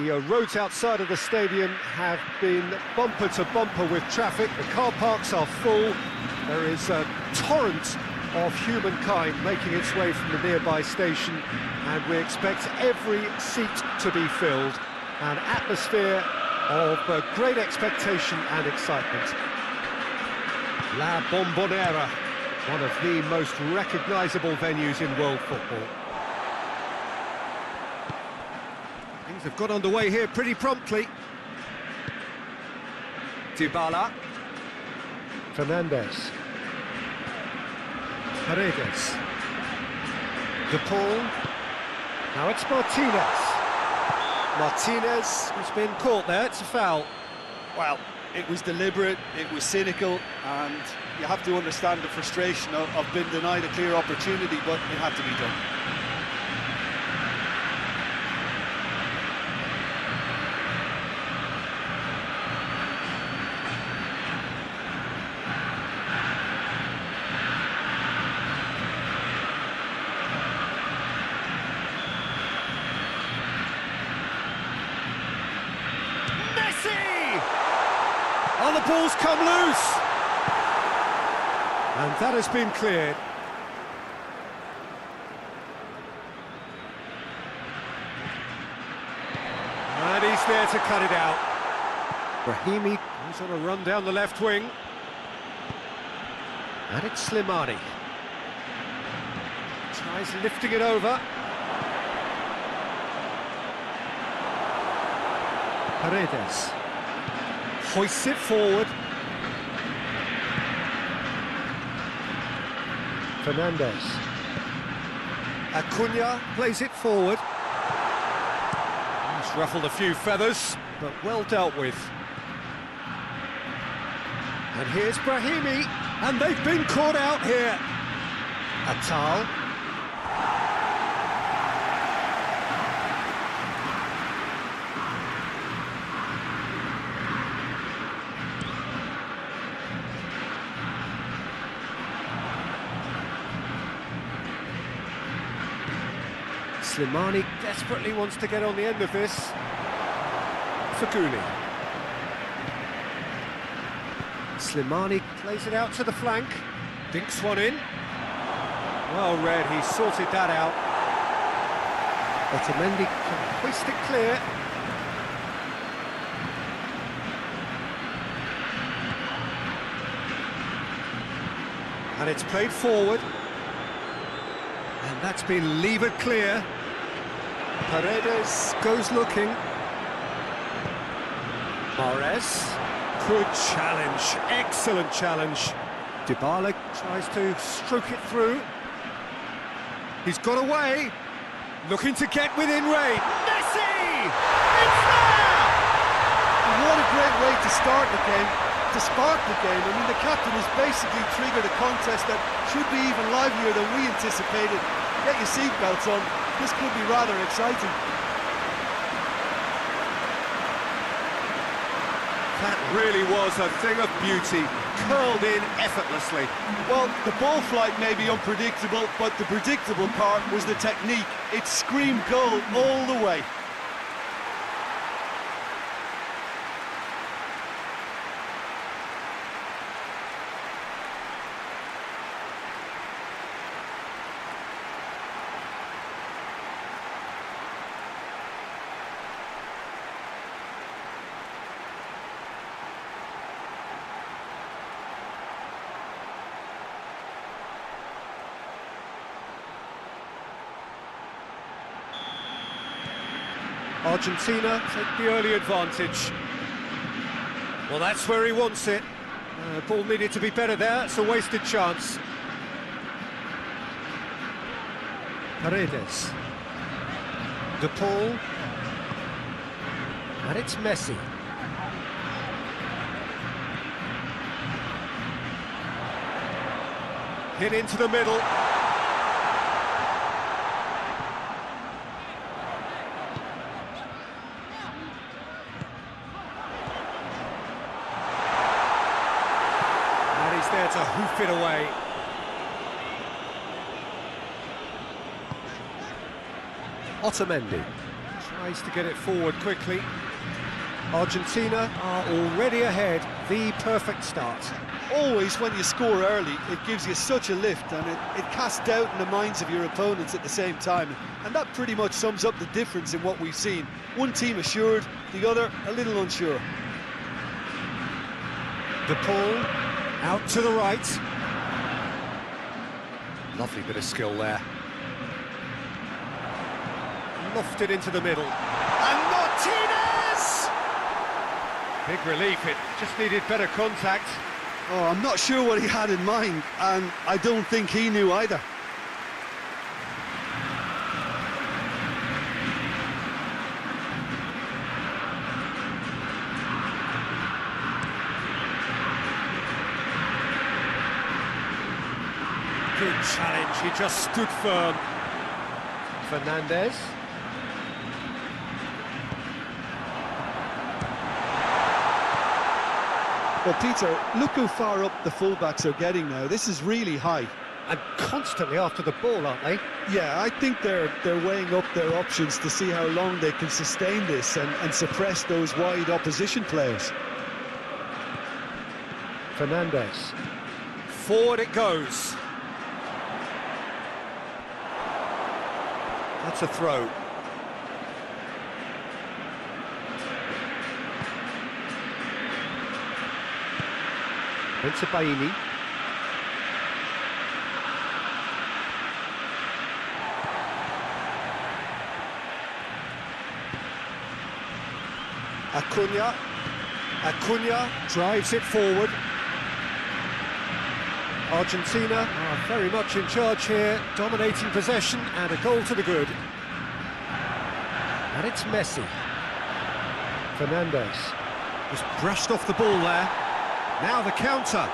The roads outside of the stadium have been bumper to bumper with traffic. The car parks are full. There is a torrent of humankind making its way from the nearby station, and we expect every seat to be filled. An atmosphere of great expectation and excitement. La Bombonera, one of the most recognisable venues in world football. Things have got underway here pretty promptly. Dybala. Fernandes. Paredes. De Paul. Now it's Martinez. Martinez has been caught there, it's a foul. Well, it was deliberate, it was cynical, and you have to understand the frustration of being denied a clear opportunity, but it had to be done. Oh, the ball's come loose! And that has been cleared. And he's there to cut it out. Brahimi goes on a run down the left wing. And it's Slimani. Tries lifting it over. Paredes. Hoists it forward. Fernandes. Acuna plays it forward. He's ruffled a few feathers, but well dealt with. And here's Brahimi, and they've been caught out here. Atal. Slimani desperately wants to get on the end of this. Faguli. Slimani plays it out to the flank. Dinks one in. Well read, he sorted that out. Otamendi can hoist it clear. And it's played forward. And that's been levered clear. Paredes goes looking. Mahrez. Good challenge, excellent challenge. Dybala tries to stroke it through. He's got away, looking to get within range. Messi! It's there! What a great way to start the game, to spark the game. I mean, the captain has basically triggered a contest that should be even livelier than we anticipated. Get your seatbelts on, this could be rather exciting. That really was a thing of beauty, curled in effortlessly. Well, the ball flight may be unpredictable, but the predictable part was the technique. It screamed goal all the way. Argentina take the early advantage. Well, that's where he wants it. Ball needed to be better there, it's a wasted chance. Paredes. De Paul. And it's Messi. Hit into the middle. There to hoof it away. Otamendi Tries to get it forward quickly. Argentina are already ahead. The perfect start. Always when you score early, it gives you such a lift, and it casts doubt in the minds of your opponents at the same time. And that pretty much sums up the difference in what we've seen. One team assured, the other a little unsure. De Paul out to the right. Lovely bit of skill there. Lofted into the middle. And Martinez! Big relief, it just needed better contact. Oh, I'm not sure what he had in mind, and I don't think he knew either. Good challenge, he just stood firm. Fernandez. Well, Peter, look how far up the fullbacks are getting now. This is really high. And constantly after the ball, aren't they? Yeah, I think they're weighing up their options to see how long they can sustain this and suppress those wide opposition players. Fernandez. Forward it goes. That's a throw. It's a Baini. Acuna drives it forward. Argentina are very much in charge here, dominating possession and a goal to the good. And it's Messi. Fernandez just brushed off the ball there. Now the counter.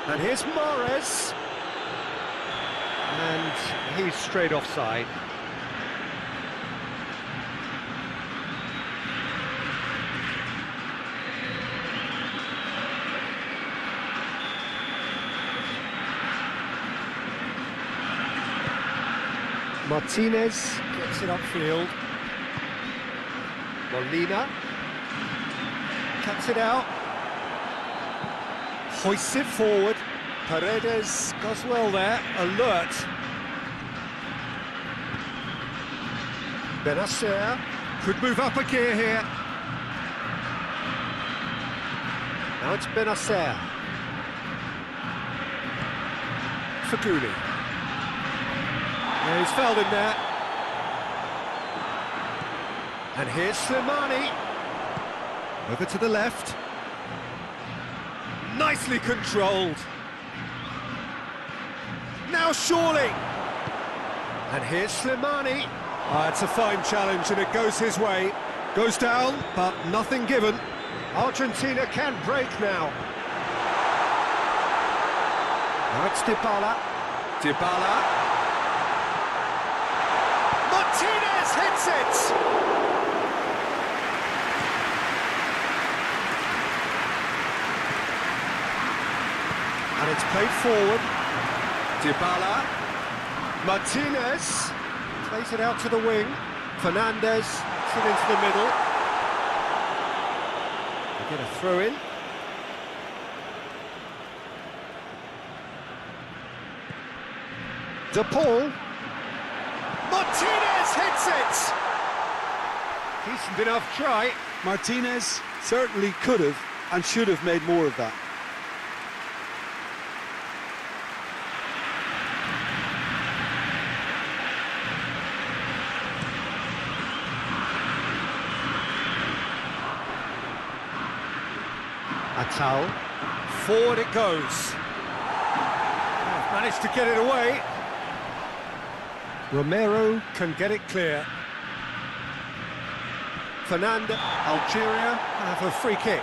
And here's Mahrez. And he's straight offside. Martinez gets it upfield. Molina cuts it out, hoists it forward. Paredes goes well there, alert. Benacer could move up a gear here. Now it's Benacer. Faguli. Yeah, he's fouled him there. And here's Slimani. Over to the left. Nicely controlled. Now surely. And here's Slimani. It's a fine challenge and it goes his way. Goes down, but nothing given. Argentina can break now. Now it's Dybala. Dybala. Martinez hits it! And it's played forward. Dybala. Martinez plays it out to the wing. Fernandez puts it into the middle. They get a throw in. De Paul. Martinez hits it! Decent enough try. Martinez certainly could have and should have made more of that. Atal. Forward it goes. Managed to get it away. Romero can get it clear. Fernando, Algeria have a free kick.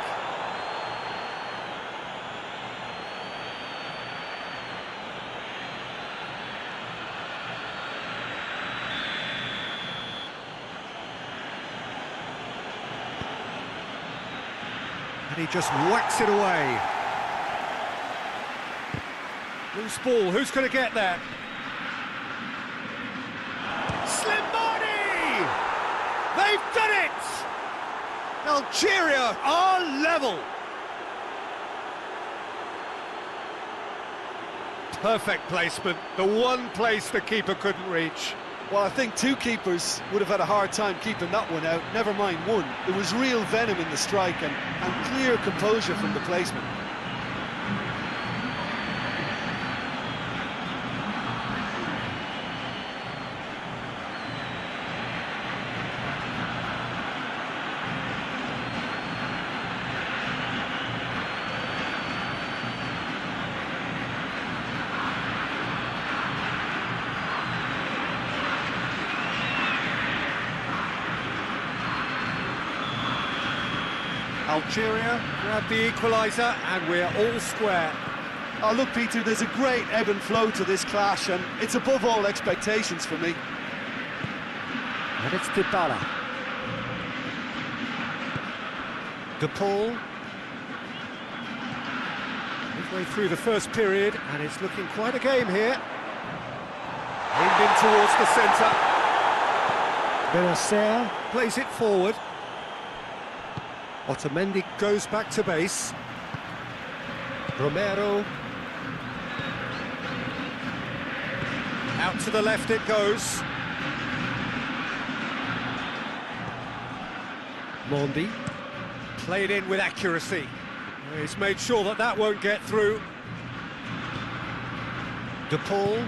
And he just whacks it away. Loose ball, who's going to get that? Algeria are level. Perfect placement, the one place the keeper couldn't reach. Well, I think two keepers would have had a hard time keeping that one out, never mind one. There was real venom in the strike and clear composure from the placement. Algeria grab the equaliser and we're all square. Oh, look, Peter, there's a great ebb and flow to this clash, and it's above all expectations for me. And it's Dybala. De Paul. Midway through the first period, and it's looking quite a game here. Aimed in towards the centre. Benacer plays it forward. Otamendi goes back to base. Romero. Out to the left it goes. Mondi. Played in with accuracy. He's made sure that that won't get through. De Paul.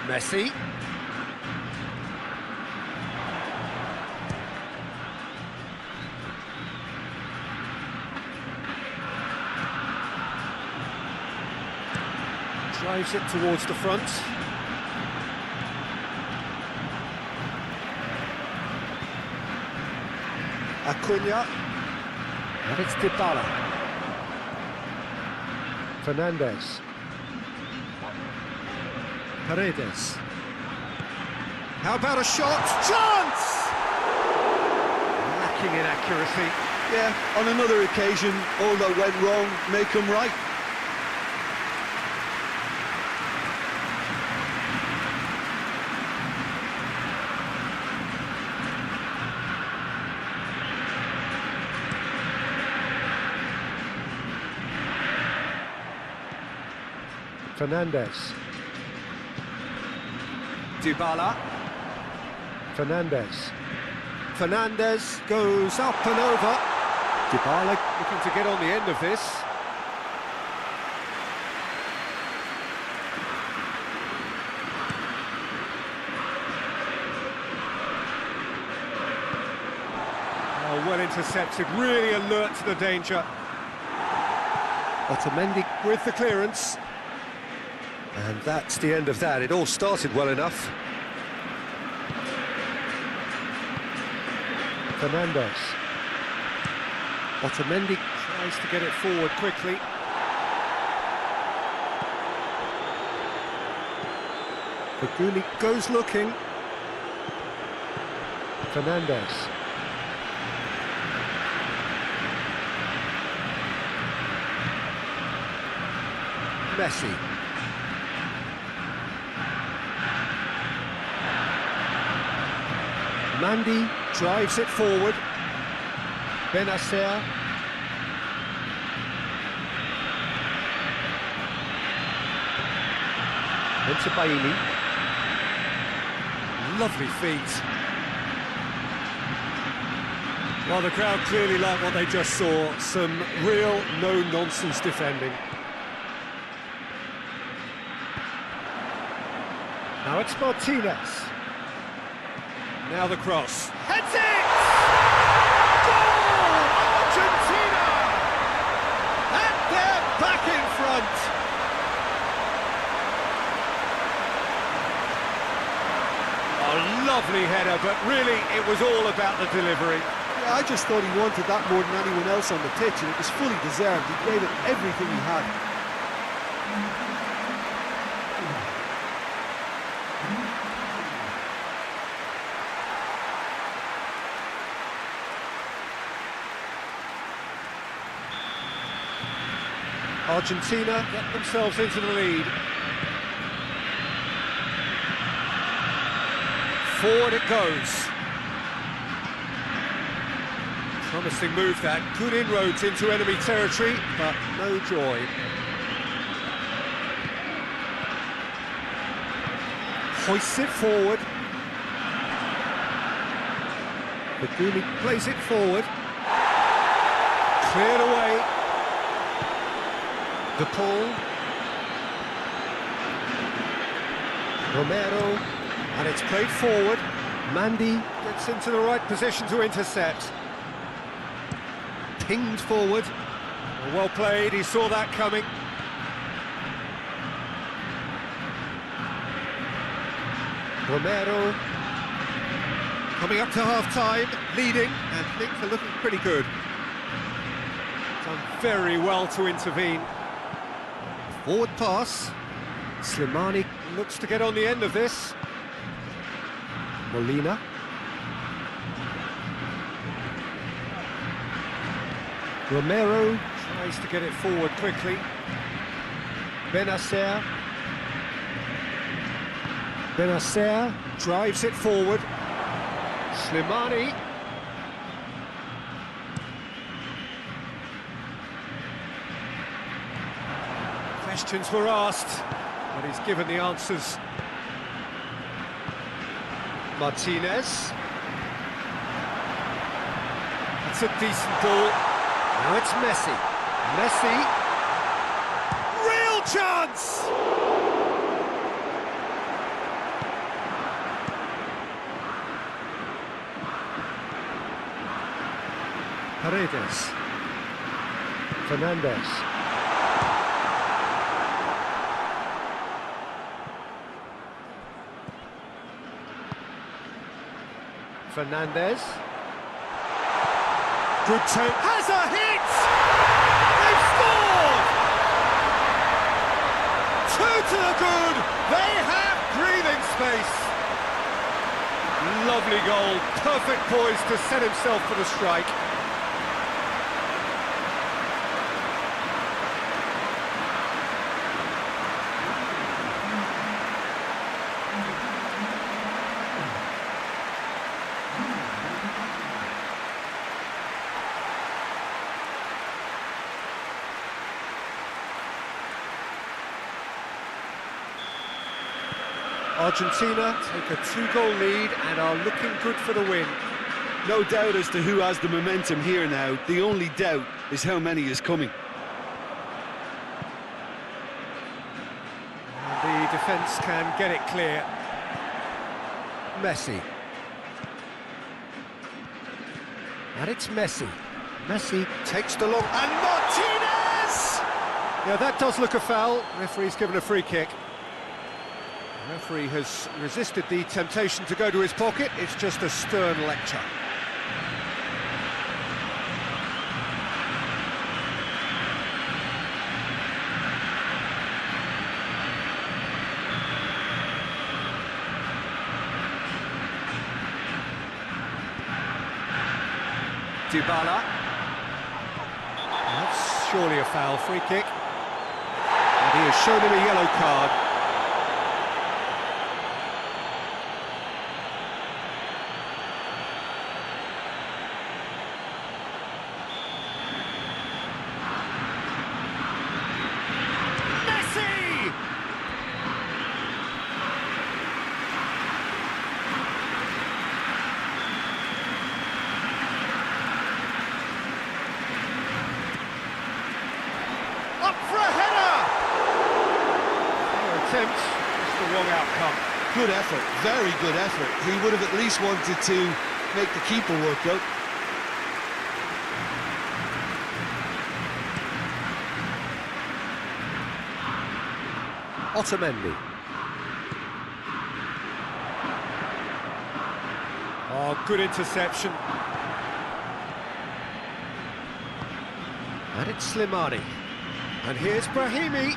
Messi. Drives it towards the front. Acuna. And it's Dybala. Fernandez. Paredes. How about a shot? Chance! Lacking in accuracy. Yeah, on another occasion, all that went wrong may come right. Fernandez. Dybala. Fernandez. Fernandez goes up and over. Dybala looking to get on the end of this. Oh, well intercepted, really alert to the danger. Otamendi with the clearance. And that's the end of that. It all started well enough. Fernandez. Otamendi tries to get it forward quickly. Feguli goes looking. Fernandez. Messi. Mandy drives it forward. Benacer. Into Bailey. Lovely feet. Well, the crowd clearly like what they just saw. Some real no-nonsense defending. Now it's Martinez. Now the cross. Heads it! Goal! Argentina! And they're back in front. A lovely header, but really it was all about the delivery. Yeah, I just thought he wanted that more than anyone else on the pitch, and it was fully deserved. He gave it everything he had. Argentina get themselves into the lead. Forward it goes. Promising move that, good inroads into enemy territory, but no joy. Hoists it forward. Baguli plays it forward. Cleared away. De Paul. Romero. And it's played forward. Mandy gets into the right position to intercept. Pinged forward. Well played, he saw that coming. Romero. Coming up to half-time, leading, and things are looking pretty good. Done very well to intervene. Forward pass. Slimani looks to get on the end of this. Molina. Romero tries to get it forward quickly. Benacer. Benacer drives it forward. Slimani. Questions were asked, but he's given the answers. Martinez. That's a decent ball. Now it's Messi. Messi. Real chance! Paredes. Fernandez. Fernandez. Good take. Has a hit! They've scored! 2 to the good. They have breathing space. Lovely goal. Perfect poise to set himself for the strike. Argentina take a 2-goal lead and are looking good for the win. No doubt as to who has the momentum here now. The only doubt is how many is coming. And the defence can get it clear. Messi. And it's Messi. Messi takes the long... And Martinez! Yeah, that does look a foul. Referee's given a free kick. The referee has resisted the temptation to go to his pocket. It's just a stern lecture. Dybala. That's surely a foul, free kick. And he has shown him a yellow card. Up for a header! Attempt, just the wrong outcome. Good effort, very good effort. He would have at least wanted to make the keeper work out. Otamendi. Oh, good interception. And it's Slimani. And here's Brahimi.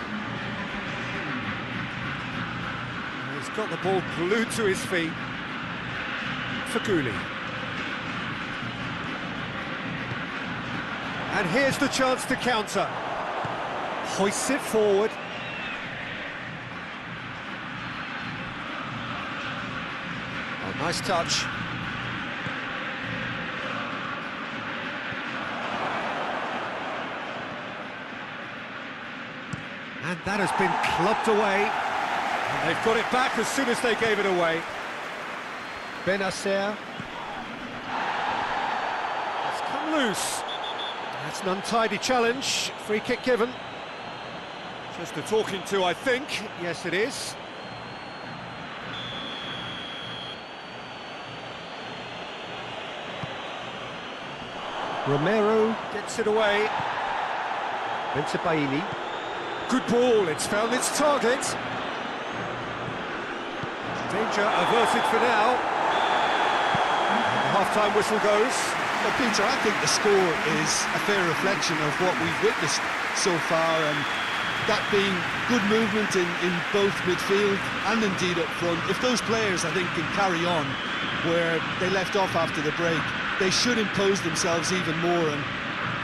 He's got the ball glued to his feet. Faguli. And here's the chance to counter. Hoists it forward. Oh, nice touch. And that has been clubbed away. And they've got it back as soon as they gave it away. Benacer. It's come loose. That's an untidy challenge. Free kick given. Just a talking to, I think. Yes, it is. Romero gets it away. Bensebaini. Good ball, it's found its target. Danger averted for now. The half-time whistle goes. Well, Peter, I think the score is a fair reflection of what we've witnessed so far, and that being good movement in both midfield and indeed up front. If those players, I think, can carry on where they left off after the break, they should impose themselves even more, and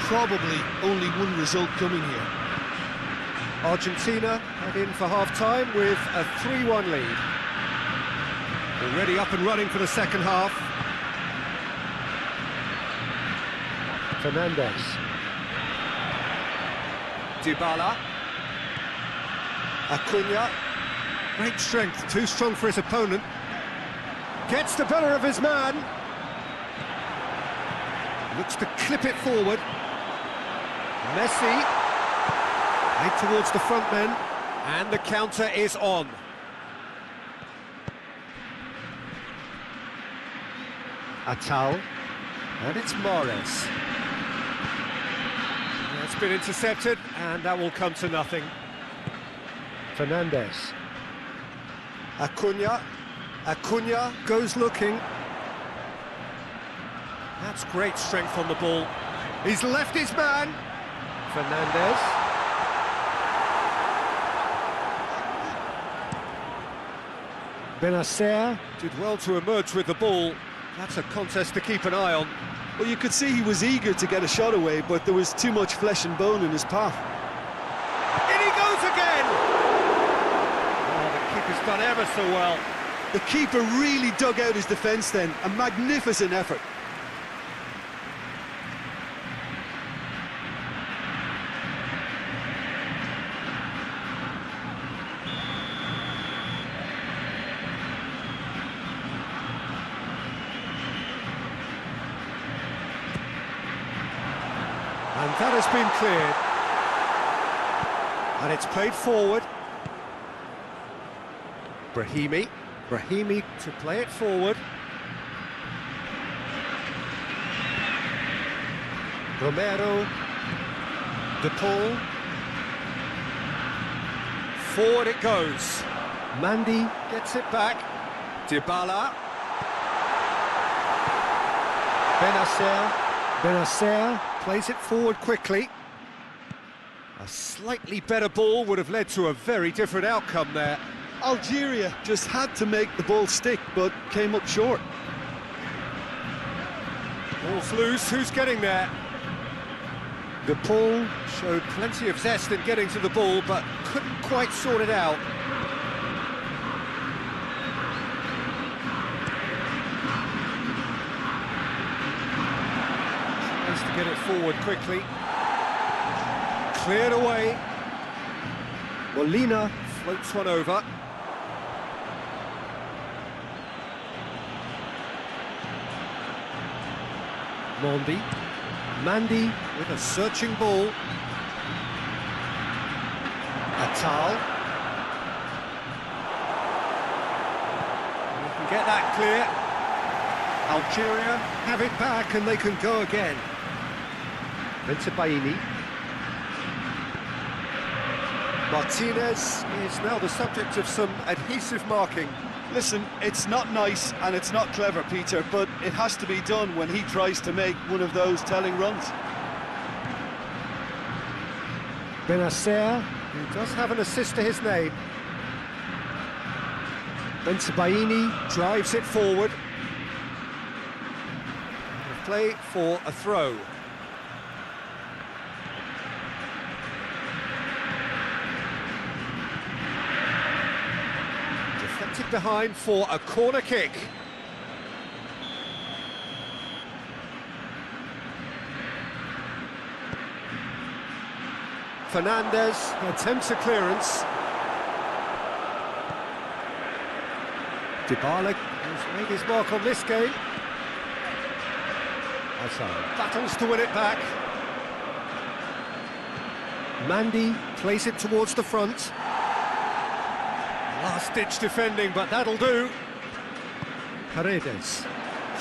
probably only one result coming here. Argentina head in for half-time with a 3-1 lead. Already up and running for the second half. Fernandez. Dybala. Acuna. Great strength, too strong for his opponent. Gets the better of his man. Looks to clip it forward. Messi. Right towards the front men. And the counter is on. Atal. And it's Mahrez. It's been intercepted, and that will come to nothing. Fernandez. Acuna. Acuna goes looking. That's great strength on the ball. He's left his man. Fernandez. Benacer did well to emerge with the ball. That's a contest to keep an eye on. Well, you could see he was eager to get a shot away, but there was too much flesh and bone in his path. In he goes again! Oh, the keeper's done ever so well. The keeper really dug out his defence then. A magnificent effort. And that has been cleared. And it's played forward. Brahimi to play it forward. Romero. De Paul. Forward it goes. Mandy gets it back. Dybala. Benacer plays it forward quickly. A slightly better ball would have led to a very different outcome there. Algeria just had to make the ball stick, but came up short. Ball's loose, who's getting there? De Paul showed plenty of zest in getting to the ball, but couldn't quite sort it out. Tries to get it forward quickly. Cleared away. Molina floats one over. Mandy with a searching ball. Atal. You can get that clear. Algeria have it back and they can go again. Bensebaini. Martinez is now the subject of some adhesive marking. Listen, it's not nice and it's not clever, Peter, but it has to be done when he tries to make one of those telling runs. Benacer, who does have an assist to his name. Bensebaini drives it forward. Play for a throw. Deflected behind for a corner kick. Fernandez attempts a clearance. Dybala has made his mark on this game. Battles to win it back. Mandy plays it towards the front. Last-ditch defending, but that'll do. Paredes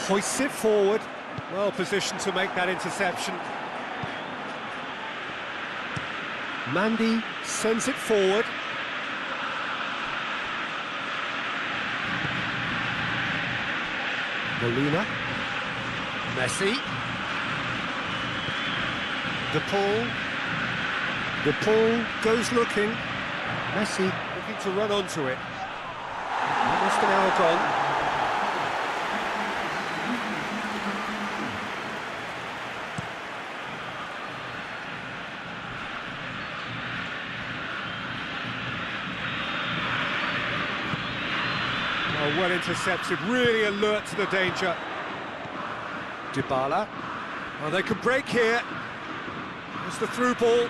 hoists it forward. Well positioned to make that interception. Mandy sends it forward. Molina. Messi. De Paul goes looking. Messi looking to run onto it. Almost an hour gone. Oh, well intercepted, really alert to the danger. Dybala. Oh, they can break here. It's the through ball.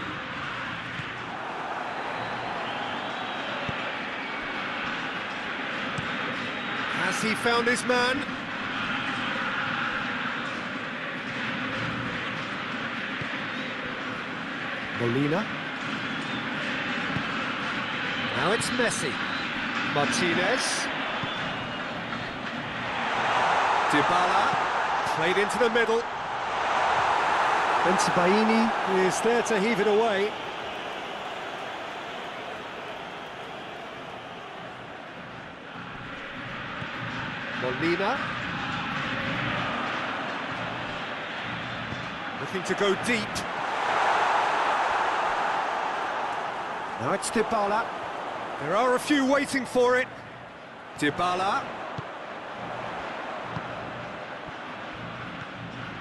Has he found his man? Molina. Now it's Messi. Martinez. Dybala. Played into the middle. Baini is there to heave it away. Molina. Looking to go deep. Now it's Dybala. There are a few waiting for it. Dybala.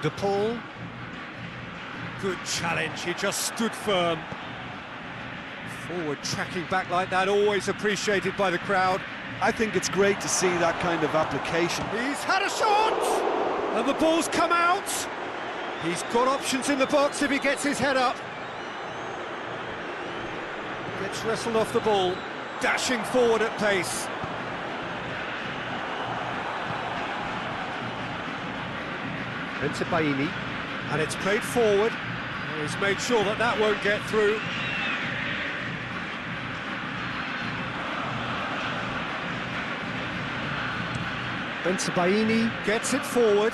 De Paul. Good challenge, he just stood firm. Forward tracking back like that, always appreciated by the crowd. I think it's great to see that kind of application. He's had a shot! And the ball's come out! He's got options in the box if he gets his head up. Gets wrestled off the ball, dashing forward at pace. Into Baini, and it's played forward. He's made sure that that won't get through. Baini gets it forward.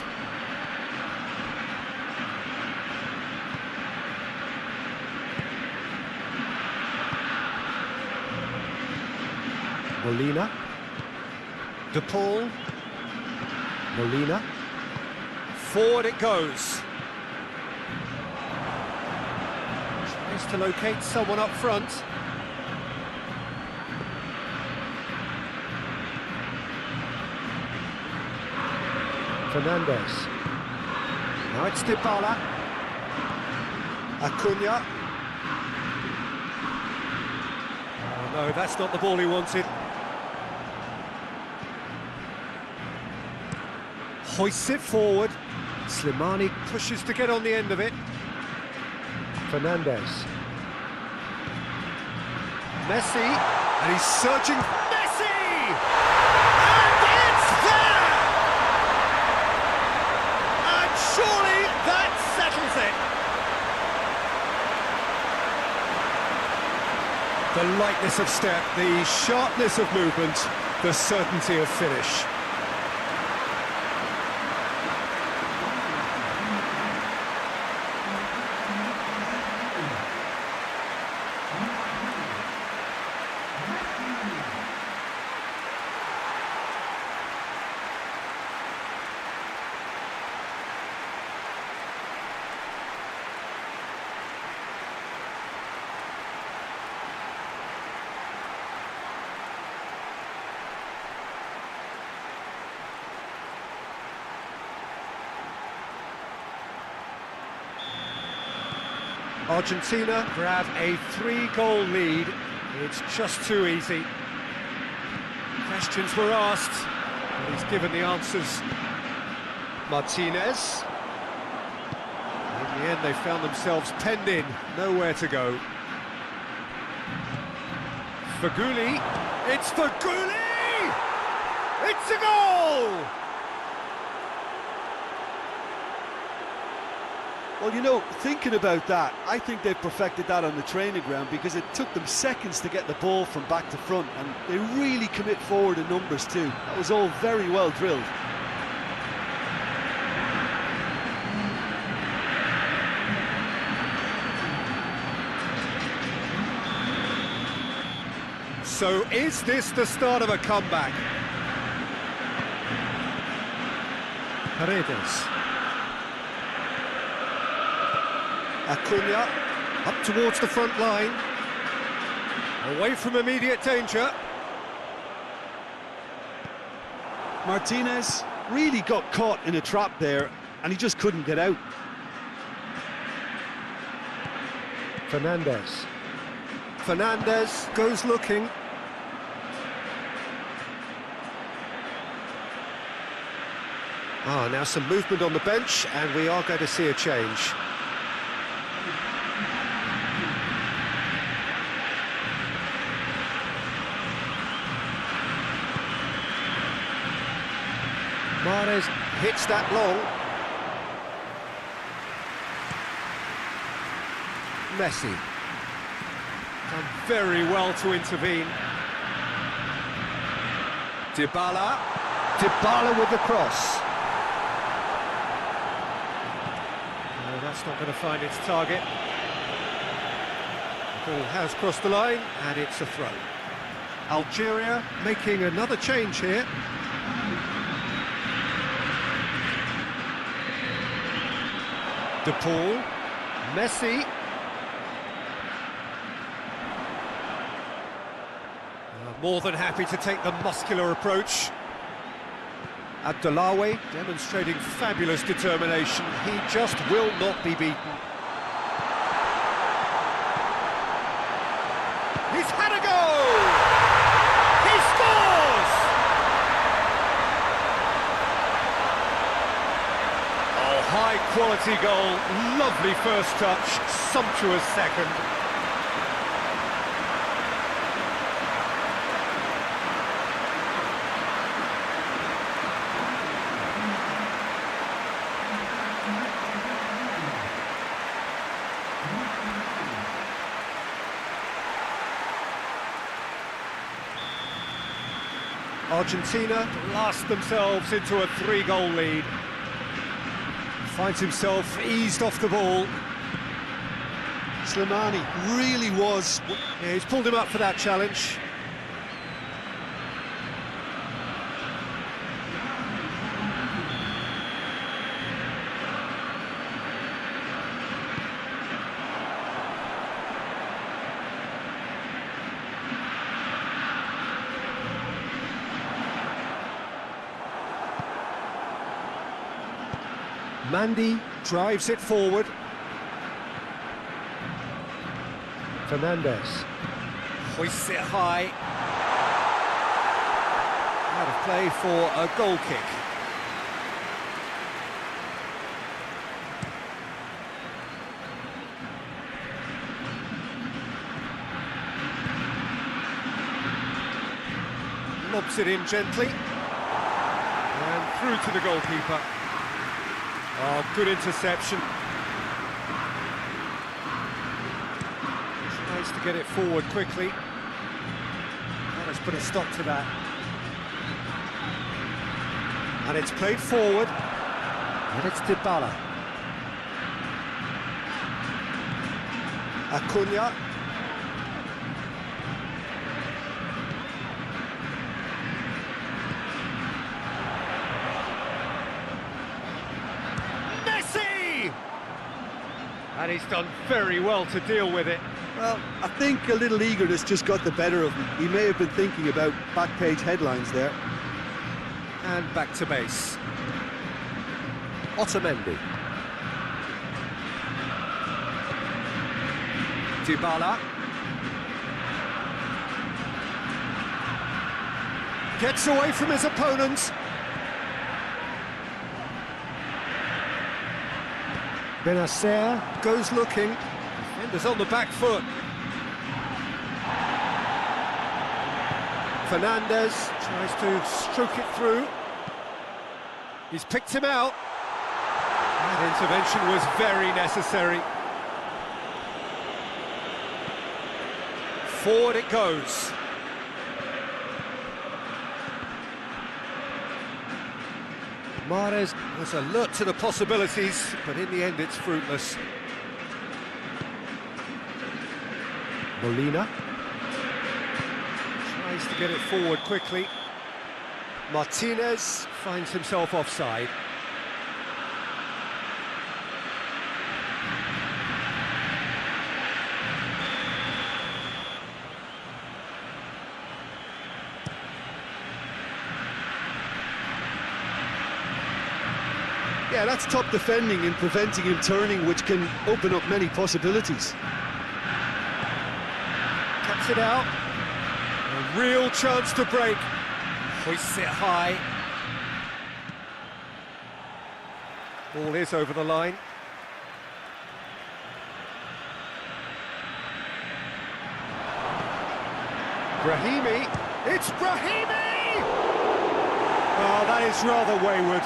Molina. De Paul. Molina. Forward it goes. Tries to locate someone up front. Fernandez. Now it's Dybala. Acuna. Oh no, that's not the ball he wanted. Hoists it forward. Slimani pushes to get on the end of it. Fernandez. Messi, and he's surging. Messi! And it's there! And surely that settles it. The lightness of step, the sharpness of movement, the certainty of finish. Argentina grab a 3-goal lead. It's just too easy. Questions were asked, but he's given the answers. Martinez. In the end, they found themselves penned in, nowhere to go. Faguli, it's Faguli! It's a goal! Well, you know, thinking about that, I think they've perfected that on the training ground because it took them seconds to get the ball from back to front, and they really commit forward in numbers too. That was all very well drilled. So is this the start of a comeback? Paredes. Acuna, up towards the front line. Away from immediate danger. Martinez really got caught in a trap there, and he just couldn't get out. Fernandez. Fernandez goes looking. Now some movement on the bench, and we are going to see a change. Mahrez hits that long. Messi. Done very well to intervene. Dybala. Dybala with the cross. No, that's not going to find its target. The ball has crossed the line, and it's a throw. Algeria making another change here. De Paul, Messi. More than happy to take the muscular approach. Abdullawi demonstrating fabulous determination. He just will not be beaten. He's had a go! He scores! Oh, high quality goal, lovely first touch, sumptuous second. Argentina blast themselves into a 3-goal lead. Finds himself eased off the ball. Slimani really was... Yeah, he's pulled him up for that challenge. Mandy drives it forward. Fernandez hoists it high. Out of play for a goal kick. Lobs it in gently. And through to the goalkeeper. Oh, good interception. It's nice to get it forward quickly. Well, let's put a stop to that. And it's played forward. And it's Dybala. Acuna. And he's done very well to deal with it. Well, I think a little eagerness just got the better of him. He may have been thinking about back-page headlines there. And back to base. Otamendi. Dybala. Gets away from his opponents. Benacer goes looking. Defenders on the back foot. Fernandez tries to stroke it through. He's picked him out. That intervention was very necessary. Forward it goes. Mahrez was alert to the possibilities, but in the end it's fruitless. Molina tries to get it forward quickly. Martinez finds himself offside. Yeah, that's top defending and preventing him turning, which can open up many possibilities. Cuts it out. A real chance to break. Hoists it high. Ball is over the line. Brahimi. It's Brahimi! Oh, that is rather wayward.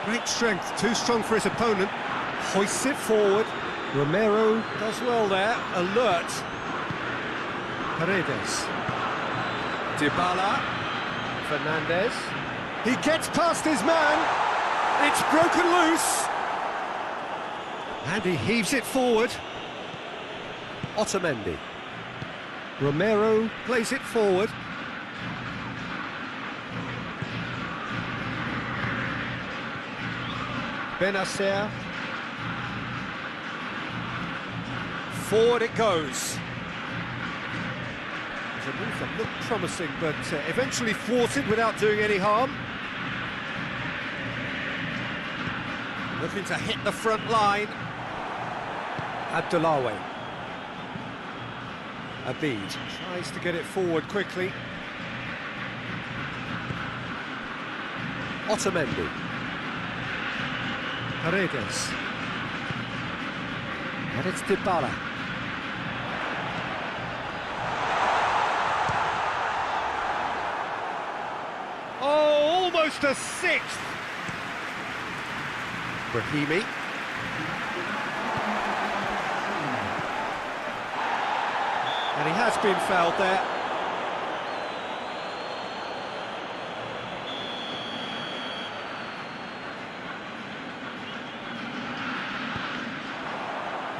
Great strength, too strong for his opponent. Hoists it forward. Romero does well there, alert. Paredes. Dybala. Fernandez. He gets past his man. It's broken loose. And he heaves it forward. Otamendi. Romero plays it forward. Benacer. Forward it goes. It's a move that looked promising, but eventually thwarted without doing any harm. Looking to hit the front line. Abdullawi. Abid tries to get it forward quickly. Otamendi. Paredes. And it's Dybala. Oh, almost a sixth! Brahimi. And he has been fouled there.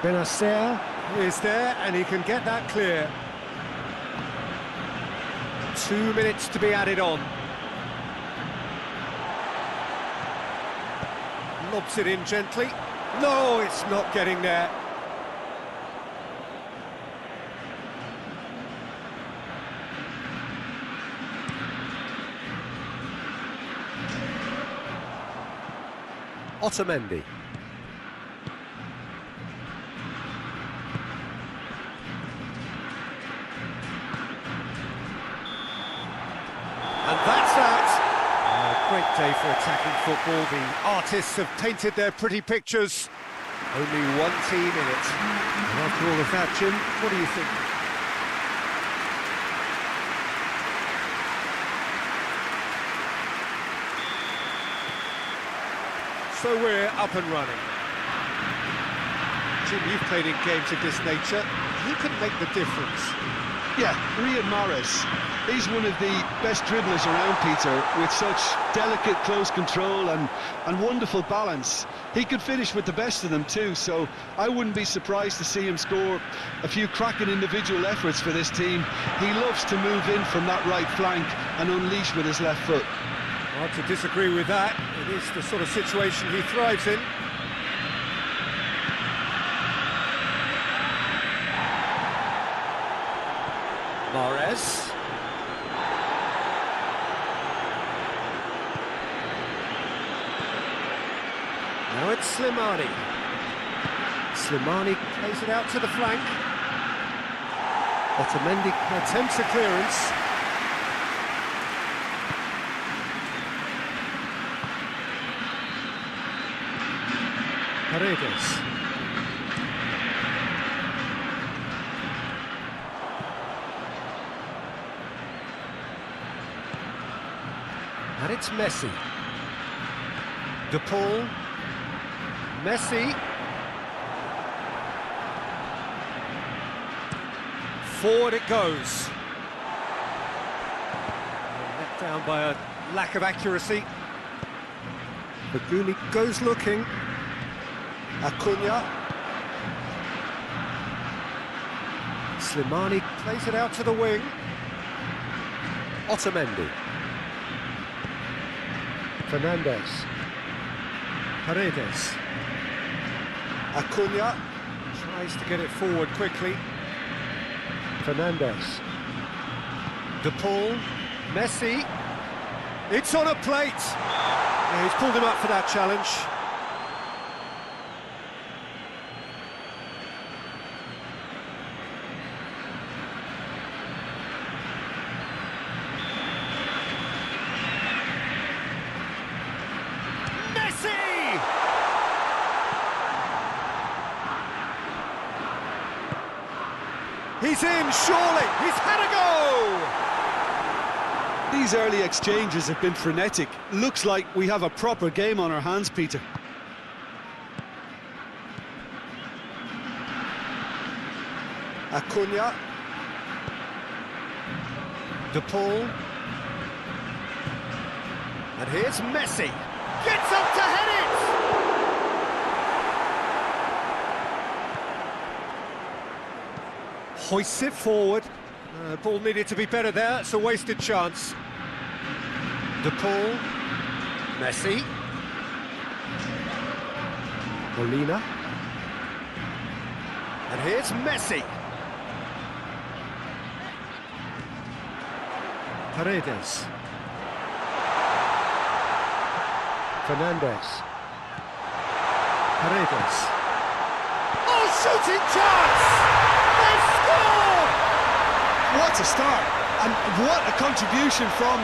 Benacer is there, and he can get that clear. 2 minutes to be added on. Lobs it in gently. No, it's not getting there. Otamendi. And that's that. A great day for attacking football. The artists have painted their pretty pictures. Only one team in it. And after all of that, Jim, what do you think? So we're up and running. Jim, you've played in games of this nature. Who can make the difference? Yeah, Riyad Mahrez. He's one of the best dribblers around, Peter, with such delicate, close control and wonderful balance. He could finish with the best of them too, so I wouldn't be surprised to see him score a few cracking individual efforts for this team. He loves to move in from that right flank and unleash with his left foot. Hard to disagree with that. It is the sort of situation he thrives in. Mahrez. Now it's Slimani. Slimani plays it out to the flank. Otamendi attempts a clearance. Paredes. And it's Messi. De Paul. Messi. Forward it goes. Let down by a lack of accuracy. Baguli goes looking. Acuna. Slimani plays it out to the wing. Otamendi. Fernandez. Paredes. Acuna tries to get it forward quickly. Fernandez. De Paul. Messi. It's on a plate. Yeah, he's pulled him up for that challenge. He's in, surely! He's had a go! These early exchanges have been frenetic. Looks like we have a proper game on our hands, Peter. Acuna. De Paul. And here's Messi. Gets up to head it! Hoists it forward. Ball needed to be better there. It's a wasted chance. De Paul. Messi. Molina. And here's Messi. Paredes. Fernandez. Paredes. Oh, shooting chance! They've scored! What a start, and what a contribution from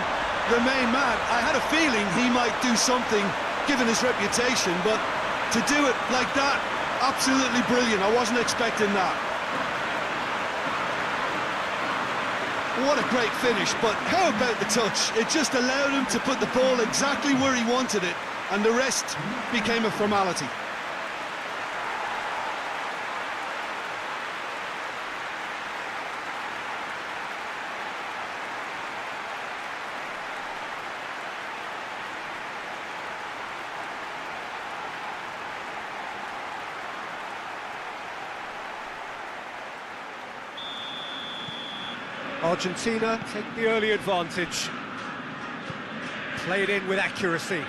the main man. I had a feeling he might do something, given his reputation, but to do it like that, absolutely brilliant. I wasn't expecting that. What a great finish, but how about the touch? It just allowed him to put the ball exactly where he wanted it, and the rest became a formality. Argentina take the early advantage. Played in with accuracy.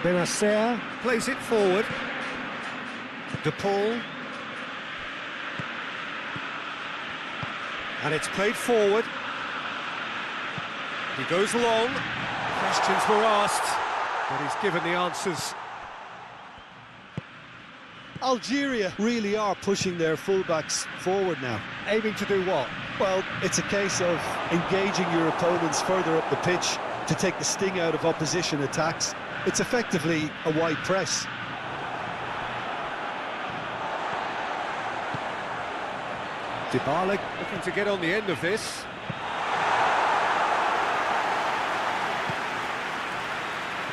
Benacer plays it forward. De Paul. And it's played forward. He goes long. Questions were asked, but he's given the answers. Algeria really are pushing their fullbacks forward now. Aiming to do what? Well, it's a case of engaging your opponents further up the pitch to take the sting out of opposition attacks. It's effectively a wide press. Dybala looking to get on the end of this.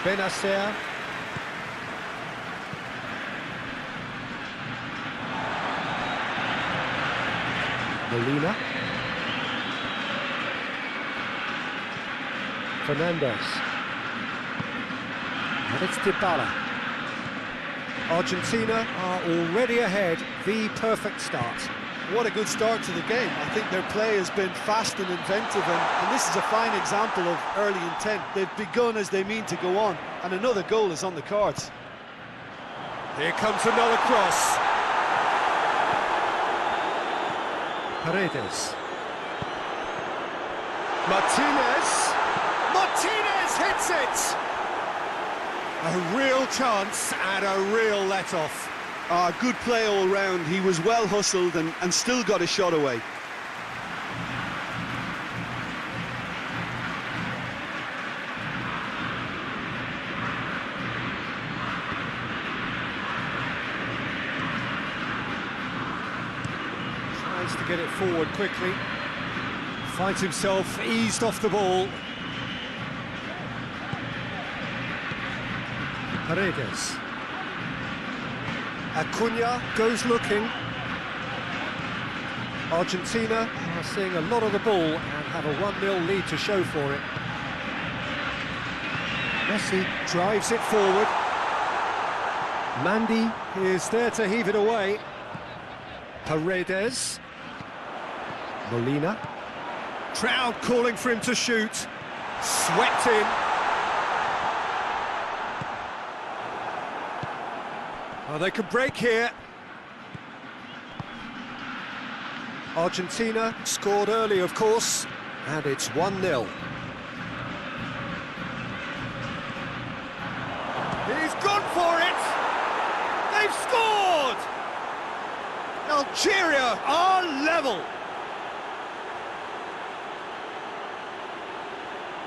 Benacer. Molina. Fernandez. And it's Dybala. Argentina are already ahead, the perfect start. What a good start to the game. I think their play has been fast and inventive, and this is a fine example of early intent. They've begun as they mean to go on, and another goal is on the cards. Here comes another cross. Paredes. Martinez hits it! A real chance and a real let-off. Good play all round. He was well hustled and still got a shot away. Tries to get it forward quickly. Finds himself eased off the ball. Paredes. Acuna goes looking. Argentina are seeing a lot of the ball and have a 1-0 lead to show for it. Messi drives it forward. Mandy is there to heave it away. Paredes. Molina. Crowd calling for him to shoot. Swept in. Oh, they could break here. Argentina scored early, of course, and it's 1-0. He's gone for it! They've scored! Algeria are level!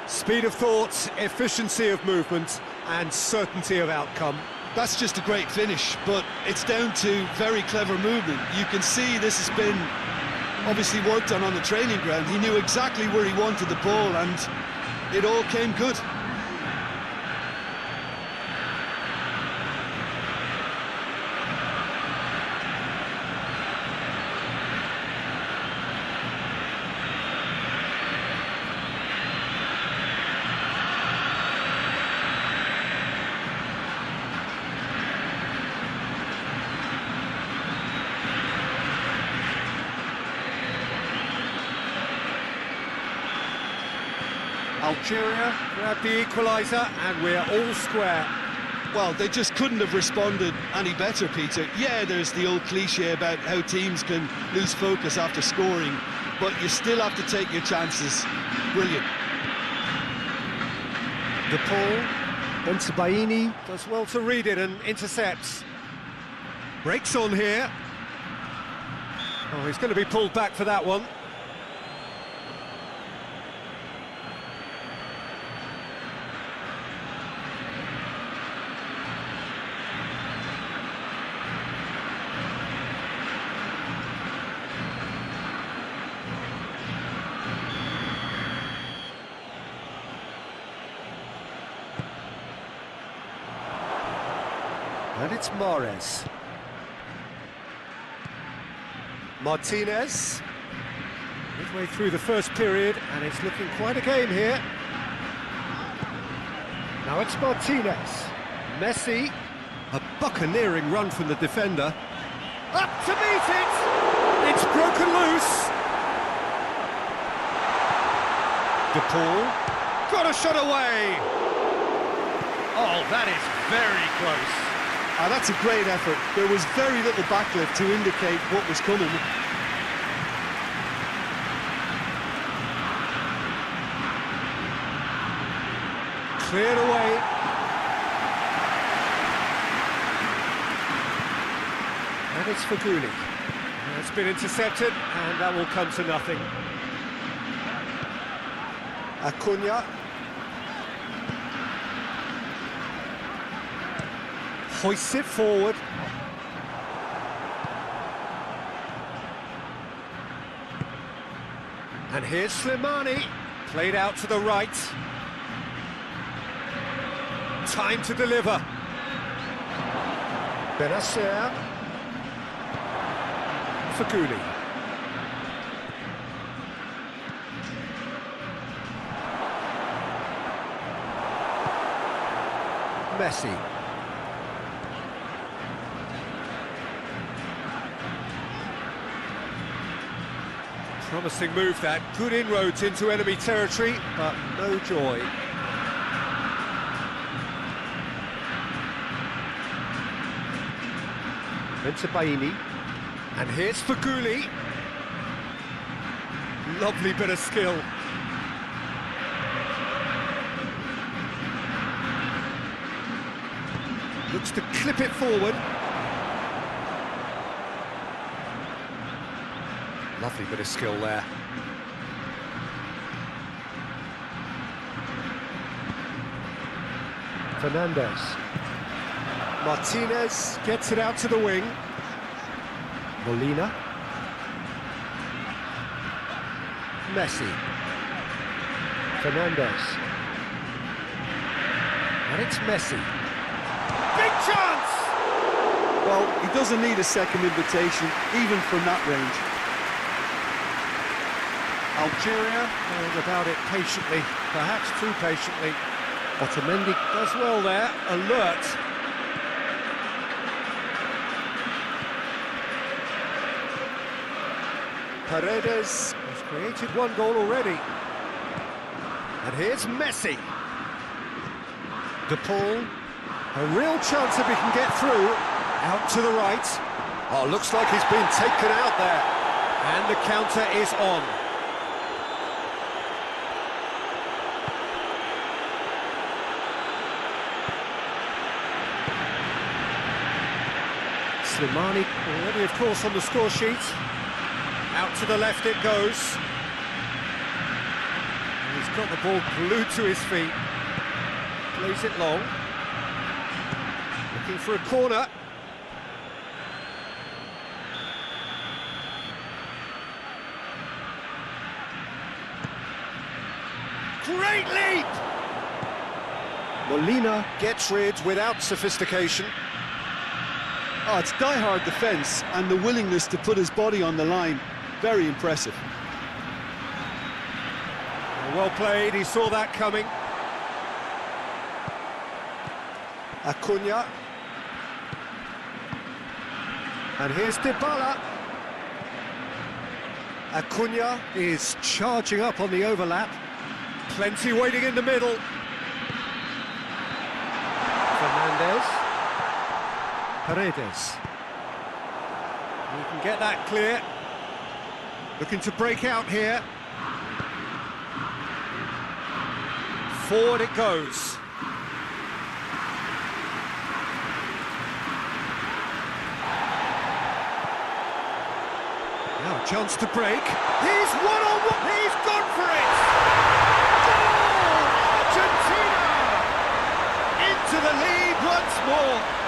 Speed of thought, efficiency of movement, and certainty of outcome. That's just a great finish, but it's down to very clever movement. You can see this has been obviously worked on the training ground. He knew exactly where he wanted the ball, and it all came good. Algeria grabbed the equaliser and we're all square. Well, they just couldn't have responded any better, Peter. Yeah, there's the old cliche about how teams can lose focus after scoring, but you still have to take your chances. Brilliant. De Paul, Bonsabaini does well to read it and intercepts. Breaks on here. Oh, he's going to be pulled back for that one. And it's Mahrez. Martinez. Midway through the first period, and it's looking quite a game here. Now it's Martinez. Messi. A buccaneering run from the defender. Up to meet it! It's broken loose. De Paul. Got a shot away. Oh, that is very close. That's a great effort. There was very little backlift to indicate what was coming. Cleared away. And it's Faguli. It's been intercepted, and that will come to nothing. Acuna. Hoists it forward. And here's Slimani, played out to the right. Time to deliver. Benacer. Faguli. Messi. Promising move that, good inroads into enemy territory, but no joy. Bonsabaini, and here's Faguli. Lovely bit of skill. Looks to clip it forward. Lovely bit of skill there. Fernandez. Martinez gets it out to the wing. Molina. Messi. Fernandez. And it's Messi. Big chance! Well, he doesn't need a second invitation, even from that range. Algeria going about it patiently, perhaps too patiently. Otamendi does well there, alert. Paredes has created one goal already. And here's Messi. De Paul, a real chance if he can get through. Out to the right. Oh, looks like he's been taken out there. And the counter is on. Slimani already, of course, on the score sheet. Out to the left it goes. And he's got the ball glued to his feet. Plays it long. Looking for a corner. Great leap! Molina gets rid without sophistication. Oh, it's die-hard defence and the willingness to put his body on the line. Very impressive. Well played, he saw that coming. Acuna. And here's Dybala. Acuna is charging up on the overlap. Plenty waiting in the middle. Fernandez. Paredes. You can get that clear. Looking to break out here. Forward it goes. Now a chance to break. He's one-on-one. He's gone for it. Goal! Argentina! Into the lead once more.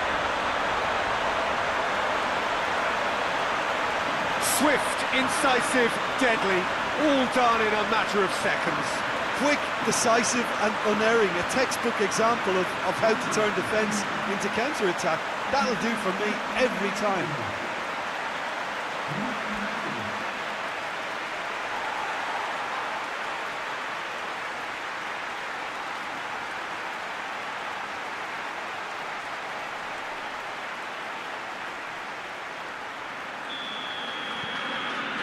Swift, incisive, deadly, all done in a matter of seconds. Quick, decisive and unerring, a textbook example of how to turn defence into counter-attack. That'll do for me every time.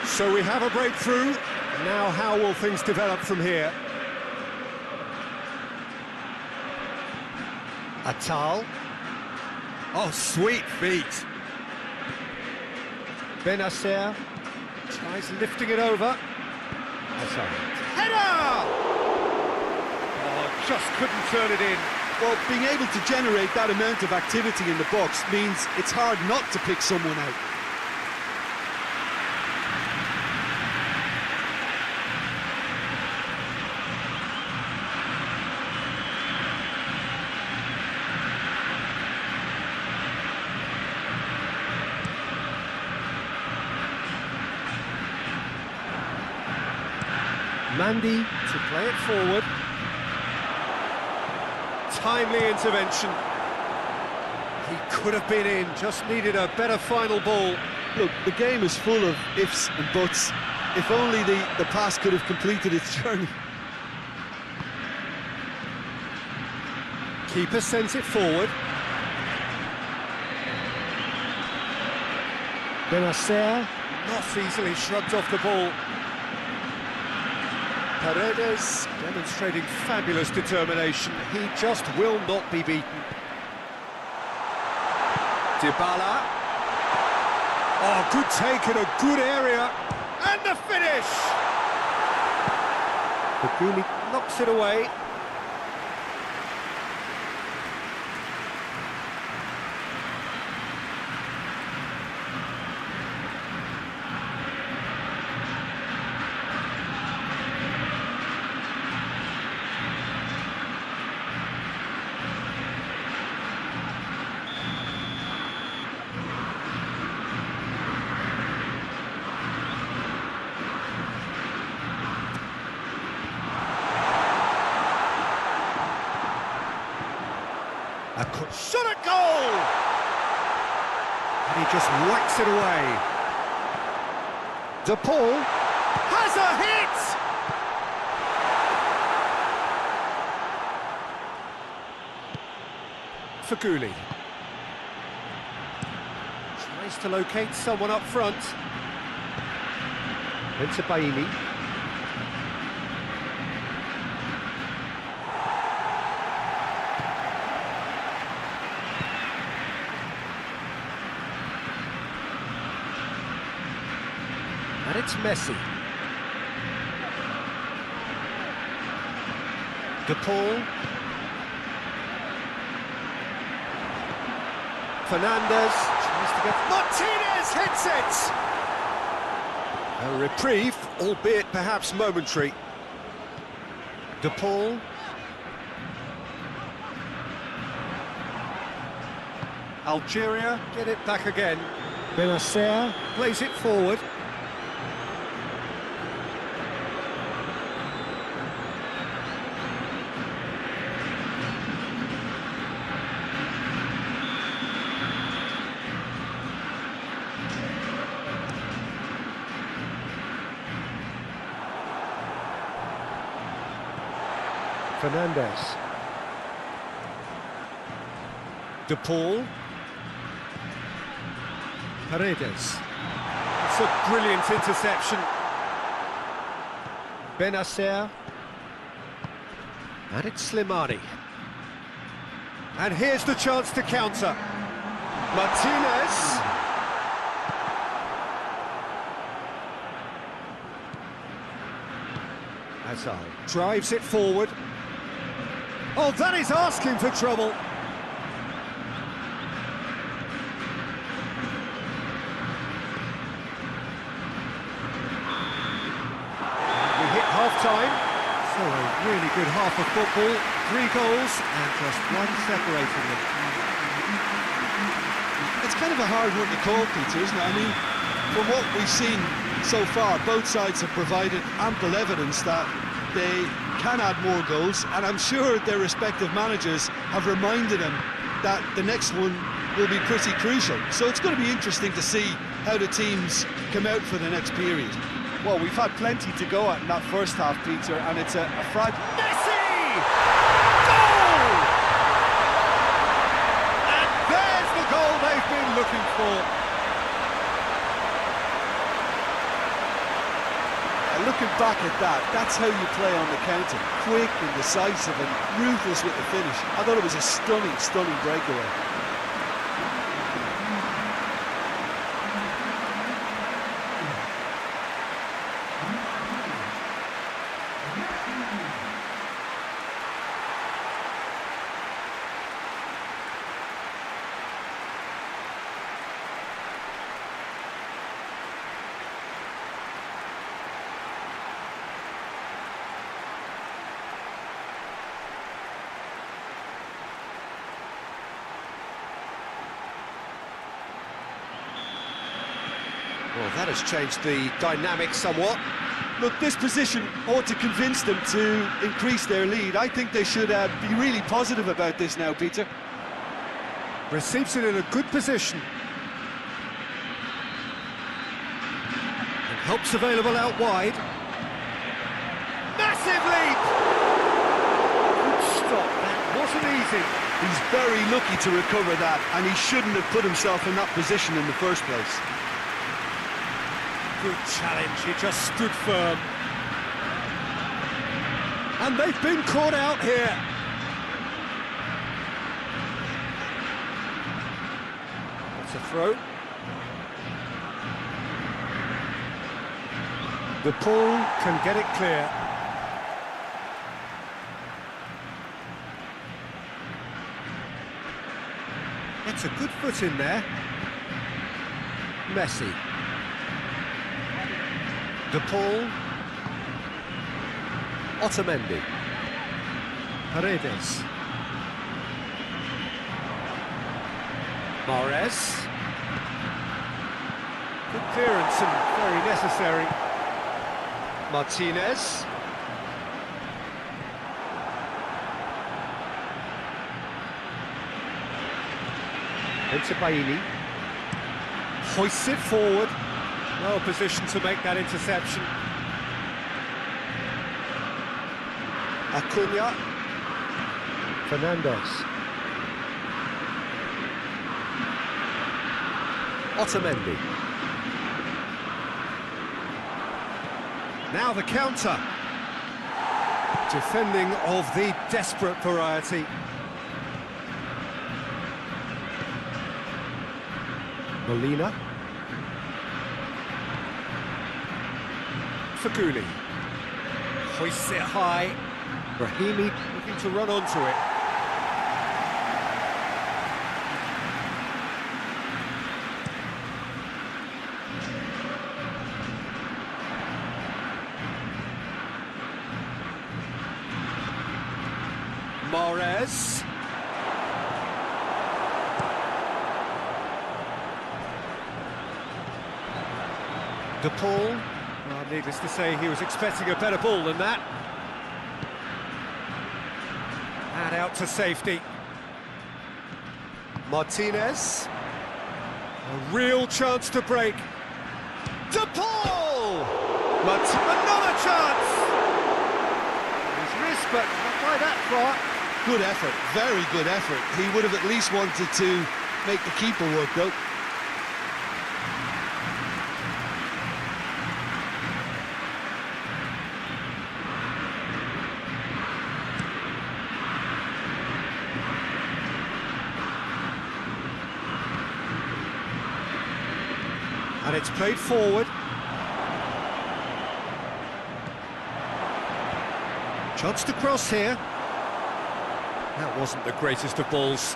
So we have a breakthrough. Now how will things develop from here? Atal. Oh, sweet feet. Benacer tries lifting it over. Header! Oh, just couldn't turn it in. Well, being able to generate that amount of activity in the box means it's hard not to pick someone out. Mandy to play it forward. Timely intervention. He could have been in, just needed a better final ball. Look, the game is full of ifs and buts. If only the pass could have completed its journey. Keeper sends it forward. Benacer not easily shrugged off the ball. Paredes demonstrating fabulous determination. He just will not be beaten. Dybala. Oh, good take in a good area. And the finish! Baguli knocks it away. Shot at goal! And he just whacks it away. De Paul has a hit! Faguli tries to locate someone up front. Into Baini. And it's Messi. De Paul. Fernandez tries to get... Martinez hits it! A reprieve, albeit perhaps momentary. De Paul. Algeria get it back again. Benacer plays it forward. Fernandez. De Paul. Paredes. It's a brilliant interception. Benacer. And it's Slimani. And here's the chance to counter. Martinez. Hazard drives it forward. Oh, that is asking for trouble. We hit half-time. So a really good half of football. 3 goals and just one separating them. It's kind of a hard one to call, Peter, isn't it? I mean, from what we've seen so far, both sides have provided ample evidence that they can add more goals, and I'm sure their respective managers have reminded them that the next one will be pretty crucial. So it's going to be interesting to see how the teams come out for the next period. Well, we've had plenty to go at in that first half, Peter, and it's a fragile... Messi! Goal! And there's the goal they've been looking for. Looking back at that, that's how you play on the counter. Quick and decisive and ruthless with the finish. I thought it was a stunning, stunning breakaway. Well, that has changed the dynamic somewhat. Look, this position ought to convince them to increase their lead. I think they should be really positive about this now, Peter. Receives it in a good position. And help's available out wide. Massive leap! Good stop, that wasn't easy. He's very lucky to recover that, and he shouldn't have put himself in that position in the first place. Good challenge, he just stood firm. And they've been caught out here. That's a throw. De Paul can get it clear. It's a good foot in there. Messi. De Paul. Otamendi. Paredes. Mahrez. Good clearance and very necessary. Martinez. Into Baini. Hoists it forward. Well positioned to make that interception. Acuna. Fernandez. Otamendi. Now the counter. Defending of the desperate variety. Molina. Faguli. Hoists it high. Brahimi looking to run onto it. Mahrez. De Paul. Well, needless to say, he was expecting a better ball than that. And out to safety. Martinez. A real chance to break. De Paul! Another chance! His wrist, but not by that far. Good effort, very good effort. He would have at least wanted to make the keeper work, though. And it's played forward. Chance to cross here. That wasn't the greatest of balls.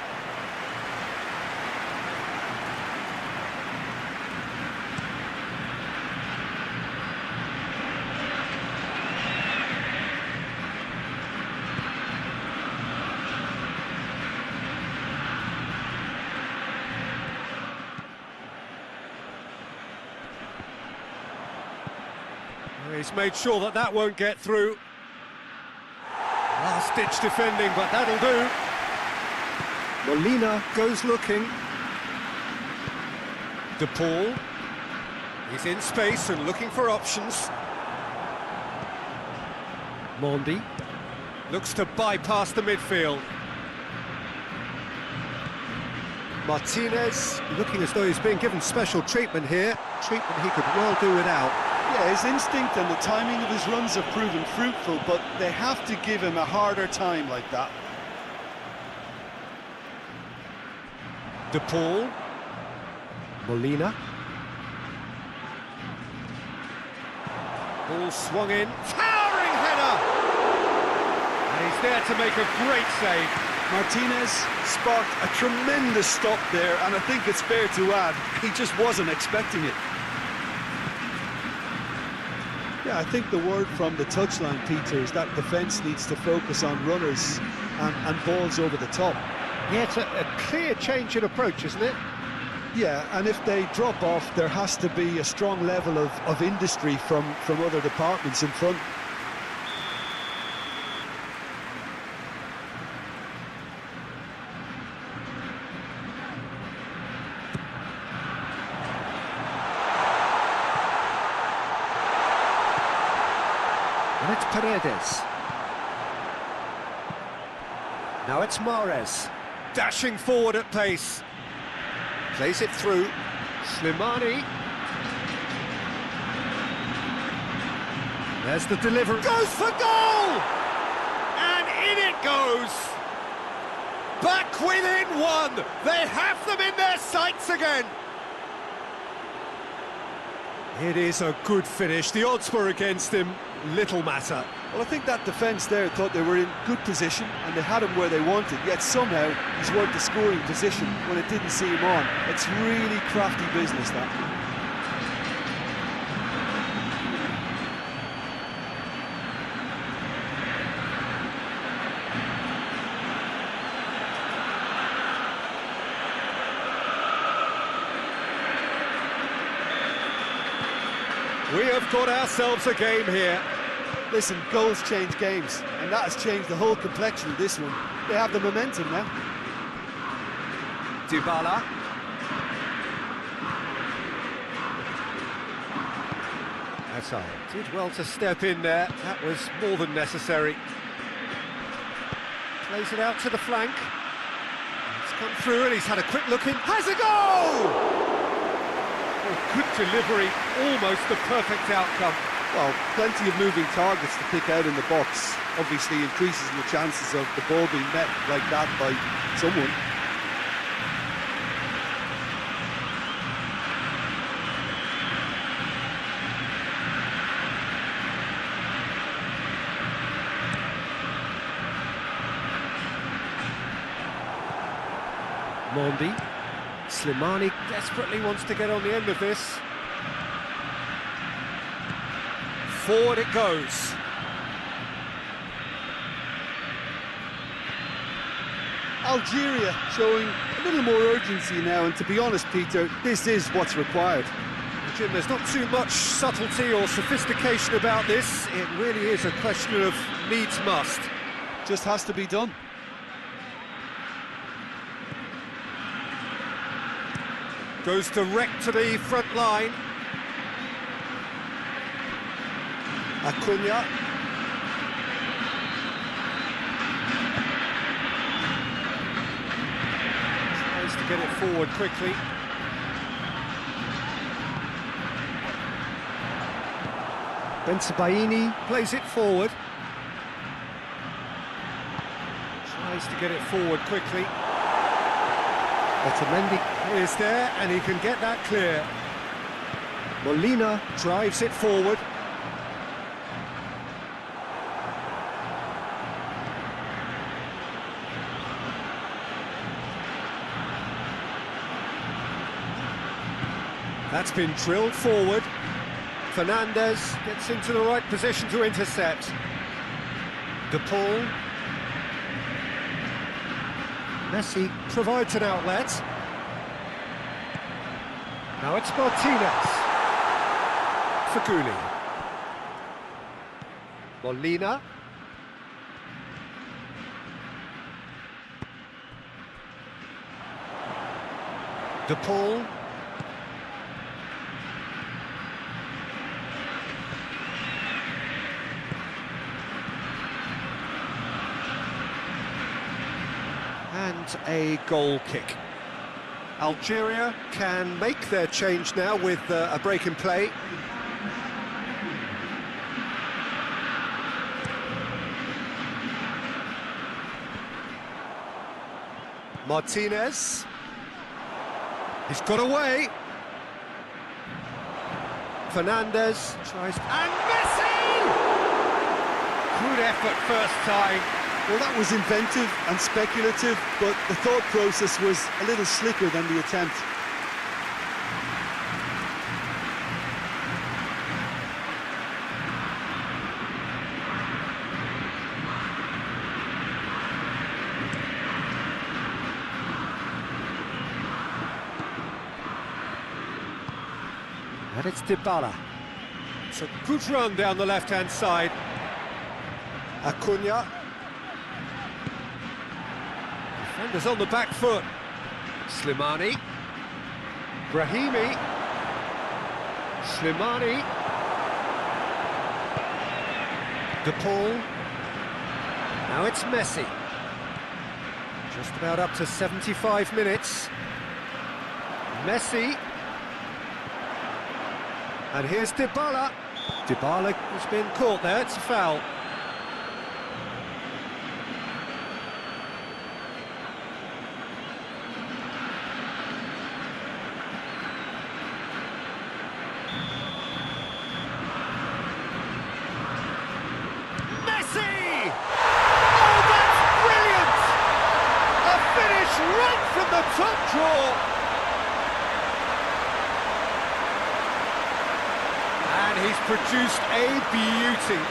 He's made sure that that won't get through. Last-ditch defending, but that'll do. Molina goes looking. De Paul. He's in space and looking for options. Mondi looks to bypass the midfield. Martinez looking as though he's being given special treatment here. Treatment he could well do without. Yeah, his instinct and the timing of his runs have proven fruitful, but they have to give him a harder time like that. De Paul. Molina. Ball swung in. Towering header! And he's there to make a great save. Martinez sparked a tremendous stop there, and I think it's fair to add, he just wasn't expecting it. Yeah, I think the word from the touchline, Peter, is that defence needs to focus on runners and balls over the top. Yeah, it's a clear change in approach, isn't it? Yeah, and if they drop off, there has to be a strong level of industry from other departments in front. And it's Paredes. Now it's Mahrez. Dashing forward at pace. Plays it through. Slimani. There's the delivery. Goes for goal! And in it goes! Back within one! They have them in their sights again! It is a good finish. The odds were against him. Little matter. Well, I think that defence there thought they were in good position and they had him where they wanted, yet somehow he's worked the scoring position when it didn't see him on. It's really crafty business, that. We have got ourselves a game here. Listen, goals change games, and that has changed the whole complexion of this one. They have the momentum now. Dybala. side. Did well to step in there, that was more than necessary. Plays it out to the flank. It's come through and he's had a quick look in. Has a goal! Oh, good delivery, almost the perfect outcome. Well, plenty of moving targets to pick out in the box. Obviously increases the chances of the ball being met like that by someone. Mondi. Slimani desperately wants to get on the end of this. Forward it goes. Algeria showing a little more urgency now, and to be honest, Peter, this is what's required. Jim, there's not too much subtlety or sophistication about this. It really is a question of needs must. Just has to be done. Goes direct to the front line. Acuna. Tries to get it forward quickly. Bensebaini plays it forward. Tries to get it forward quickly. Otamendi is there and he can get that clear. Molina drives it forward. That's been drilled forward. Fernandez gets into the right position to intercept. De Paul. Messi provides an outlet. Now it's Martinez. Faguli. Molina. De Paul. And a goal kick. Algeria can make their change now with a break in play. Martinez. He's got away. Fernandez tries... And Messi! Good effort first time. Well, that was inventive and speculative, but the thought process was a little slicker than the attempt. And it's Dybala. It's a good run down the left-hand side. Acuna. Defenders on the back foot. Slimani. Brahimi. Slimani. De Paul. Now it's Messi. Just about up to 75 minutes. Messi. And here's Dybala. Dybala has been caught there, it's a foul. Right from the top draw. And he's produced a beauty.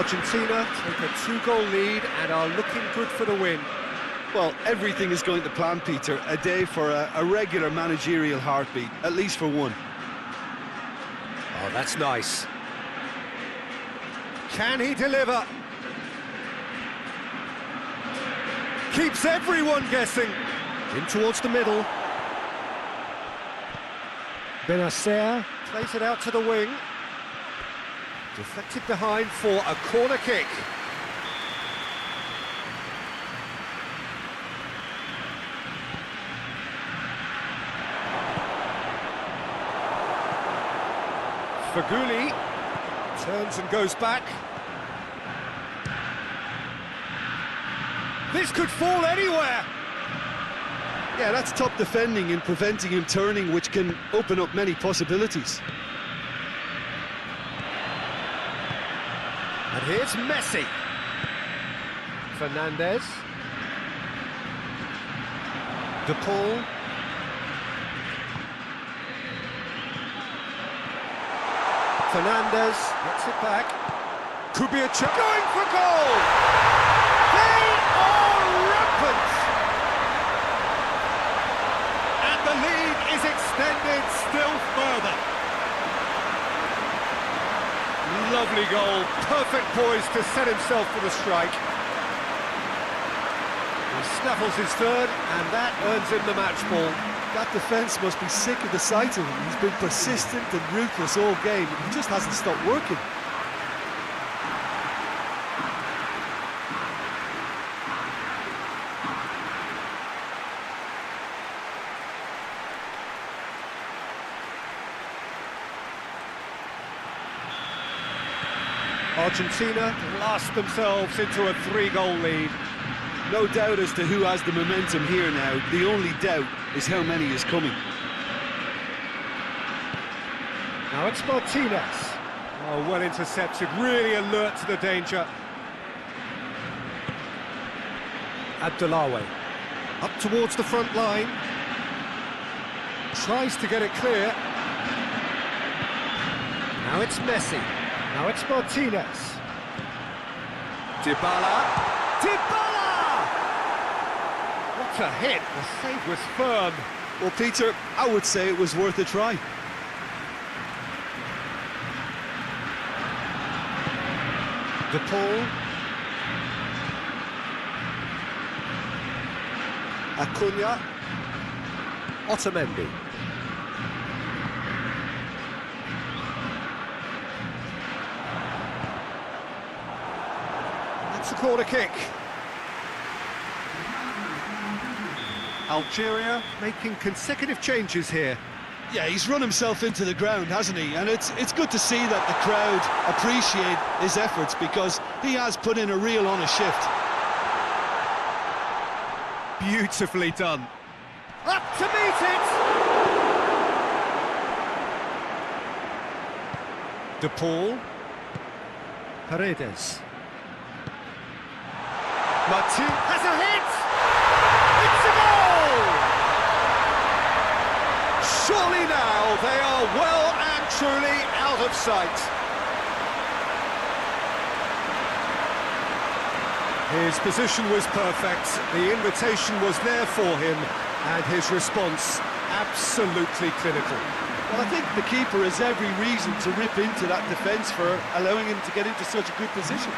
Argentina take a 2-goal lead and are looking good for the win. Well, everything is going to plan, Peter. A day for a regular managerial heartbeat, at least for one. Oh, that's nice. Can he deliver? Keeps everyone guessing. In towards the middle. Benacer plays it out to the wing. Deflected behind for a corner kick. Faguli turns and goes back. This could fall anywhere. Yeah, that's top defending and preventing him turning, which can open up many possibilities. And here's Messi. Fernandez. De Paul. Fernandez gets it back. Could be a chance. Going for goal! They are rampant! And the lead is extended still further. Lovely goal, perfect poise to set himself for the strike. He snaffles his third, and that earns him the match ball. That defence must be sick of the sight of him. He's been persistent and ruthless all game. He just hasn't stopped working. Argentina blast themselves into a 3-goal lead. No doubt as to who has the momentum here now. The only doubt is how many is coming. Now it's Martinez. Oh, well intercepted, really alert to the danger. Abdullawi up towards the front line. Tries to get it clear. Now it's Messi. Now it's Martinez. Dybala. Dybala! What a hit! The save was firm. Well, Peter, I would say it was worth a try. De Paul. Acuna. Otamendi. That's a corner kick. Algeria making consecutive changes here. Yeah, he's run himself into the ground, hasn't he? And it's good to see that the crowd appreciate his efforts, because he has put in a real honest shift. Beautifully done. Up to meet it! De Paul. Paredes. Martin has a hit! It's a goal! Surely now they are well and truly out of sight. His position was perfect, the invitation was there for him, and his response absolutely clinical. Well, I think the keeper has every reason to rip into that defence for allowing him to get into such a good position.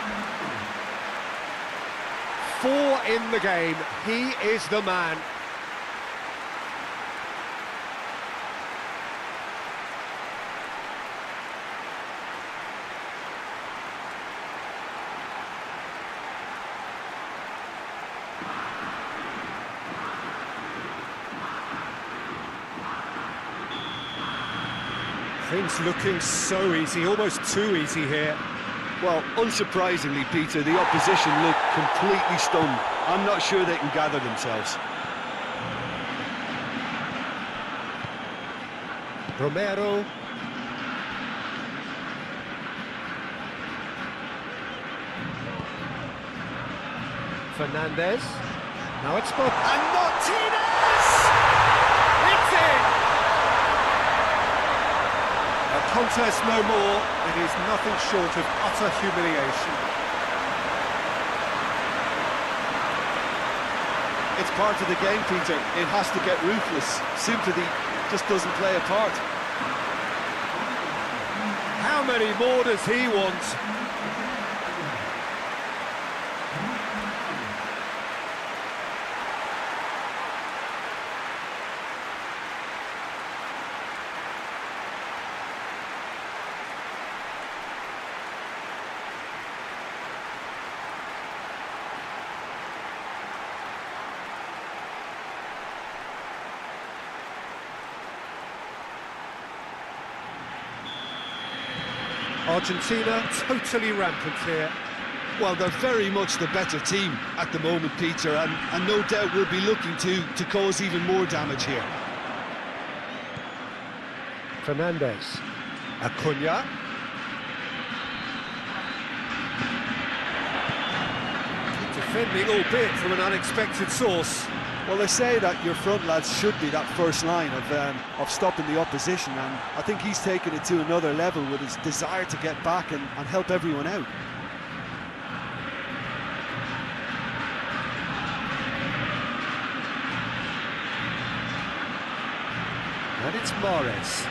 4 in the game, he is the man. Things looking so easy, almost too easy here. Well, unsurprisingly, Peter, the opposition look completely stunned. I'm not sure they can gather themselves. Romero. Fernandez. Now it's Bob. And Martinez! It's in! A contest no more. It is nothing short of utter humiliation. It's part of the game, Peter. It has to get ruthless. Sympathy just doesn't play a part. How many more does he want? Argentina totally rampant here. Well, they're very much the better team at the moment, Peter, and no doubt will be looking to cause even more damage here. Fernandez. Acuna. Defending, albeit from an unexpected source. Well, they say that your front lads should be that first line of stopping the opposition, and I think he's taken it to another level with his desire to get back and help everyone out. And it's Mahrez.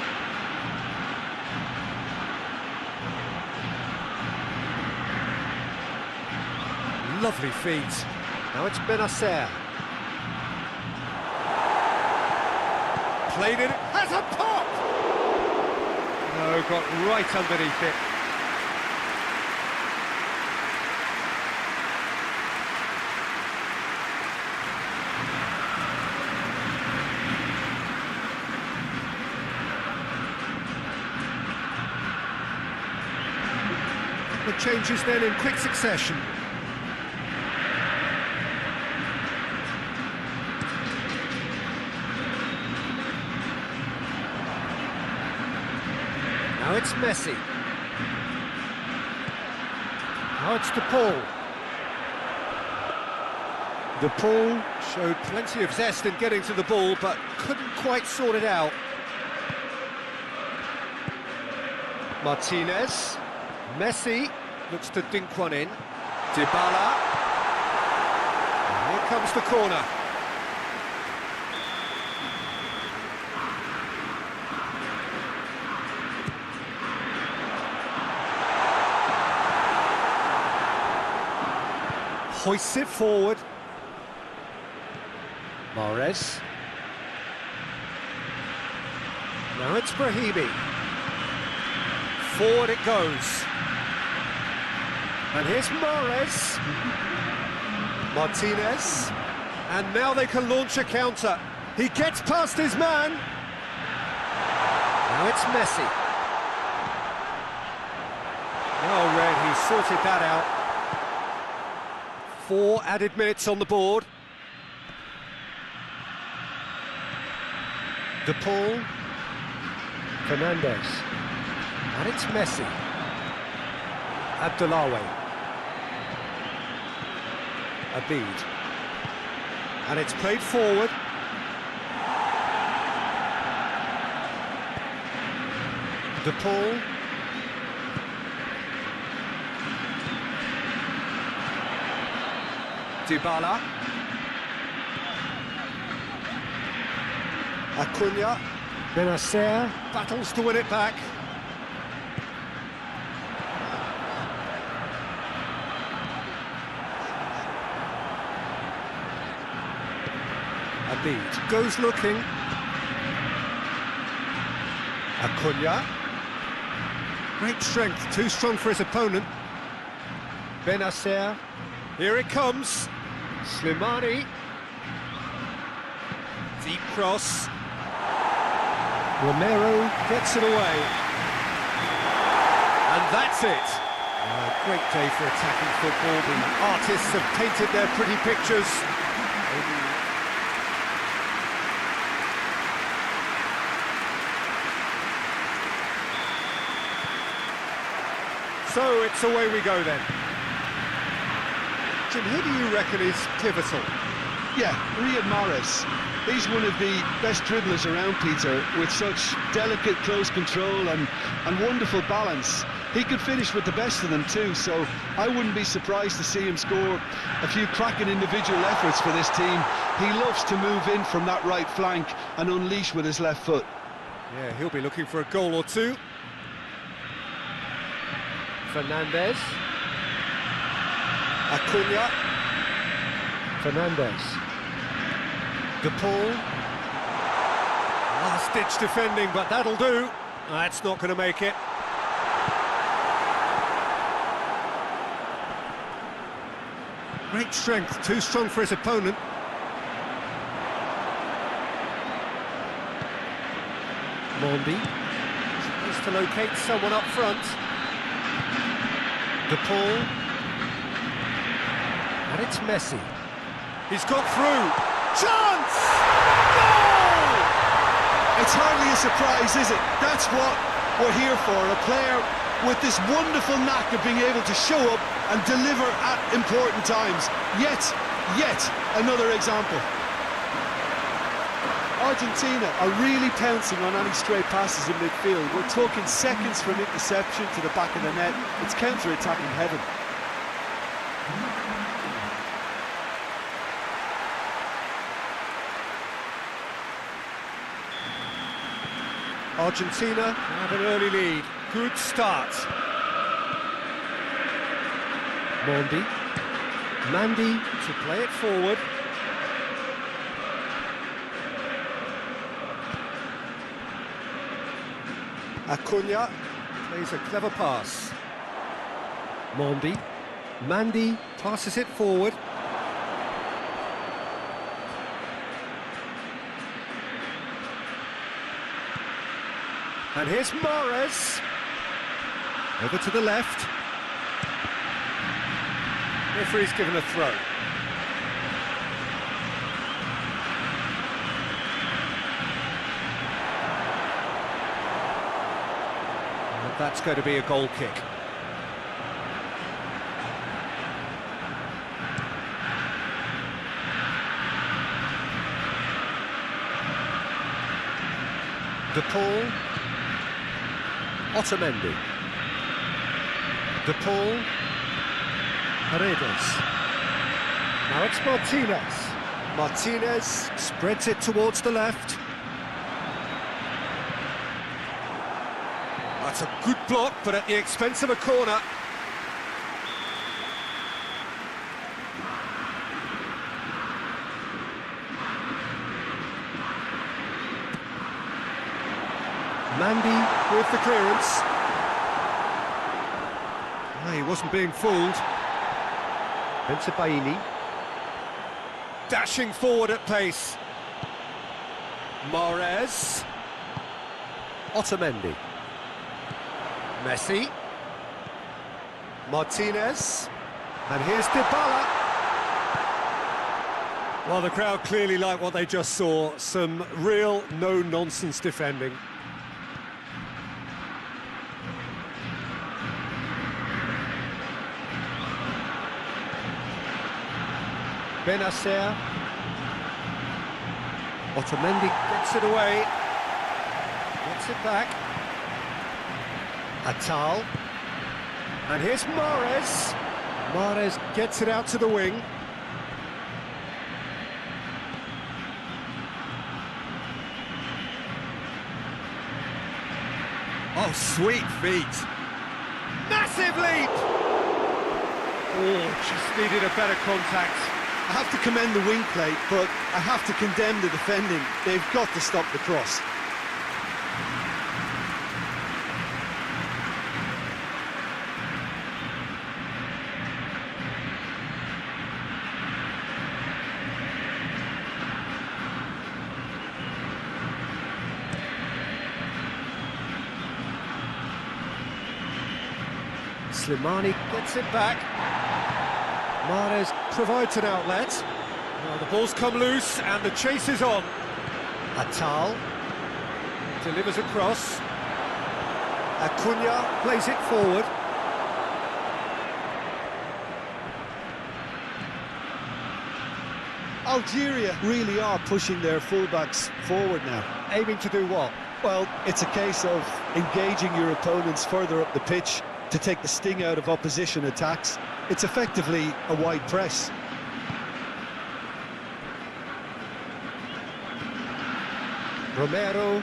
Lovely feet. Now it's Benacer. Played it, has a pop! No, got right underneath it. The changes then in quick succession. Now it's Messi. Now it's DePaul. DePaul showed plenty of zest in getting to the ball, but couldn't quite sort it out. Martinez. Messi looks to dink one in. Dybala. And here comes the corner. Hoists it forward. Mahrez. Now it's Brahimi. Forward it goes. And here's Mahrez. Martinez. And now they can launch a counter. He gets past his man. Now it's Messi. Oh, Red, he sorted that out. 4 added minutes on the board. DePaul. Fernandez. And it's Messi. Abdullawi. Abid. And it's played forward. DePaul. Dybala. Acuna. Benacer battles to win it back. Abid goes looking. Acuna. Great strength, too strong for his opponent. Benacer. Here it comes. Slimani. Deep cross. Romero gets it away. And that's it. A great day for attacking football. The artists have painted their pretty pictures. So it's away we go then. Jim, who do you reckon is pivotal? Yeah, Riyad Mahrez. He's one of the best dribblers around, Peter, with such delicate close control and wonderful balance. he could finish with the best of them too, so I wouldn't be surprised to see him score a few cracking individual efforts for this team. He loves to move in from that right flank and unleash with his left foot. Yeah, he'll be looking for a goal or two. Fernandez. Acuna. Fernandez. De Paul. Last-ditch defending, but that'll do. That's not going to make it. Great strength, too strong for his opponent. Mondi needs to locate someone up front. De Paul. And it's Messi. He's got through. Chance! Goal! It's hardly a surprise, is it? That's what we're here for, a player with this wonderful knack of being able to show up and deliver at important times. Yet another example. Argentina are really pouncing on any stray passes in midfield. We're talking seconds from interception to the back of the net. It's counter-attacking heaven. Argentina have an early lead. Good start. Mandi to play it forward. Acuna plays a clever pass. Mandi passes it forward. And here's Mahrez. Over to the left. Referee's given a throw. And that's going to be a goal kick. De Paul. Otamendi. De Paul. Paredes. Now it's Martinez. Martinez spreads it towards the left. That's a good block, but at the expense of a corner. Mandi with the clearance. He wasn't being fooled. Bensebaini. Dashing forward at pace. Mahrez. Otamendi. Messi. Martinez. And here's Dybala. Well, the crowd clearly like what they just saw. Some real no-nonsense defending. Benacer. Otamendi gets it away. Gets it back. Atal. And here's Mahrez. Mahrez gets it out to the wing. Oh, sweet feet. Massive leap! Oh, just needed a better contact. I have to commend the wing play, but I have to condemn the defending. They've got to stop the cross. Slimani gets it back. Mahrez provides an outlet. Now the ball's come loose and the chase is on. Atal delivers across. Acuna plays it forward. Algeria really are pushing their fullbacks forward now. Aiming to do what? Well, it's a case of engaging your opponents further up the pitch to take the sting out of opposition attacks. It's effectively a wide press. Romero.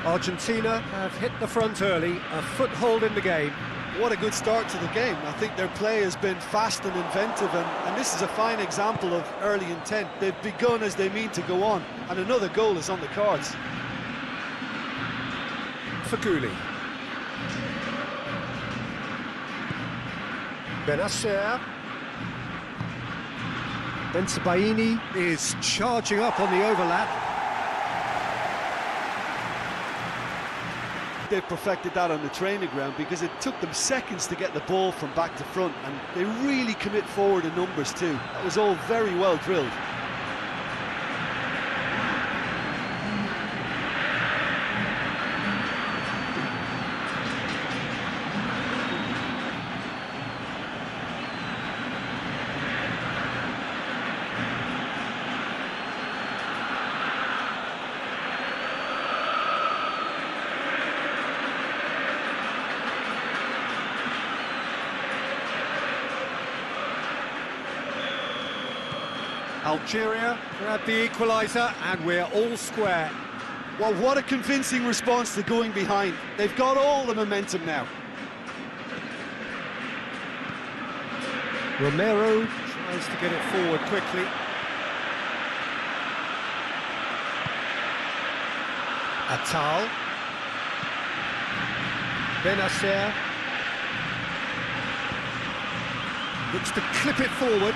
Argentina have hit the front early, a foothold in the game. What a good start to the game. I think their play has been fast and inventive, and this is a fine example of early intent. They've begun as they mean to go on, and another goal is on the cards. Faguli. Benacer. Bensebaini is charging up on the overlap. They've perfected that on the training ground because it took them seconds to get the ball from back to front, and they really commit forward in numbers too. That was all very well drilled. Algeria grab the equaliser, and we're all square. Well, what a convincing response to going behind. They've got all the momentum now. Romero tries to get it forward quickly. Atal. Benacer. Looks to clip it forward.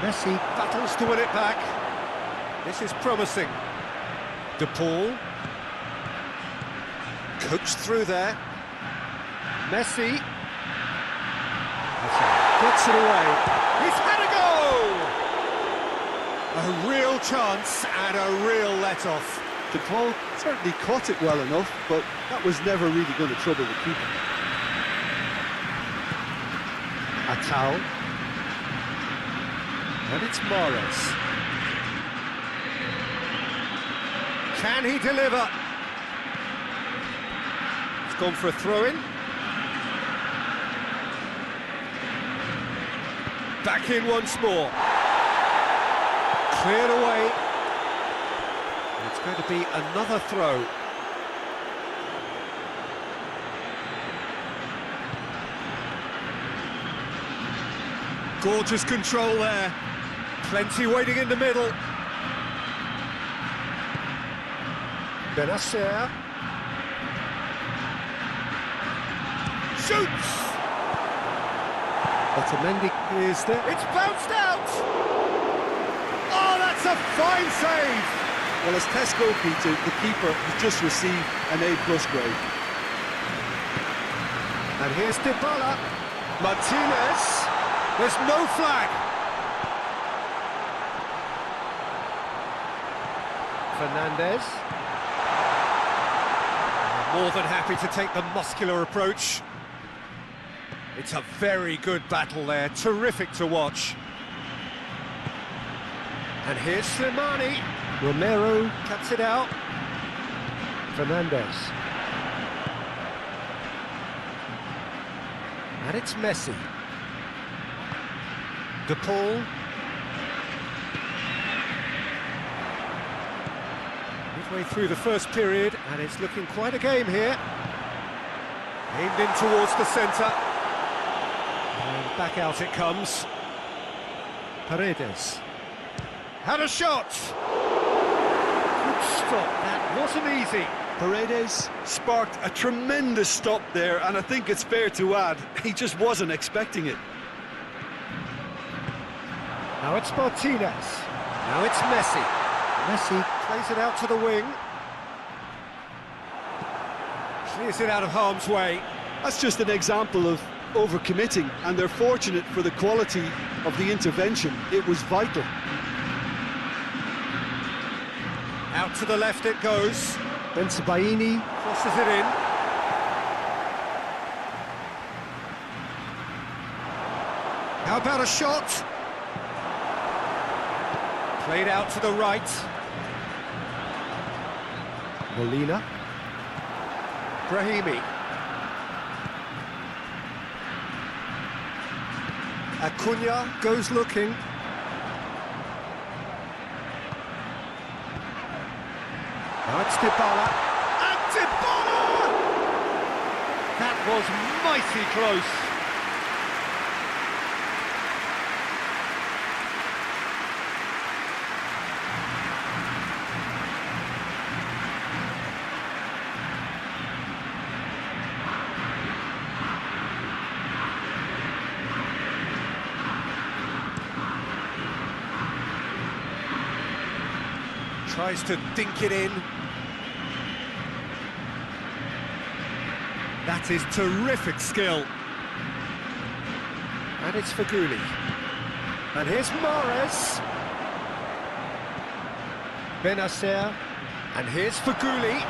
Messi battles to win it back. This is promising. De Paul. Coached through there. Messi. Gets it away. He's had a go! A real chance and a real let-off. De Paul certainly caught it well enough, but that was never really going to trouble the keeper. Atal. And it's Mahrez. Can he deliver? It's gone for a throw-in. Back in once more. Cleared away. It's going to be another throw. Gorgeous control there. Plenty waiting in the middle. Benacer. Shoots! Otamendi is there. It's bounced out! Oh, that's a fine save! Well, as test goalkeeper, the keeper has just received an A+ grade. And here's Dybala. Martinez. There's no flag. Fernandez. More than happy to take the muscular approach. It's a very good battle there, terrific to watch. And here's Slimani. Romero cuts it out. Fernandez. And it's Messi. De Paul. Midway through the first period, and it's looking quite a game here. Aimed in towards the centre. And back out it comes. Paredes. Had a shot! Good stop, that wasn't easy. Paredes sparked a tremendous stop there, and I think it's fair to add, he just wasn't expecting it. Now it's Martinez. Now it's Messi. Messi plays it out to the wing. Clears it out of harm's way. That's just an example of overcommitting, and they're fortunate for the quality of the intervention. It was vital. Out to the left it goes. Bensebaini crosses it in. How about a shot? Played out to the right. Molina. Brahimi. Acuna goes looking. Now it's Dybala. And Dybala! That was mighty close. Tries to dink it in. That is terrific skill. And it's Faguli. And here's Mahrez. Benacer. And here's Faguli.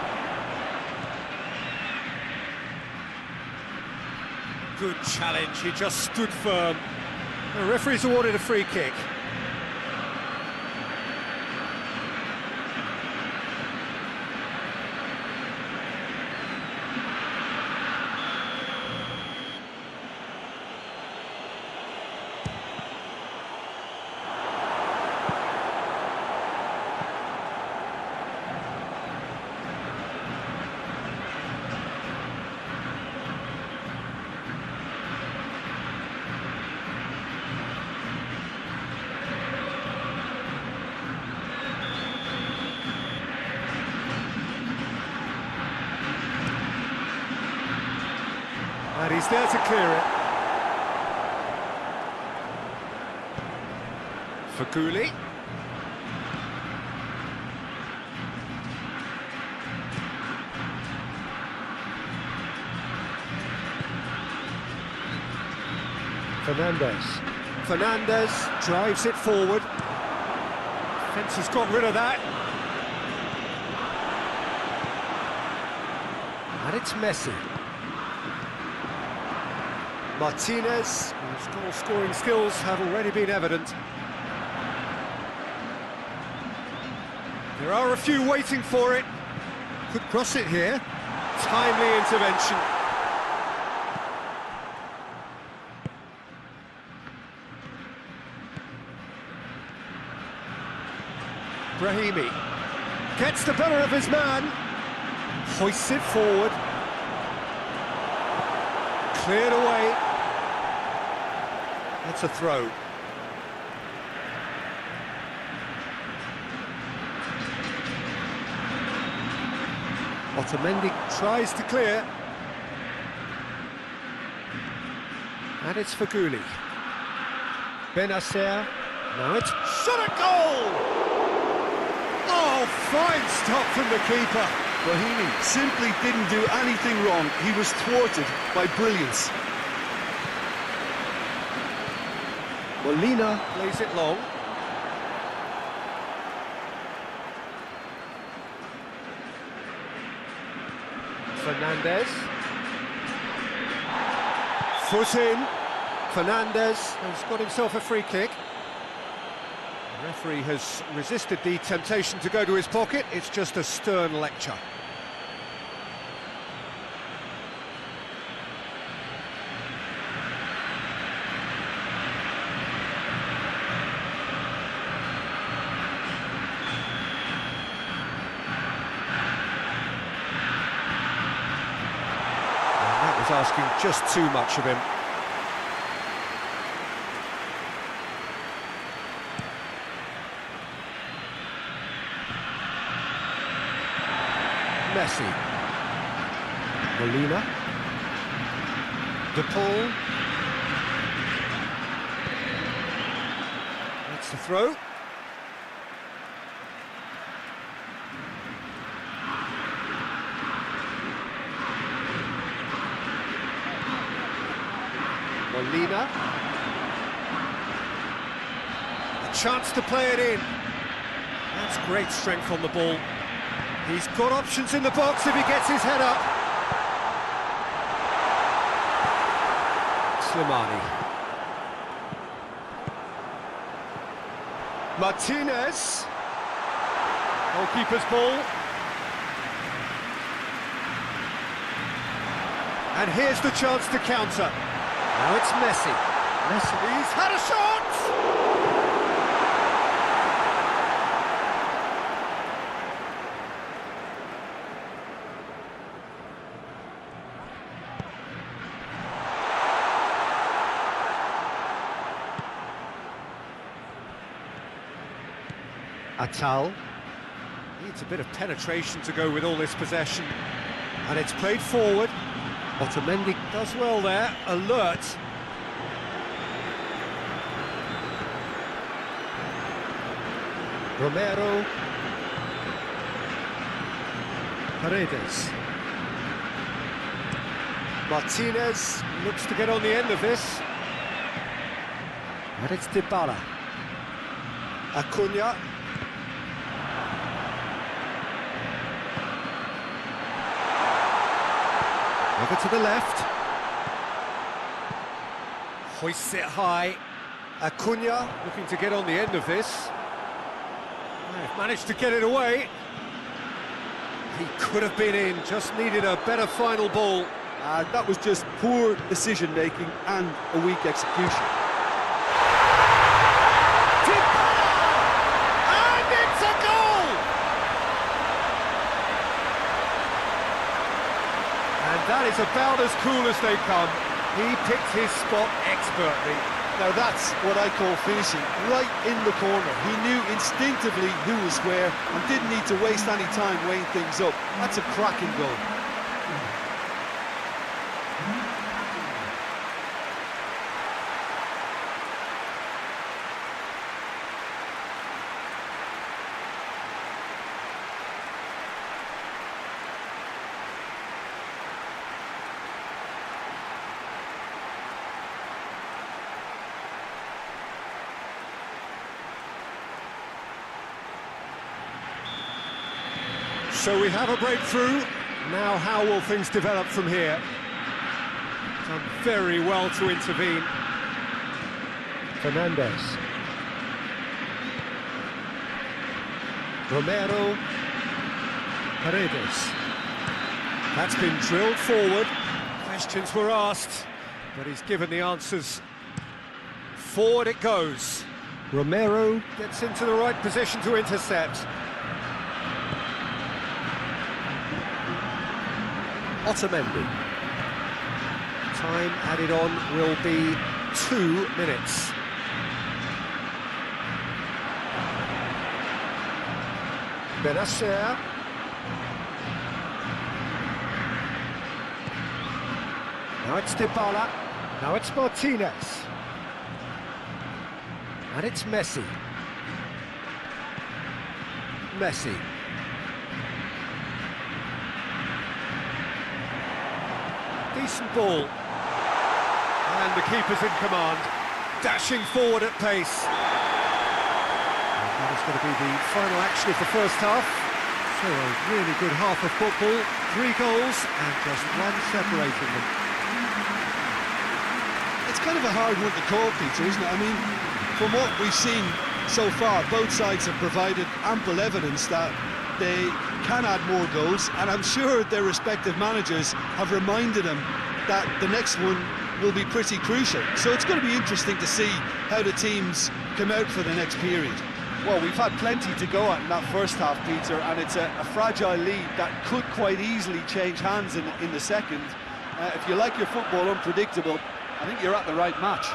Good challenge, he just stood firm. The referee's awarded a free kick. And he's there to clear it. Faguli. Fernandes drives it forward. Defence has got rid of that. And it's Messi. Martinez, whose goal-scoring skills have already been evident. There are a few waiting for it. Could cross it here. Timely intervention. Brahimi gets the better of his man. Hoists it forward. Cleared away. That's a throw. Otamendi tries to clear. And it's Faguli. Benacer. Now it's shot at goal! Oh, fine stop from the keeper. Brahimi simply didn't do anything wrong. He was thwarted by brilliance. Molina plays it long. Fernandes. Foot in. Fernandes has got himself a free kick. The referee has resisted the temptation to go to his pocket. It's just a stern lecture. Asking just too much of him. Messi. Molina. De Paul. That's the throw. Molina. A chance to play it in. That's great strength on the ball. He's got options in the box if he gets his head up. Slimani. Martinez. Goalkeeper's ball. And here's the chance to counter. Now it's Messi. He's had a shot! Atal. Needs a bit of penetration to go with all this possession. And it's played forward. Otamendi does well there, alert. Romero. Paredes. Martinez looks to get on the end of this. And it's Dybala. Acuna. Over to the left. Hoists it high. Acuna looking to get on the end of this. They've managed to get it away. He could have been in, just needed a better final ball. That was just poor decision-making and a weak execution. And it's a goal! And that is about as cool as they come. He picked his spot expertly. Now that's what I call finishing, right in the corner. He knew instinctively who was where and didn't need to waste any time weighing things up. That's a cracking goal. So we have a breakthrough. Now how will things develop from here? Done very well to intervene. Fernandez. Romero. Paredes. That's been drilled forward. Questions were asked, but he's given the answers. Forward it goes. Romero gets into the right position to intercept. Otamendi. Time added on will be 2 minutes. Benacer. Now it's Dybala. Now it's Martinez. And it's Messi. Messi. Decent ball. And the keeper's in command. Dashing forward at pace. And that is going to be the final action of the first half. So a really good half of football. 3 goals and just 1 separating them. It's kind of a hard one to call, Peter, isn't it? I mean, from what we've seen so far, both sides have provided ample evidence that they can add more goals, and I'm sure their respective managers have reminded them that the next one will be pretty crucial. So it's going to be interesting to see how the teams come out for the next period. Well, we've had plenty to go at in that first half, Peter, and it's a fragile lead that could quite easily change hands in the second. If you like your football unpredictable, I think you're at the right match.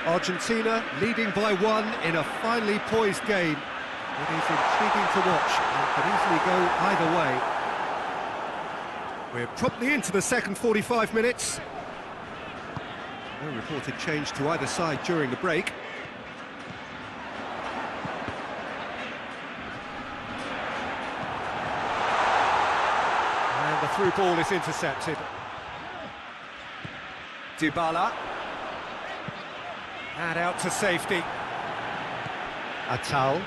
Argentina leading by 1 in a finely poised game. It is intriguing to watch and could easily go either way. We're promptly into the second 45 minutes. No reported change to either side during the break. And the through ball is intercepted. Dybala. And out to safety. Atal.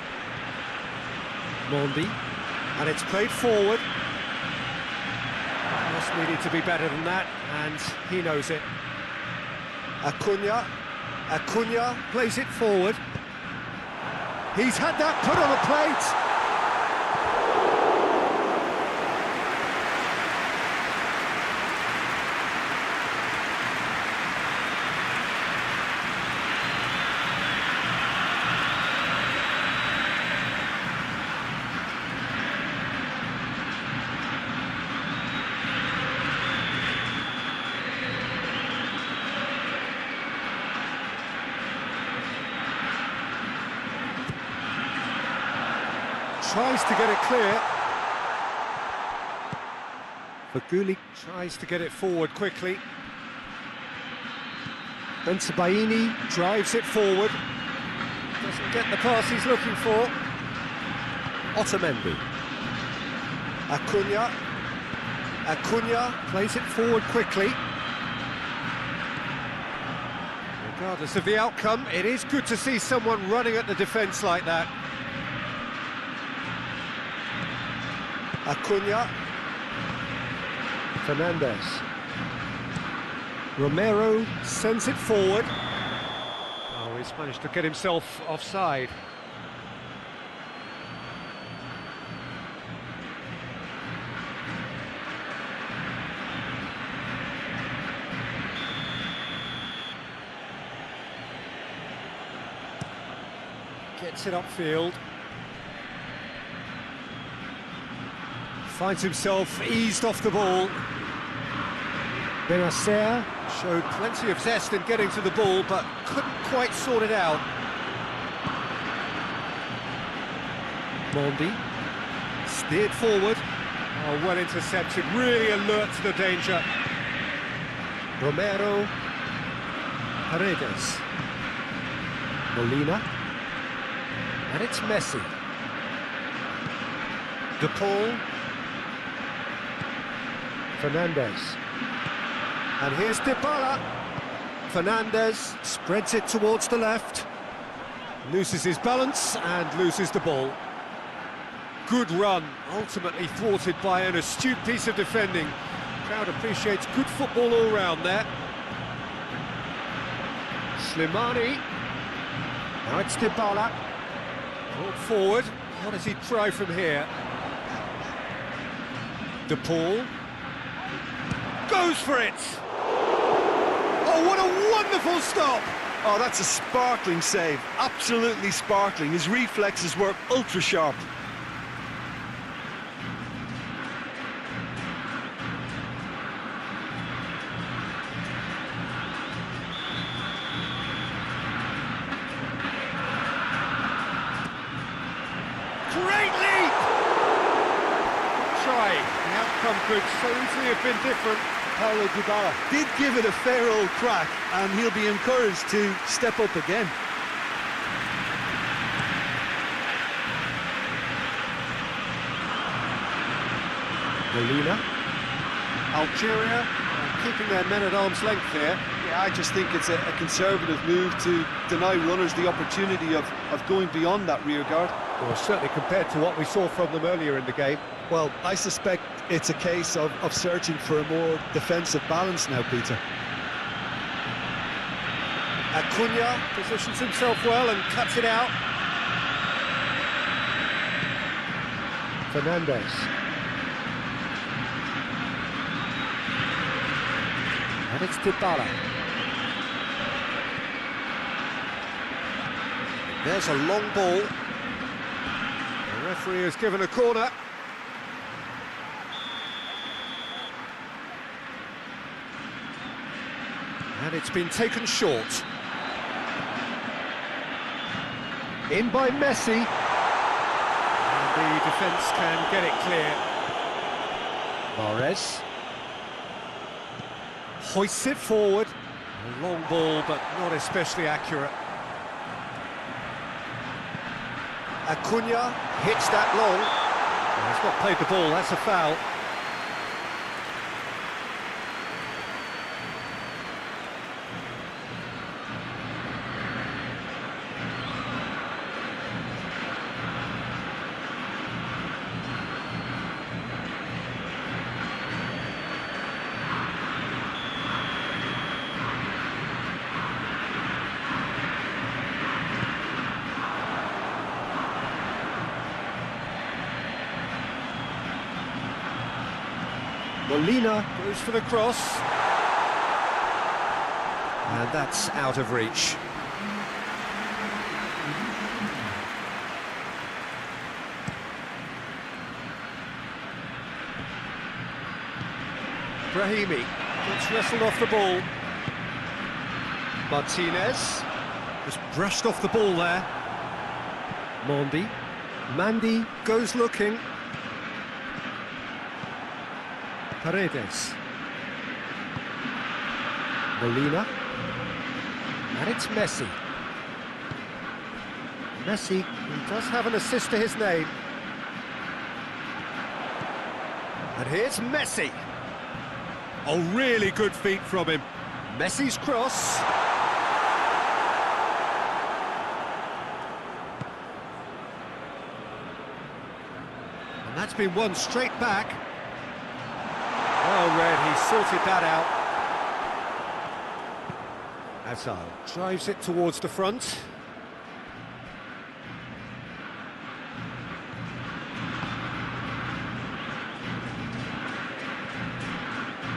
Mondi, and it's played forward. Just needed to be better than that, and he knows it. Acuna plays it forward. He's had that put on a plate. tries to get it clear. Faguli tries to get it forward quickly. Bensabaini drives it forward. Doesn't get the pass he's looking for. Otamendi. Acuna plays it forward quickly. Regardless of the outcome, it is good to see someone running at the defence like that. Acuna. Fernandez. Romero sends it forward. Oh, he's managed to get himself offside. Gets it upfield. Finds himself eased off the ball. Benacer showed plenty of zest in getting to the ball, but couldn't quite sort it out. Mondi steered forward. Oh, well intercepted, really alert to the danger. Romero. Paredes. Molina. And it's Messi. De Paul. Fernandez. And here's Dybala. Fernandez spreads it towards the left. Loses his balance and loses the ball. Good run, ultimately thwarted by an astute piece of defending. Crowd appreciates good football all round there. Slimani. Now it's Dybala. Brought forward. What does he try from here? De Paul. Goes for it! Oh, what a wonderful stop! Oh, that's a sparkling save. Absolutely sparkling. His reflexes were ultra sharp. Great leap! Try. The outcome could so easily have been different. Paulo Dybala did give it a fair old crack, and he'll be encouraged to step up again. Molina. Algeria keeping their men at arm's length here. Yeah, I just think it's a conservative move to deny runners the opportunity of going beyond that rear guard. Well, certainly compared to what we saw from them earlier in the game. Well, I suspect it's a case of searching for a more defensive balance now, Peter. Acuna positions himself well and cuts it out. Fernandez. And it's Dybala. There's a long ball. The referee has given a corner. And it's been taken short. In by Messi. And the defence can get it clear. Mahrez. Hoists it forward. A long ball, but not especially accurate. Acuna hits that long. Well, he's not played the ball, that's a foul. Molina goes for the cross. And that's out of reach. Brahimi gets wrestled off the ball. Martinez just brushed off the ball there. Mondi. Mandy goes looking. Paredes. Molina. And it's Messi. Messi, who does have an assist to his name. And here's Messi. Oh, really good feet from him. Messi's cross. And that's been won straight back. Well read, he sorted that out. Hazard drives it towards the front.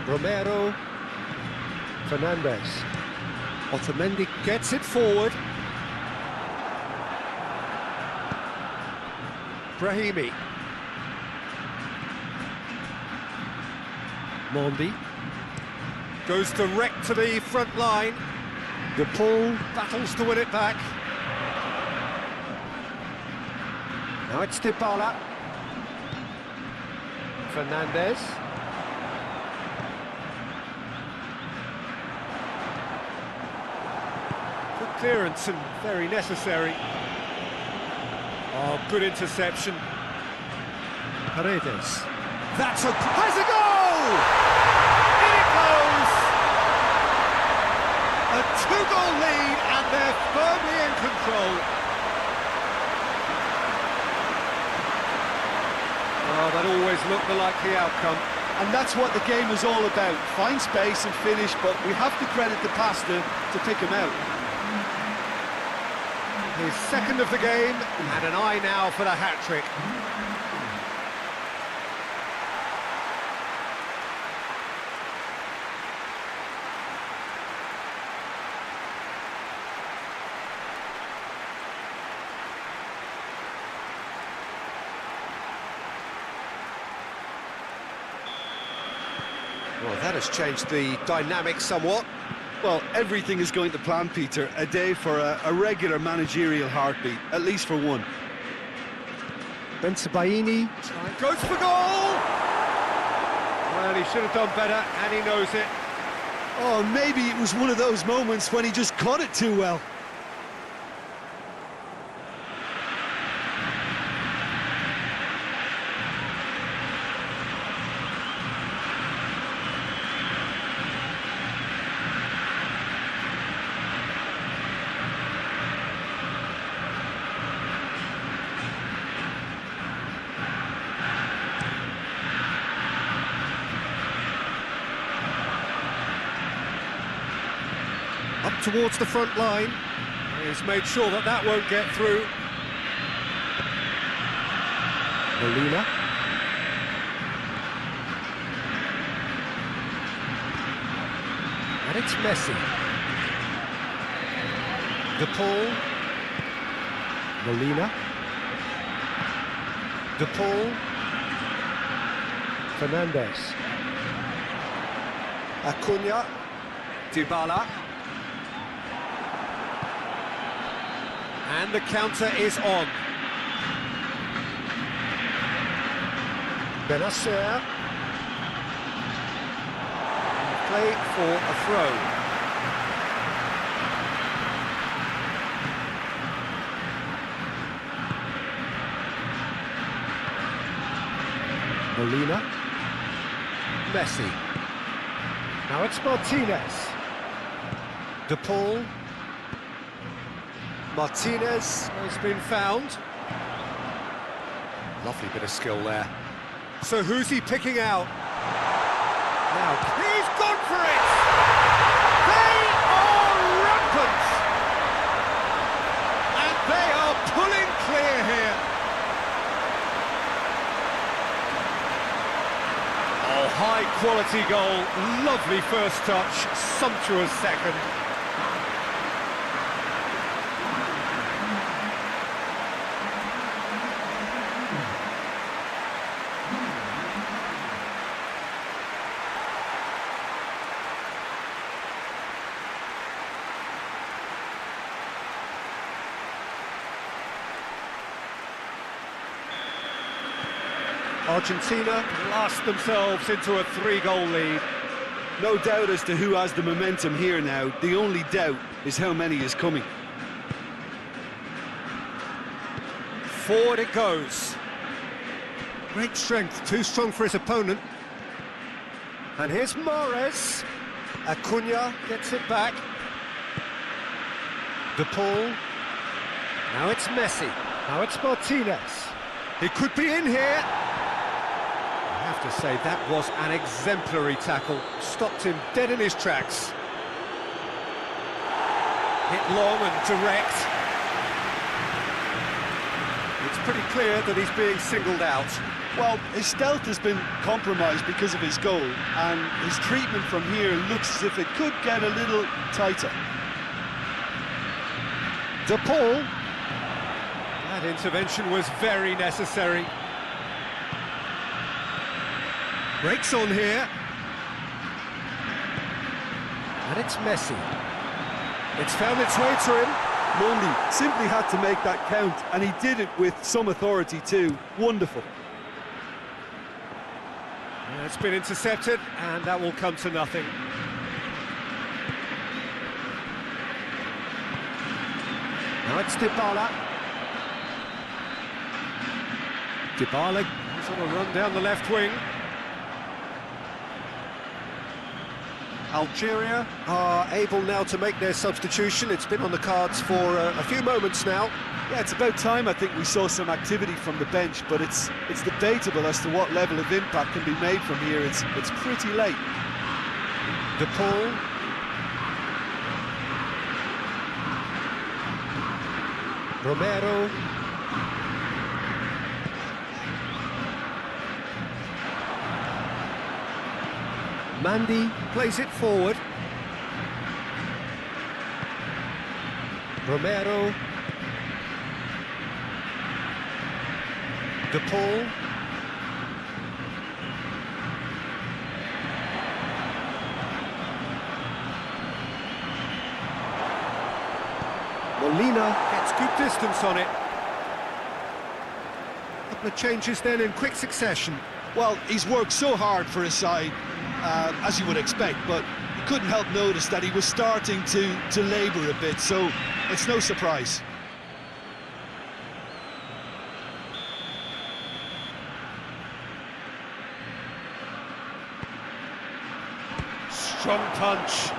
Romero. Fernandez. Otamendi gets it forward. Brahimi. Mondi. Goes direct to the front line. De Paul battles to win it back. Now it's Dybala. Fernandez. Good clearance and very necessary. Oh, good interception. Paredes. That's has a goal! In it goes! A two-goal lead and they're firmly in control. Oh, that always looked the likely outcome. And that's what the game is all about. Find space and finish, but we have to credit the passer to pick him out. His second of the game, and an eye now for the hat-trick. Well, that has changed the dynamic somewhat. Well, everything is going to plan, Peter. A day for a regular managerial heartbeat, at least for one. Bensebaini goes for goal! Well, he should have done better, and he knows it. Oh, maybe it was one of those moments when he just caught it too well. Up towards the front line. He's made sure that that won't get through. Molina. And it's Messi. De Paul. Molina. De Paul. Fernandez. Acuna. Dybala. And the counter is on. Benacer. Play for a throw. Molina. Messi. Now it's Martinez. De Paul. Martinez has been found. Lovely bit of skill there. So who's he picking out? Now, he's gone for it! They are rampant! And they are pulling clear here. Oh, high quality goal. Lovely first touch, sumptuous second. Argentina blast themselves into a 3-goal lead. No doubt as to who has the momentum here now. The only doubt is how many is coming. Forward it goes. Great strength, too strong for his opponent. And here's Mahrez. Acuna gets it back. De Paul. Now it's Messi. Now it's Martinez. He could be in here. I have to say, that was an exemplary tackle. Stopped him dead in his tracks. Hit long and direct. It's pretty clear that he's being singled out. Well, his stealth has been compromised because of his goal, and his treatment from here looks as if it could get a little tighter. De Paul. That intervention was very necessary. Breaks on here. And it's Messi. It's found its way to him. Mundi simply had to make that count, and he did it with some authority too. Wonderful. Yeah, it's been intercepted, and that will come to nothing. Now it's Dybala. Dybala sort of run down the left wing. Algeria are able now to make their substitution. It's been on the cards for a few moments now. Yeah, it's about time I think we saw some activity from the bench, but it's debatable as to what level of impact can be made from here. It's pretty late. De Paul. Romero. Mandy plays it forward. Romero. De Paul. Molina gets good distance on it. Couple of changes then in quick succession. Well, he's worked so hard for his side, as you would expect, but you couldn't help notice that he was starting to labour a bit, so it's no surprise. Strong punch.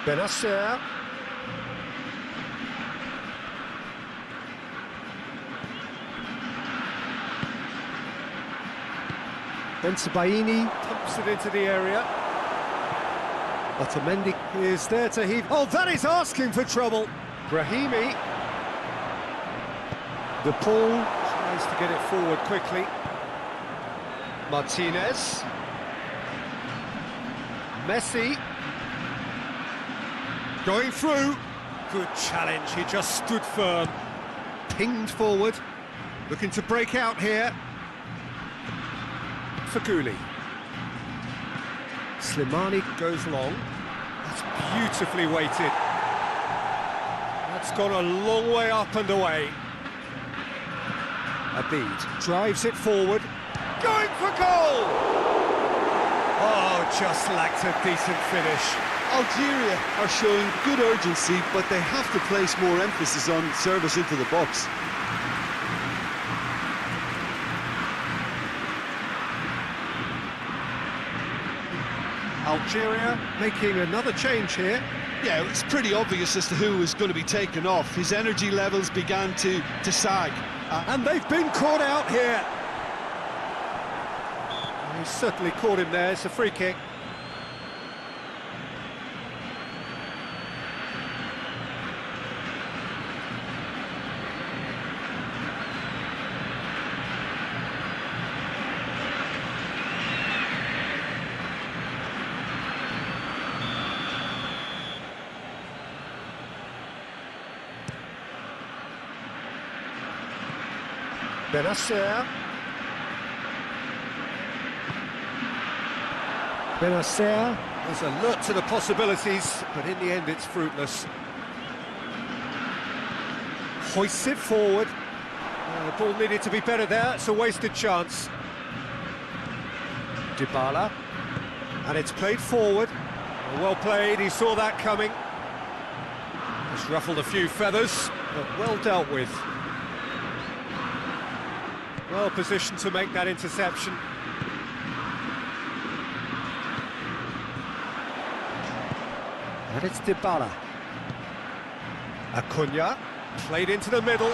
Benacer. Bensebaini pumps it into the area. Otamendi is there to heave. Oh, that is asking for trouble. Brahimi. De Paul tries to get it forward quickly. Martinez. Messi. Going through. Good challenge, he just stood firm. Pinged forward. Looking to break out here. Faguli. Slimani goes long. That's beautifully weighted. That's gone a long way up and away. Abid drives it forward. Going for goal! Oh, just lacked a decent finish. Algeria are showing good urgency, but they have to place more emphasis on service into the box. Algeria making another change here. Yeah, it's pretty obvious as to who is going to be taken off. His energy levels began to sag. And they've been caught out here. He certainly caught him there. It's a free kick. Benacer. Benacer is alert to the possibilities, but in the end it's fruitless. Hoists it forward. The ball needed to be better there, it's a wasted chance. Dybala, and it's played forward. Well played, he saw that coming. Just ruffled a few feathers, but well dealt with. Well positioned to make that interception. And it's Dybala. Acuna, played into the middle.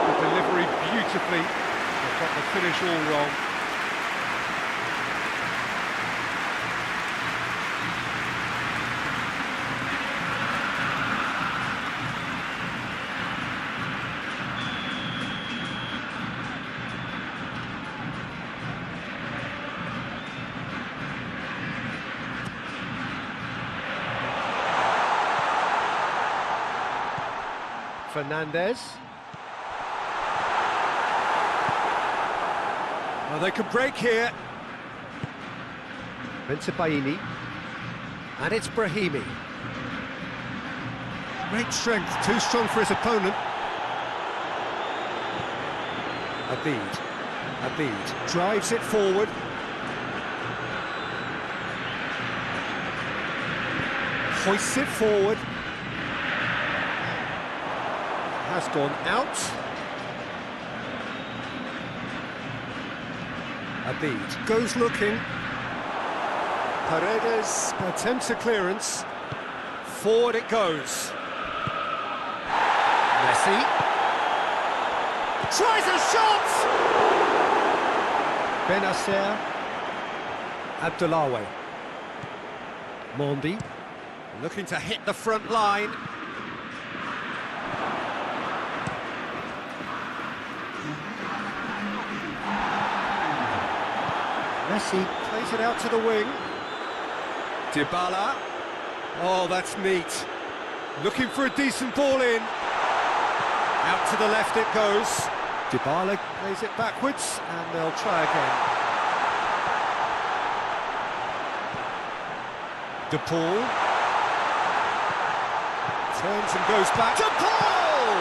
The delivery beautifully, but got the finish all wrong. Fernandez. Well, they can break here. Baini. And it's Brahimi. Great strength, too strong for his opponent. Abid drives it forward. Hoists it forward. Has gone out. Abid goes looking. Paredes attempts a clearance. Forward it goes. Messi tries a shot. Benacer. Abdullawi. Mondi looking to hit the front line. Messi plays it out to the wing. Dybala. Oh, that's neat. Looking for a decent ball in. Out to the left it goes. Dybala plays it backwards, and they'll try again. De Paul. Turns and goes back. De Paul!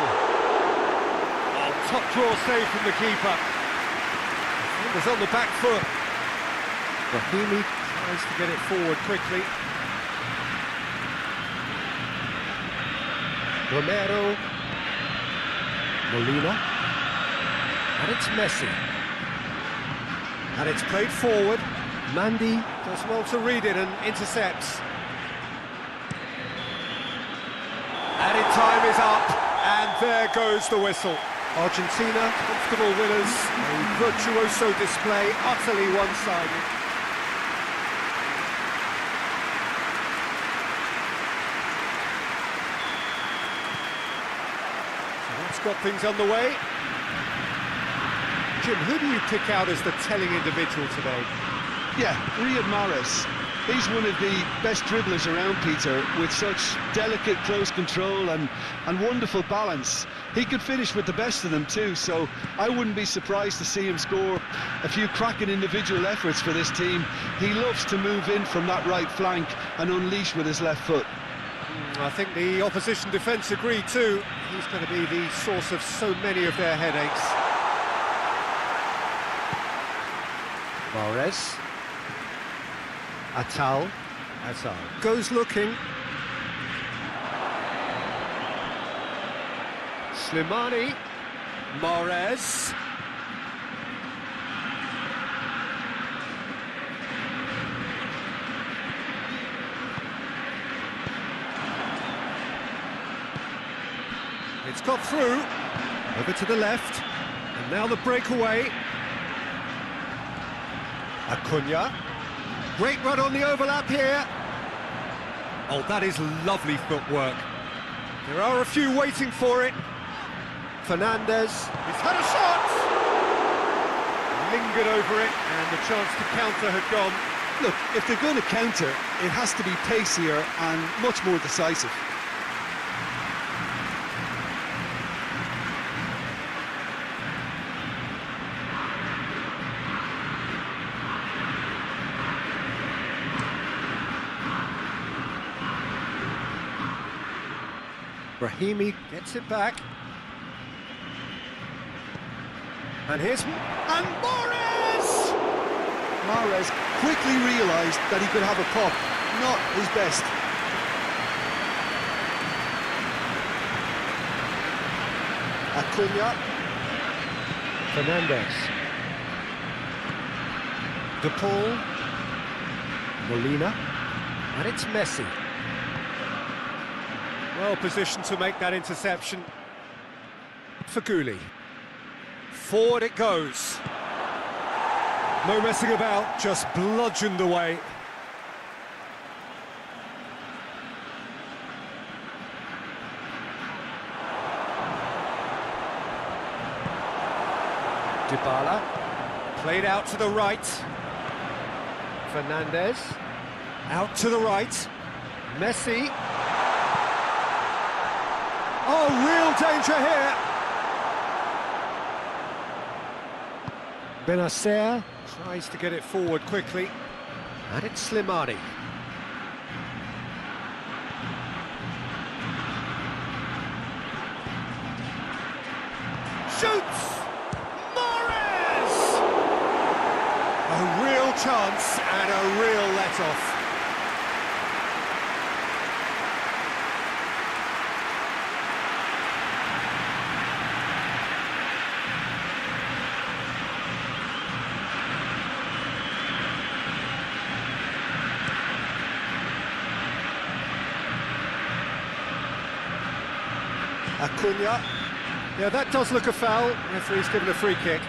Oh, top draw save from the keeper. It was on the back foot. Brahimi tries to get it forward quickly. Romero. Molina. And it's Messi. And it's played forward. Mandy does well to read it and intercepts. Added time is up, and there goes the whistle. Argentina, comfortable winners. A virtuoso display, utterly one-sided. Got things underway. Jim, who do you pick out as the telling individual today? Yeah, Riyad Mahrez. He's one of the best dribblers around, Peter, with such delicate close control and wonderful balance. He could finish with the best of them too, so I wouldn't be surprised to see him score a few cracking individual efforts for this team. He loves to move in from that right flank and unleash with his left foot. I think the opposition defence agree too. He's going to be the source of so many of their headaches. Mahrez. Atal goes looking. Slimani. Mahrez. It's got through, over to the left, and now the breakaway. Acuna, great run on the overlap here. Oh, that is lovely footwork. There are a few waiting for it. Fernandez, he's had a shot! Lingered over it, and the chance to counter had gone. Look, if they're going to counter, it has to be pacier and much more decisive. Brahimi gets it back. And here's... and Mahrez! Mahrez quickly realised that he could have a pop. Not his best. Acuna. Fernandez. De Paul. Molina. And it's Messi. Well positioned to make that interception. Faguli. Forward it goes. No messing about, just bludgeoned away. Dybala, played out to the right. Fernandez, out to the right. Messi. Oh, real danger here. Benacer tries to get it forward quickly. And it's Slimani. Shoots! A real chance and a real let-off. Acuna. Yeah, that does look a foul. Referee's given a free kick.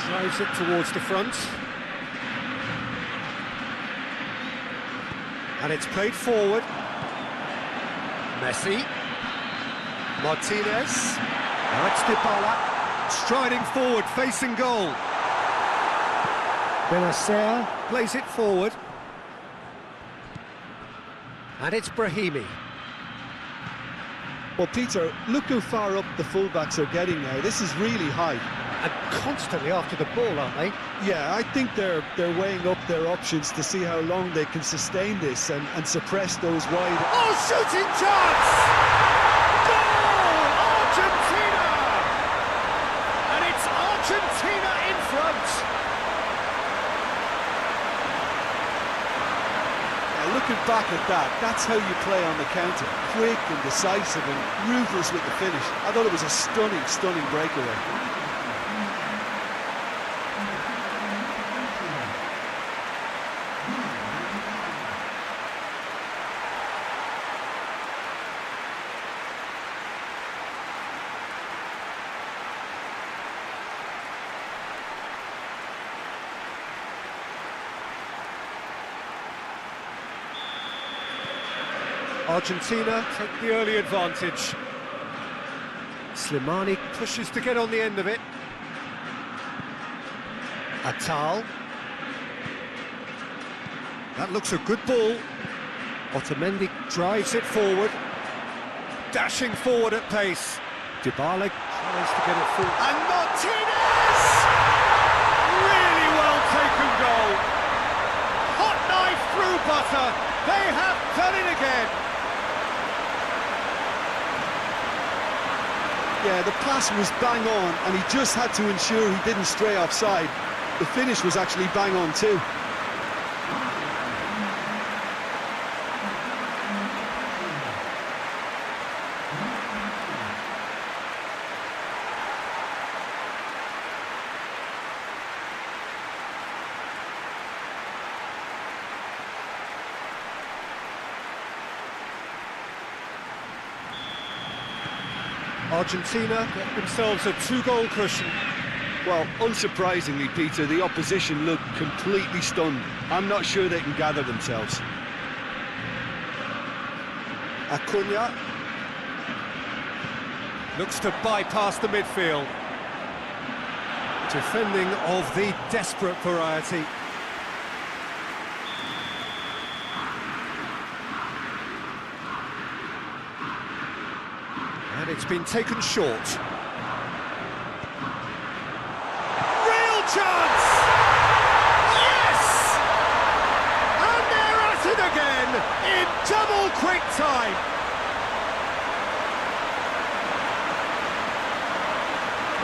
Drives it towards the front. And it's played forward. Messi. Martinez. Now it's Dybala. Striding forward, facing goal. Benacer plays it forward. And it's Brahimi. Well, Peter, look how far up the fullbacks are getting now. This is really high. And constantly after the ball, aren't they? Yeah, I think they're weighing up their options to see how long they can sustain this and suppress those wide... Oh, shooting chance! Goal! Argentina! And it's Argentina in front. Now, looking back at that, that's how you play on the counter. Quick and decisive and ruthless with the finish. I thought it was a stunning, stunning breakaway. Argentina take the early advantage. Slimani pushes to get on the end of it. Atal. That looks a good ball. Otamendi drives it forward. Dashing forward at pace. Dybala tries to get it forward. And Martinez! Really well taken goal. Hot knife through butter. They have done it again. Yeah, the pass was bang on, and he just had to ensure he didn't stray offside. The finish was actually bang on too. Argentina get themselves a 2-goal cushion. Well, unsurprisingly, Peter, the opposition looked completely stunned. I'm not sure they can gather themselves. Acuna looks to bypass the midfield. Defending of the desperate variety. And it's been taken short. Real chance! Yes! And they're at it again in double quick time.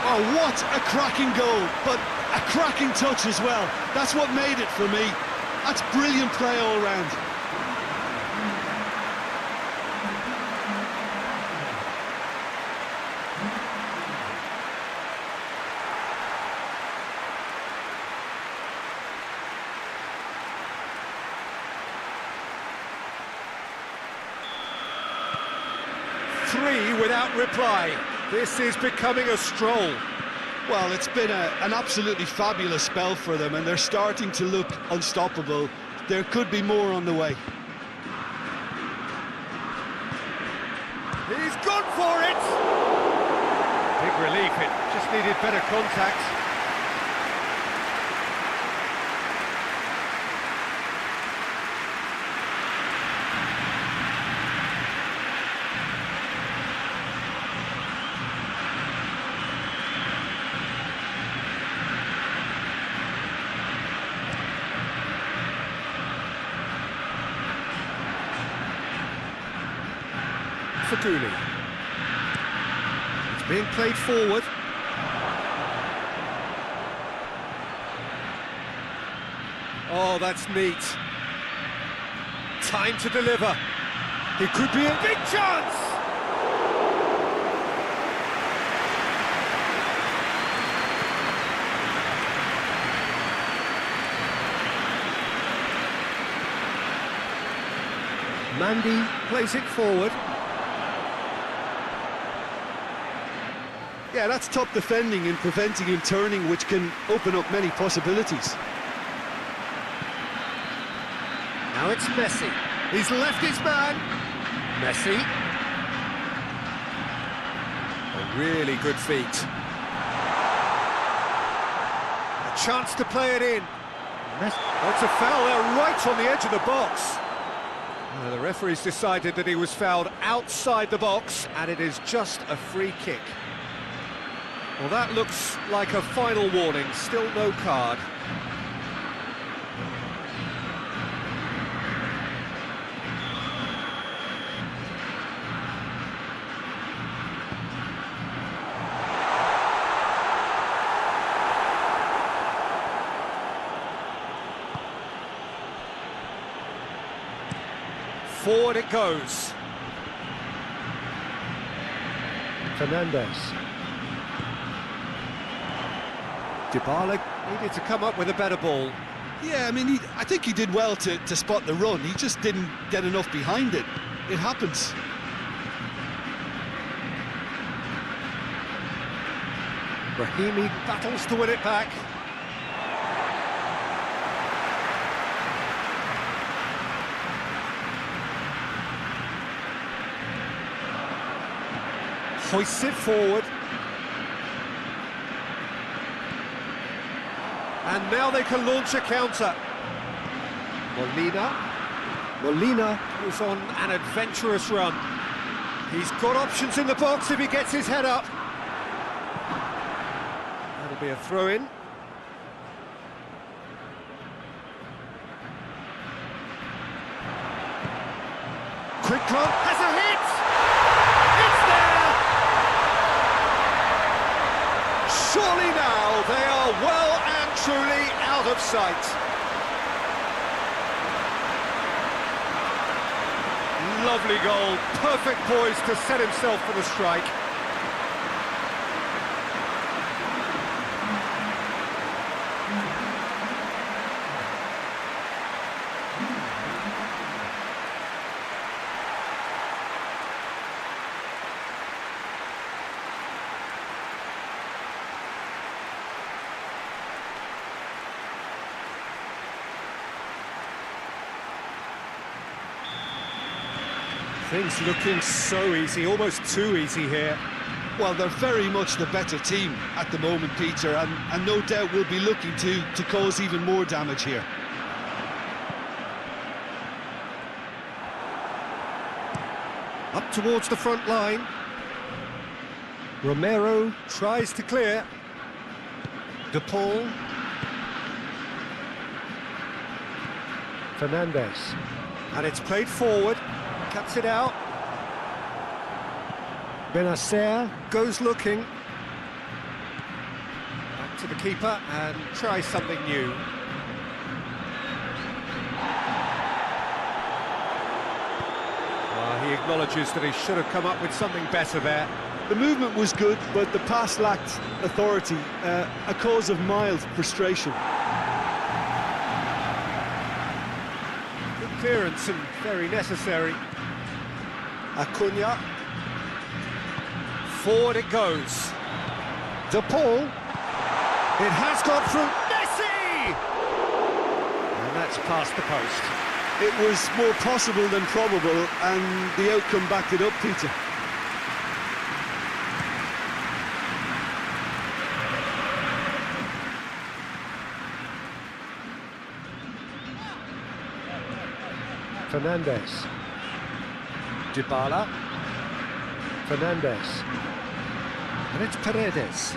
Oh, what a cracking goal, but a cracking touch as well. That's what made it for me. That's brilliant play all round. Three without reply. This is becoming a stroll. Well, it's been an absolutely fabulous spell for them, and they're starting to look unstoppable. There could be more on the way. He's gone for it! Big relief, it just needed better contact. Faguli. It's being played forward. Oh, that's neat. Time to deliver. It could be a big chance! Mandy plays it forward. Yeah, that's top defending and preventing him turning, which can open up many possibilities. Now it's Messi. He's left his man. Messi. A really good feat. A chance to play it in. That's a foul there, right on the edge of the box. The referee's decided that he was fouled outside the box, and it is just a free kick. Well, that looks like a final warning, still no card. Forward it goes. Fernandez. Dybala needed to come up with a better ball. Yeah, I mean, I think he did well to spot the run. He just didn't get enough behind it. It happens. Brahimi battles to win it back. Hoists it forward. And now they can launch a counter. Molina goes on an adventurous run. He's got options in the box if he gets his head up. That'll be a throw-in. Quick drop, has a hit! It's there! Surely now they are well and truly out of sight. Lovely goal, perfect poise to set himself for the strike. Things looking so easy, almost too easy here. Well, they're very much the better team at the moment, Peter, and no doubt will be looking to cause even more damage here. Up towards the front line. Romero tries to clear. De Paul. Fernandez. And it's played forward. Cuts it out. Benacer goes looking. Back to the keeper and tries something new. He acknowledges that he should have come up with something better there. The movement was good, but the pass lacked authority, a cause of mild frustration. Good clearance and very necessary. Acuna. Forward it goes. De Paul. It has got through. Messi! And that's past the post. It was more possible than probable, and the outcome backed it up, Peter. Fernandez. Dybala. Fernandez. And it's Paredes.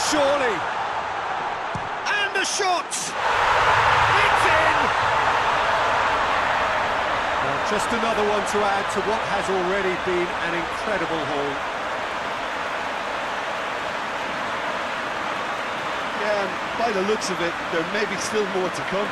Surely. And a shot! It's in! Well, just another one to add to what has already been an incredible haul. Yeah, and by the looks of it, there may be still more to come.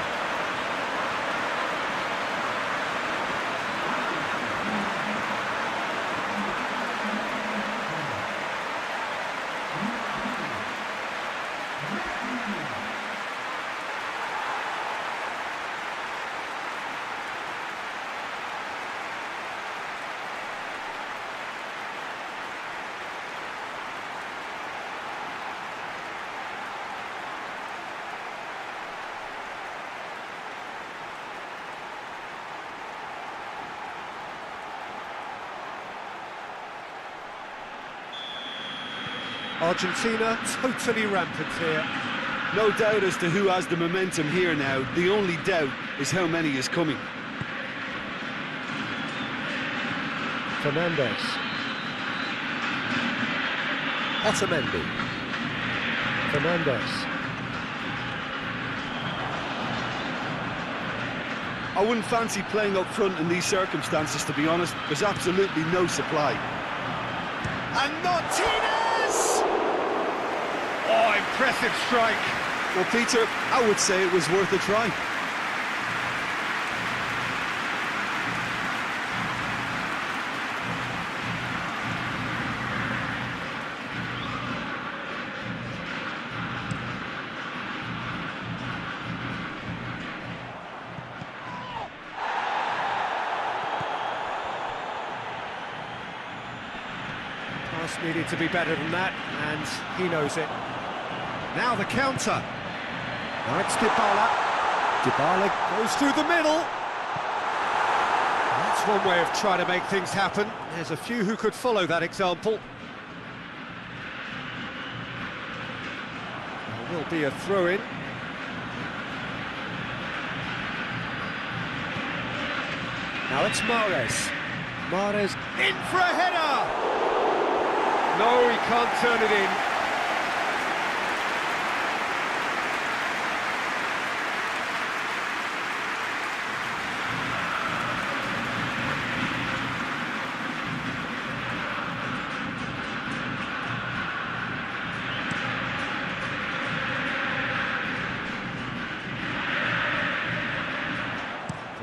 Argentina totally rampant here. No doubt as to who has the momentum here now. The only doubt is how many is coming. Fernandez. Otamendi. Fernandez. I wouldn't fancy playing up front in these circumstances, to be honest. There's absolutely no supply. And Martinez! Oh, impressive strike. Well, Peter, I would say it was worth a try. Pass needed to be better than that, and he knows it. Now the counter. Now it's Dybala. Dybala goes through the middle. That's one way of trying to make things happen. There's a few who could follow that example. There will be a throw-in. Now it's Mahrez. Mahrez in for a header! No, he can't turn it in.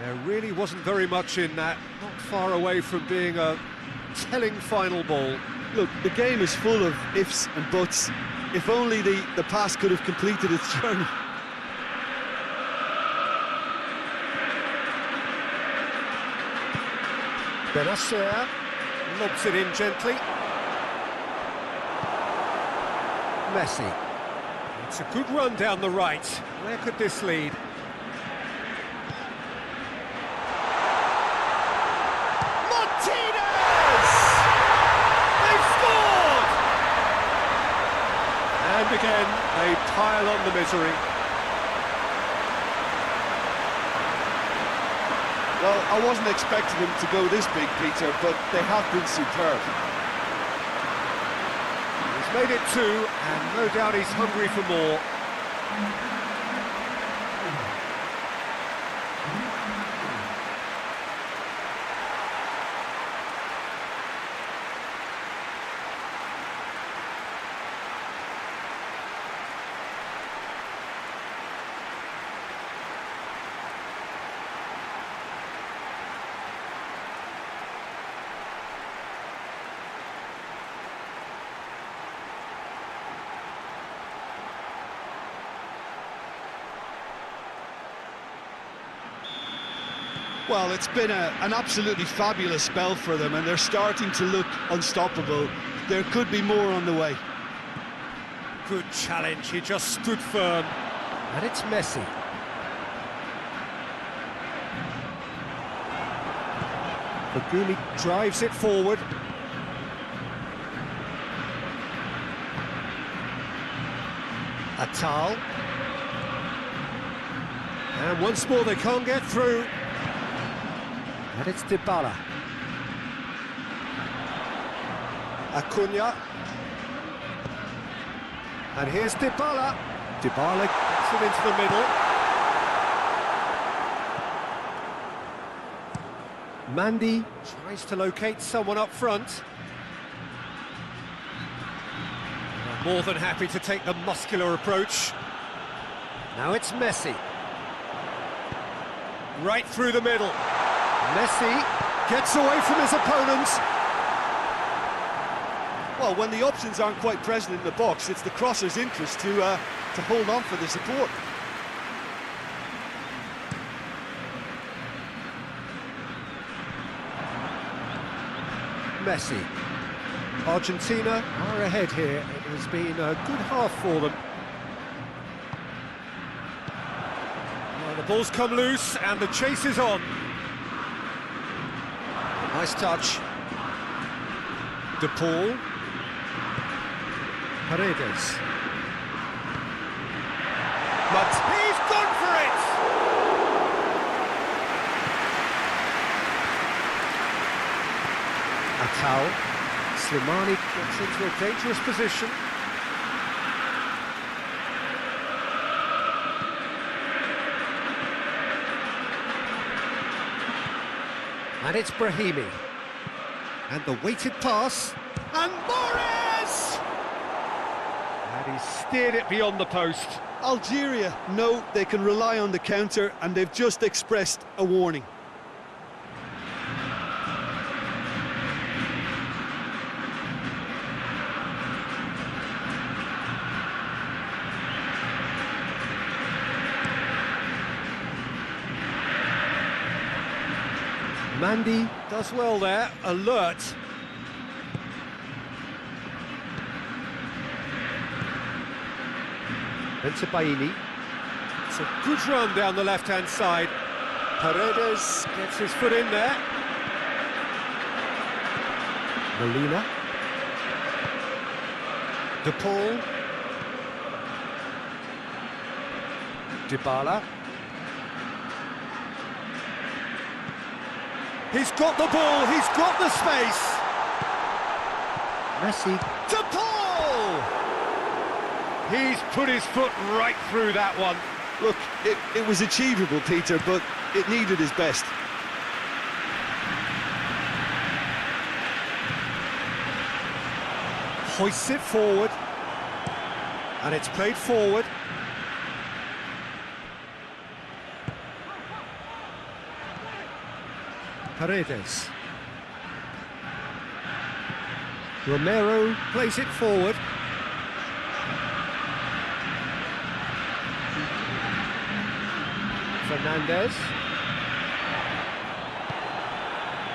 There really wasn't very much in that, not far away from being a telling final ball. Look, the game is full of ifs and buts. If only the pass could have completed its journey. Benacer lobs it in gently. Messi. It's a good run down the right. Where could this lead? Martinez! pile on the misery. Well, I wasn't expecting them to go this big, Peter, but they have been superb. He's made it 2, and no doubt he's hungry for more. Well, it's been an absolutely fabulous spell for them, and they're starting to look unstoppable. There could be more on the way. Good challenge, he just stood firm. And it's Messi. Bagumi drives it forward. Atal. And once more they can't get through. And it's Dybala. Acuna. And here's Dybala. Dybala gets it into the middle. Mandy tries to locate someone up front. More than happy to take the muscular approach. Now it's Messi. Right through the middle. Messi gets away from his opponents. Well, when the options aren't quite present in the box, it's the crosser's interest to hold on for the support. Messi. Argentina are ahead here. It has been a good half for them. Well, the ball's come loose and the chase is on. Nice touch. De Paul. Paredes. But he's gone for it! Atal. Slimani gets into a dangerous position. And it's Brahimi. And the weighted pass. And Morris! And he steered it beyond the post. Algeria know they can rely on the counter, and they've just expressed a warning. Mandy does well there, alert. Into Baini. It's a good run down the left-hand side. Paredes gets his foot in there. Molina. De Paul. Dybala. He's got the ball, he's got the space. Messi. De Paul! He's put his foot right through that one. Look, it was achievable, Peter, but it needed his best. Hoists it forward. And it's played forward. Paredes. Romero plays it forward. Fernandez.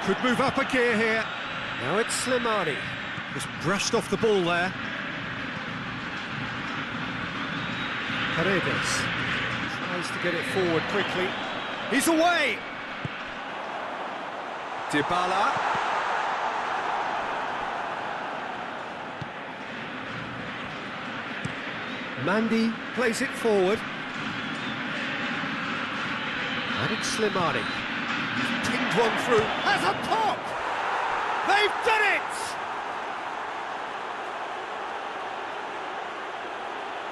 Could move up a gear here. Now it's Slimani. Just brushed off the ball there. Paredes tries to get it forward quickly. He's away! Dybala. Mandy plays it forward. And it's Slimani. Pinged one through. Has a pop! They've done it!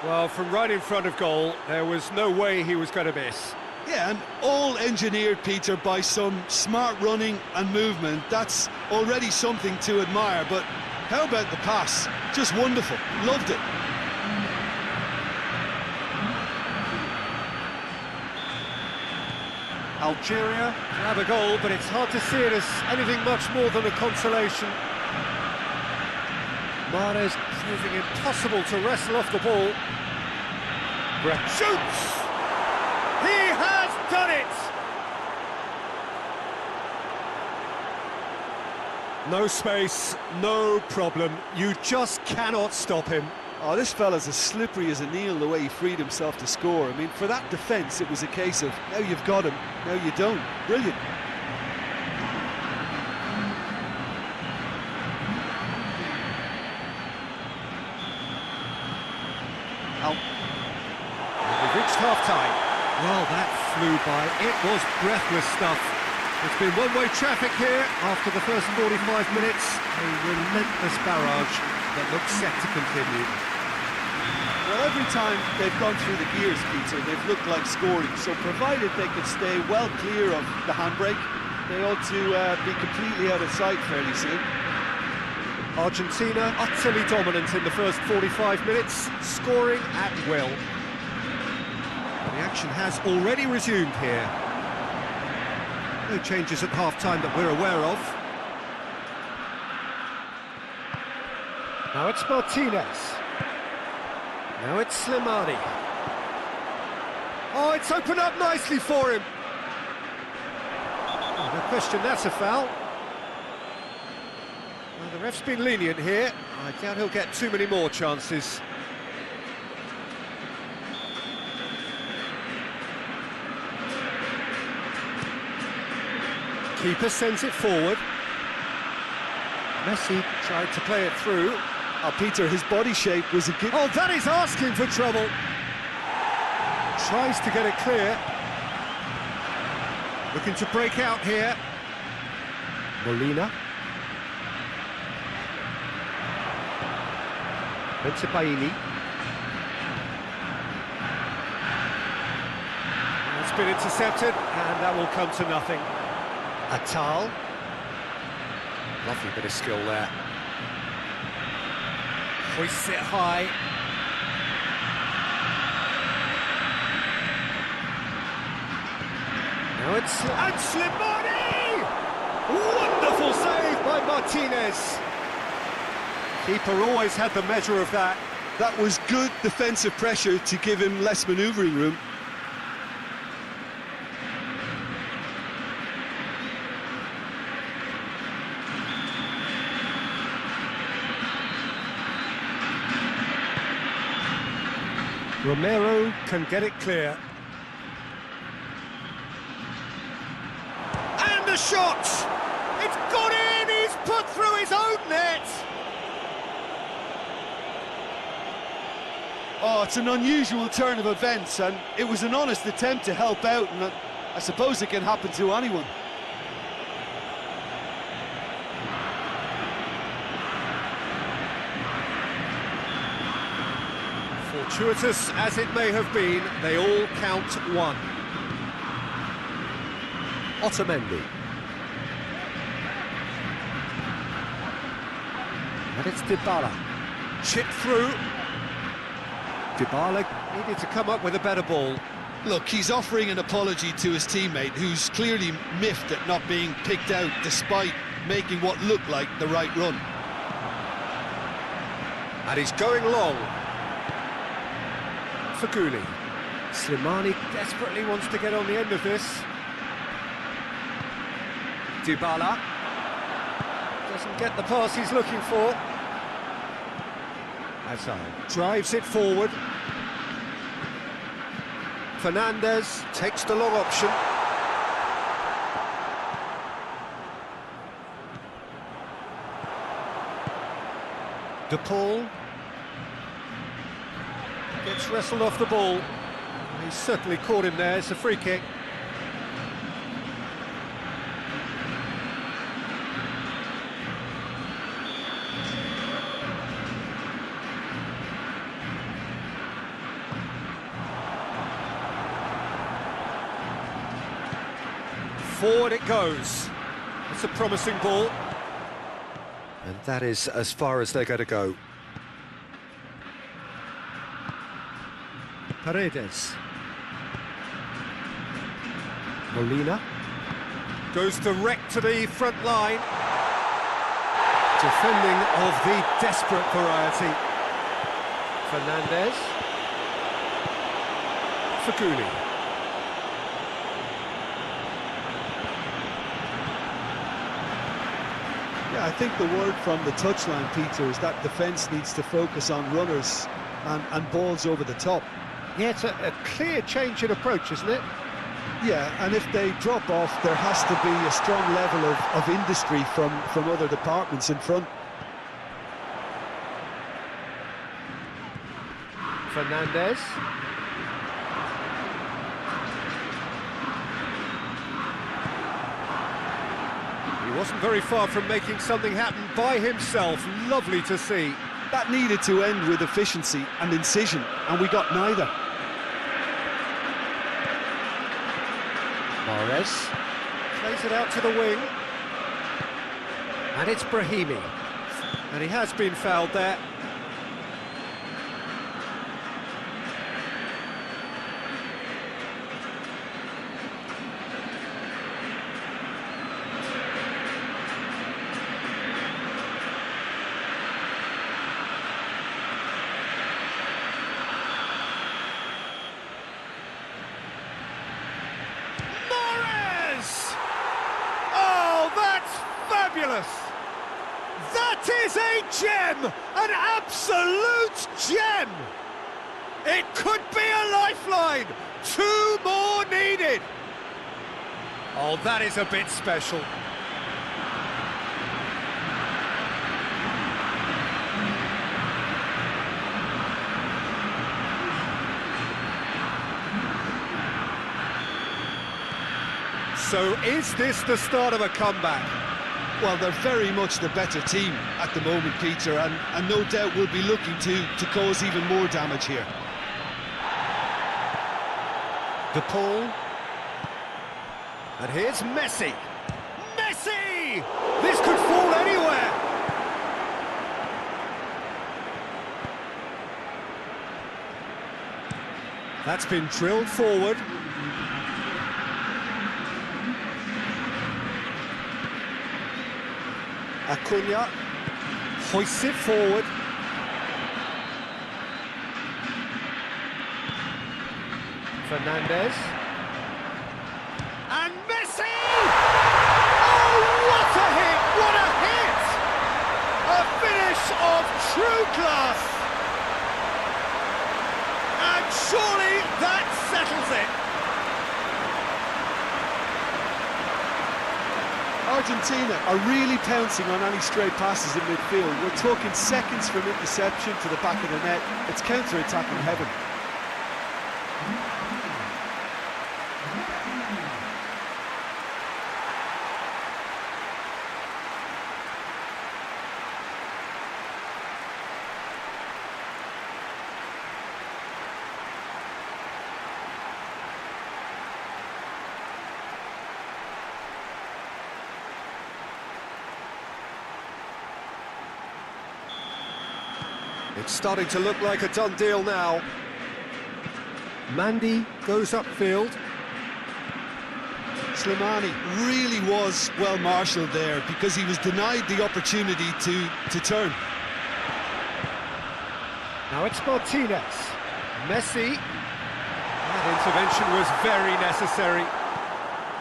Well, from right in front of goal, there was no way he was going to miss. Yeah, and all engineered, Peter, by some smart running and movement. That's already something to admire, but how about the pass? Just wonderful. Loved it. Algeria have a goal, but it's hard to see it as anything much more than a consolation. Mahrez proving impossible to wrestle off the ball. Brett shoots! He has done it! No space, no problem. You just cannot stop him. Oh, this fella's as slippery as a Neil, the way he freed himself to score. I mean, for that defence, it was a case of, now you've got him, now you don't. Brilliant. We've reached half-time. Well, that flew by. It was breathless stuff. It's been one-way traffic here after the first 45 minutes. A relentless barrage that looks set to continue. Well, every time they've gone through the gears, Peter, they've looked like scoring. So provided they could stay well clear of the handbrake, they ought to be completely out of sight fairly soon. Argentina utterly dominant in the first 45 minutes, scoring at will. The action has already resumed here. No changes at half-time that we're aware of. Now it's Martinez. Now it's Slimani. Oh, it's opened up nicely for him. Oh, no question, that's a foul. Well, the ref's been lenient here. I doubt he'll get too many more chances. Keeper sends it forward. Messi tried to play it through. Oh, Peter, his body shape was a good... Oh, that is asking for trouble. Tries to get it clear. Looking to break out here. Molina. Benzibaini. It's been intercepted, and that will come to nothing. Atal. Lovely bit of skill there. Hoists it high. Now it's... And Slimani! Wonderful save by Martinez. Keeper always had the measure of that. That was good defensive pressure to give him less manoeuvring room. Romero can get it clear. And the shot! It's gone in! He's put through his own net! Oh, it's an unusual turn of events, and it was an honest attempt to help out, and I suppose it can happen to anyone. Fortuitous as it may have been, they all count one. Otamendi. And it's Dybala. Chip through. Dybala needed to come up with a better ball. Look, he's offering an apology to his teammate, who's clearly miffed at not being picked out despite making what looked like the right run. And he's going long. Faguli. Slimani desperately wants to get on the end of this. Dybala doesn't get the pass he's looking for. Hazard drives it forward. Fernandez takes the long option. De Paul Gets wrestled off the ball. He's certainly caught him there. It's a free kick. Forward it goes. It's a promising ball. And that is as far as they're going to go. Paredes. Molina. Goes direct to the front line. Defending of the desperate variety. Fernandez. Faguli. Yeah, I think the word from the touchline, Peter, is that defence needs to focus on runners and balls over the top. Yeah, it's a clear change in approach, isn't it? Yeah, and if they drop off, there has to be a strong level of industry from other departments in front. Fernandez. He wasn't very far from making something happen by himself. Lovely to see. That needed to end with efficiency and incision, and we got neither. Mahrez plays it out to the wing. And it's Brahimi. And he has been fouled there. Fabulous! That is a gem! An absolute gem! It could be a lifeline! 2 more needed! Oh, that is a bit special. So is this the start of a comeback? Well, they're very much the better team at the moment, Peter, and no doubt will be looking to cause even more damage here. De Paul. And here's Messi. Messi! This could fall anywhere. That's been drilled forward. Acuna hoists it forward. Fernandez. And Messi! Oh, what a hit! What a hit! A finish of true class. And surely that settles it. Argentina are really pouncing on any stray passes in midfield. We're talking seconds from interception to the back of the net. It's counter-attacking heaven. It's starting to look like a done deal now. Mandy goes upfield. Slimani really was well marshalled there because he was denied the opportunity to turn. Now it's Martinez. Messi. That intervention was very necessary.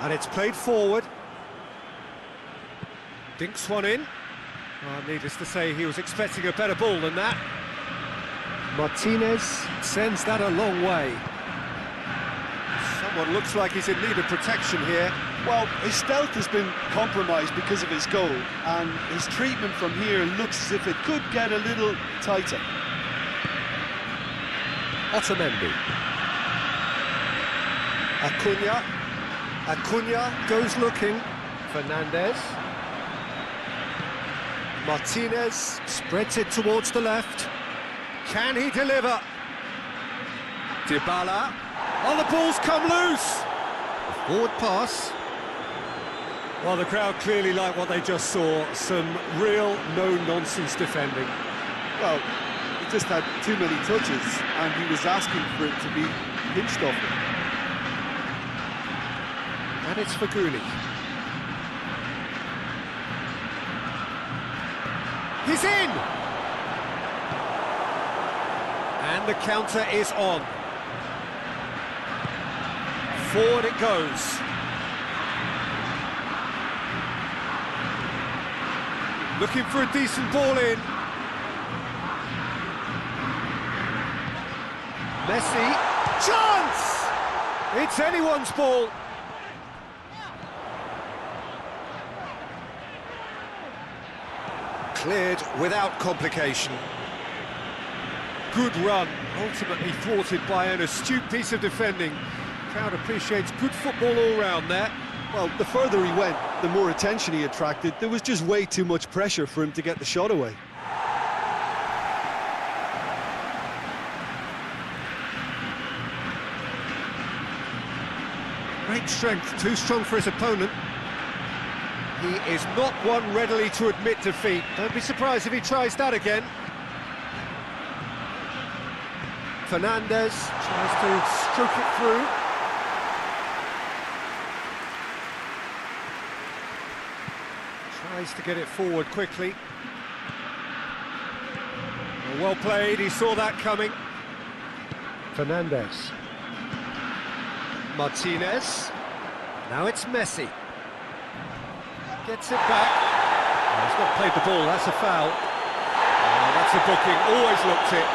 And it's played forward. Dinks one in. Needless to say, he was expecting a better ball than that. Martinez sends that a long way. Someone looks like he's in need of protection here. Well, his stealth has been compromised because of his goal, and his treatment from here looks as if it could get a little tighter. Otamendi. Acuna goes looking. Fernandez. Martinez spreads it towards the left. Can he deliver? Dybala. Oh, the ball's come loose! Forward pass. Well, the crowd clearly like what they just saw. Some real no-nonsense defending. Well, he just had too many touches, and he was asking for it to be pinched off him. And it's Faguli. He's in! And the counter is on. Forward it goes. Looking for a decent ball in. Messi. Chance! It's anyone's ball. Cleared without complication. Good run, ultimately thwarted by an astute piece of defending. Crowd appreciates good football all round there. Well, the further he went, the more attention he attracted. There was just way too much pressure for him to get the shot away. Great strength, too strong for his opponent. He is not one readily to admit defeat. Don't be surprised if he tries that again. Fernandez tries to stroke it through. Tries to get it forward quickly. Well played, he saw that coming. Fernandez. Martinez. Now it's Messi. Gets it back. Oh, he's not played the ball, that's a foul. Oh, that's a booking, always looked it.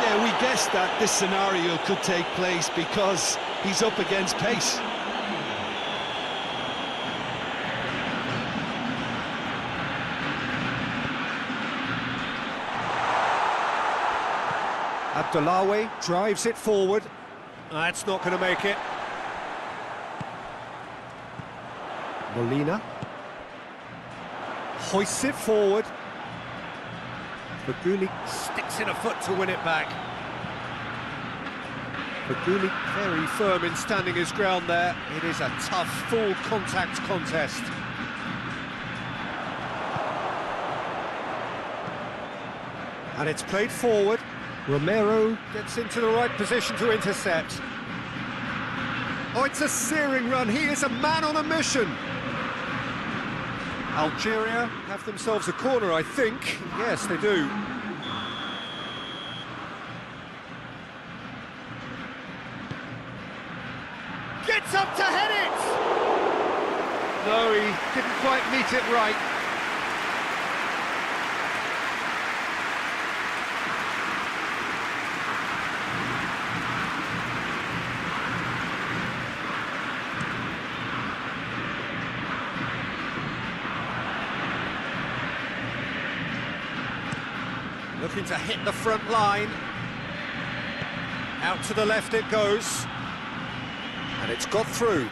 Yeah, we guessed that this scenario could take place because he's up against pace. Abdullawi drives it forward. That's not going to make it. Molina hoists it forward. Faguli sticks in a foot to win it back. Faguli very firm in standing his ground there. It is a tough, full contact contest. And it's played forward. Romero gets into the right position to intercept. Oh, it's a searing run. He is a man on a mission. Algeria have themselves a corner, I think. Yes, they do. Gets up to head it! No, he didn't quite meet it right. Looking to hit the front line. Out to the left it goes. And it's got through.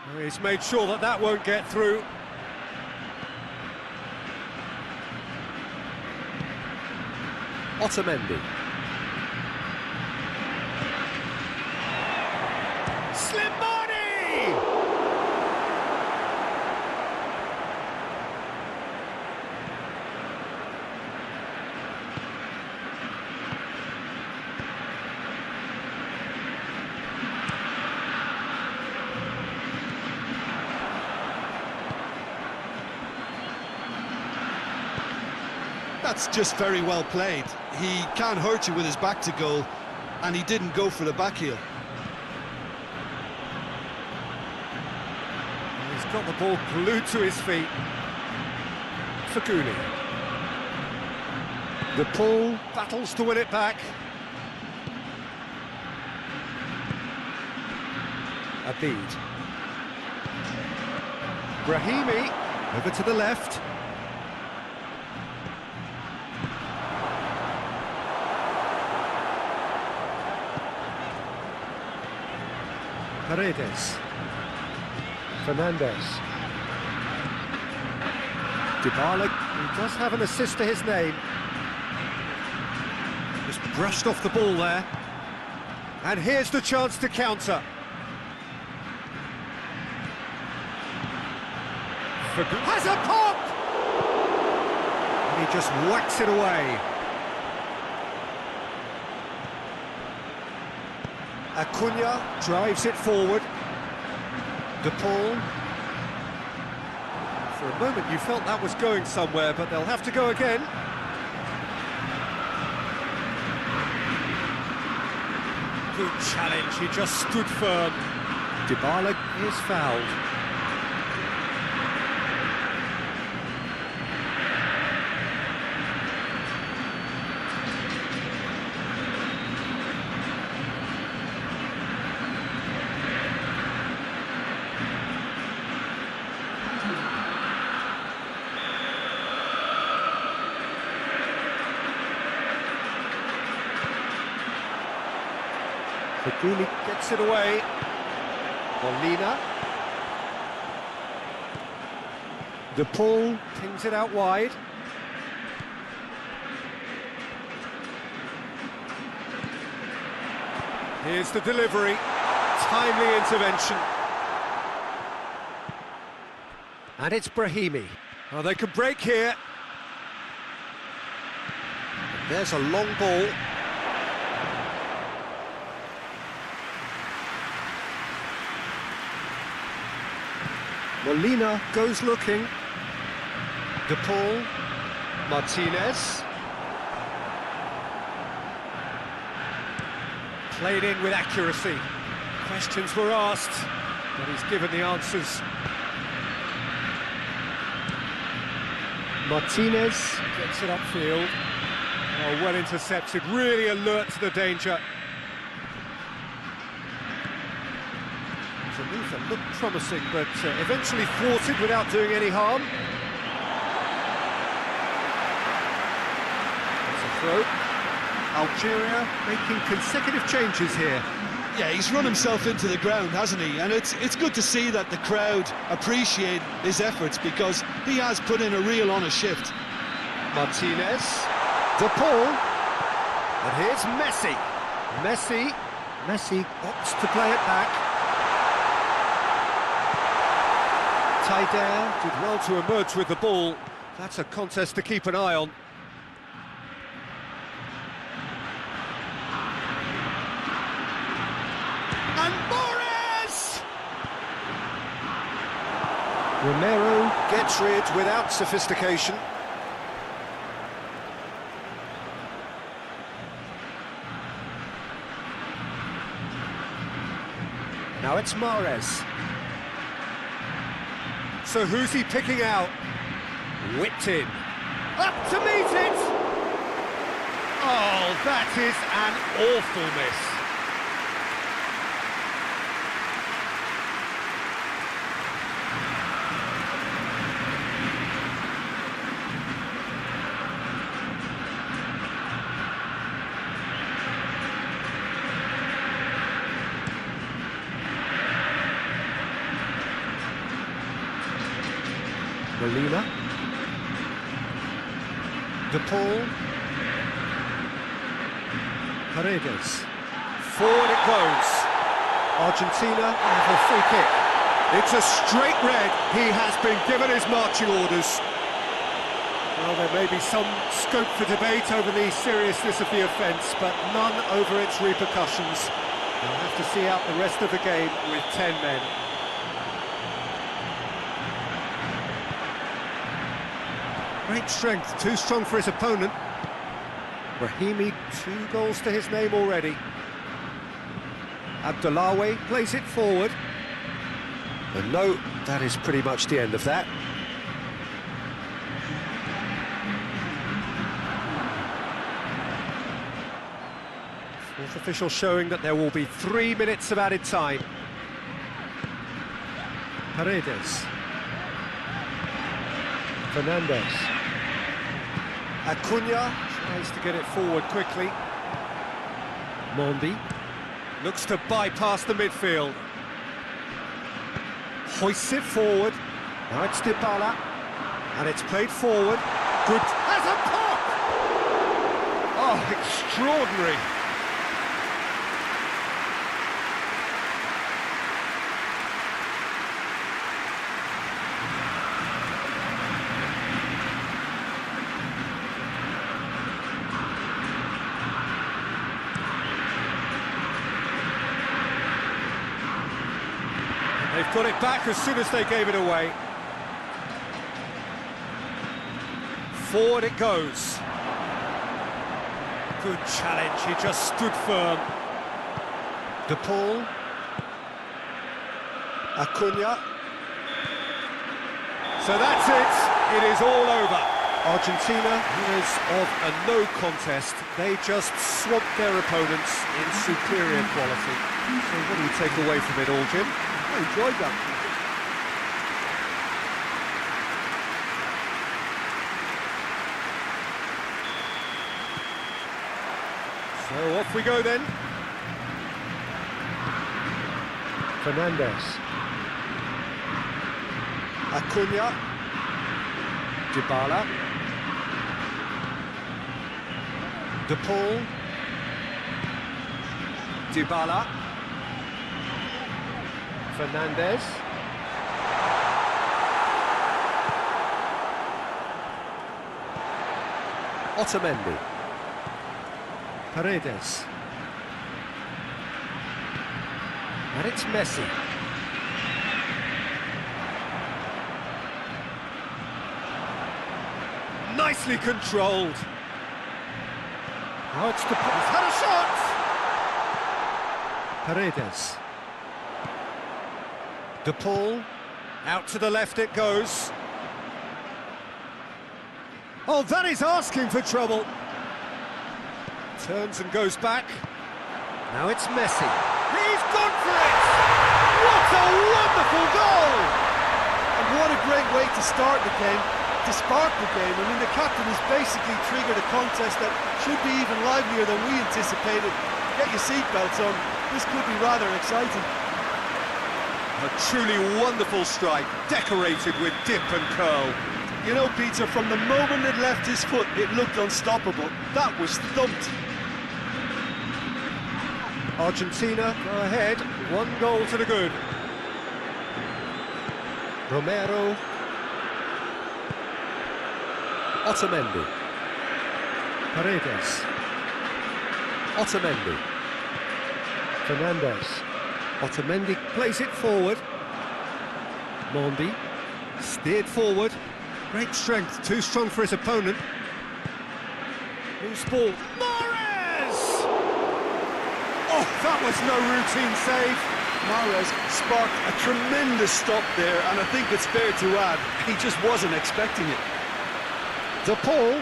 Well, he's made sure that that won't get through. Otamendi. Slim body! That's just very well played. He can't hurt you with his back to goal, and he didn't go for the back heel. He's got the ball glued to his feet. Faguli. The Paul battles to win it back. Abid. Brahimi over to the left. Paredes. Fernandez. Dybala, he does have an assist to his name. Just brushed off the ball there. And here's the chance to counter. Has a pop! And he just whacks it away. Acuna drives it forward. De Paul. For a moment you felt that was going somewhere, but they'll have to go again. Good challenge, he just stood firm. Dybala is fouled. Feguli gets it away. Molina. De Paul pings it out wide. Here's the delivery. Timely intervention. And it's Brahimi. Oh, they can break here. There's a long ball. Molina goes looking. De Paul. Martinez. Played in with accuracy. Questions were asked, but he's given the answers. Martinez gets it upfield. Oh, well intercepted, really alert to the danger. It's a move that looked promising, but eventually thwarted without doing any harm. It's a throw. Algeria making consecutive changes here. Yeah, he's run himself into the ground, hasn't he? And it's good to see that the crowd appreciate his efforts, because he has put in a real honest shift. Martinez, De Paul, and here's Messi. Messi opts to play it back. Taider did well to emerge with the ball. That's a contest to keep an eye on. And Morris! Romero gets rid without sophistication. Now it's Mahrez. So who's he picking out? Whipped in. Up to meet it! Oh, that is an awful miss. Molina. De Paul. Paredes. Forward it goes. Argentina have a free kick. It's a straight red. He has been given his marching orders. Well, there may be some scope for debate over the seriousness of the offence, but none over its repercussions. They'll have to see out the rest of the game with 10 men. Great strength, too strong for his opponent. Brahimi, 2 goals to his name already. Abdullawi plays it forward. And no, that is pretty much the end of that. Fourth official showing that there will be 3 minutes of added time. Paredes. Fernandez. Acuna tries to get it forward quickly. Mondi looks to bypass the midfield. hoists it forward. Now it's Dybala, and it's played forward. Good, has a pop! Oh, extraordinary. They've got it back as soon as they gave it away. Forward it goes. Good challenge, he just stood firm. De Paul. Acuna. So that's it, it is all over. Argentina is of a no contest. They just swamped their opponents in superior quality. So what do you take away from it all, Jim? I enjoyed that. So off we go then. Fernandez. Acuna. Dybala. De Paul. Dybala. Fernandez. Otamendi. Paredes. And it's Messi. Nicely controlled. Now it's the... He's had a shot! Paredes. De Paul, out to the left it goes. Oh, that is asking for trouble. Turns and goes back. Now it's Messi. He's gone for it! What a wonderful goal! And what a great way to start the game, to spark the game. I mean, the captain has basically triggered a contest that should be even livelier than we anticipated. Get your seatbelts on, this could be rather exciting. A truly wonderful strike, decorated with dip and curl. You know, Peter, from the moment it left his foot, it looked unstoppable. That was thumped. Argentina go ahead, 1 goal to the good. Romero. Otamendi. Paredes. Otamendi. Fernandez. Otamendi plays it forward. Mondi. Steered forward. Great strength, too strong for his opponent. Loose ball. Mahrez! Oh, that was no routine save. Mahrez sparked a tremendous stop there, and I think it's fair to add, he just wasn't expecting it. De Paul.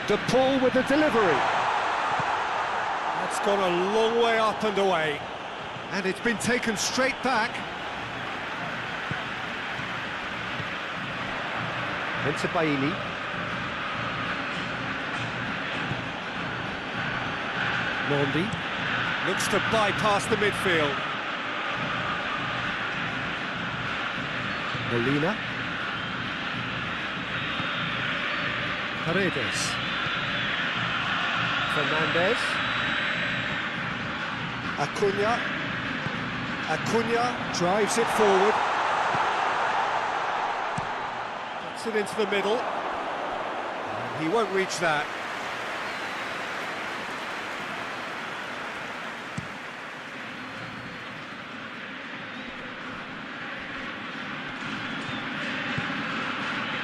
De Paul with the delivery. That's gone a long way up and away. And it's been taken straight back. Into Bailly. Mondi looks to bypass the midfield. Molina. Paredes. Fernandez. Acuna. Acuna drives it forward. Puts it into the middle. And he won't reach that.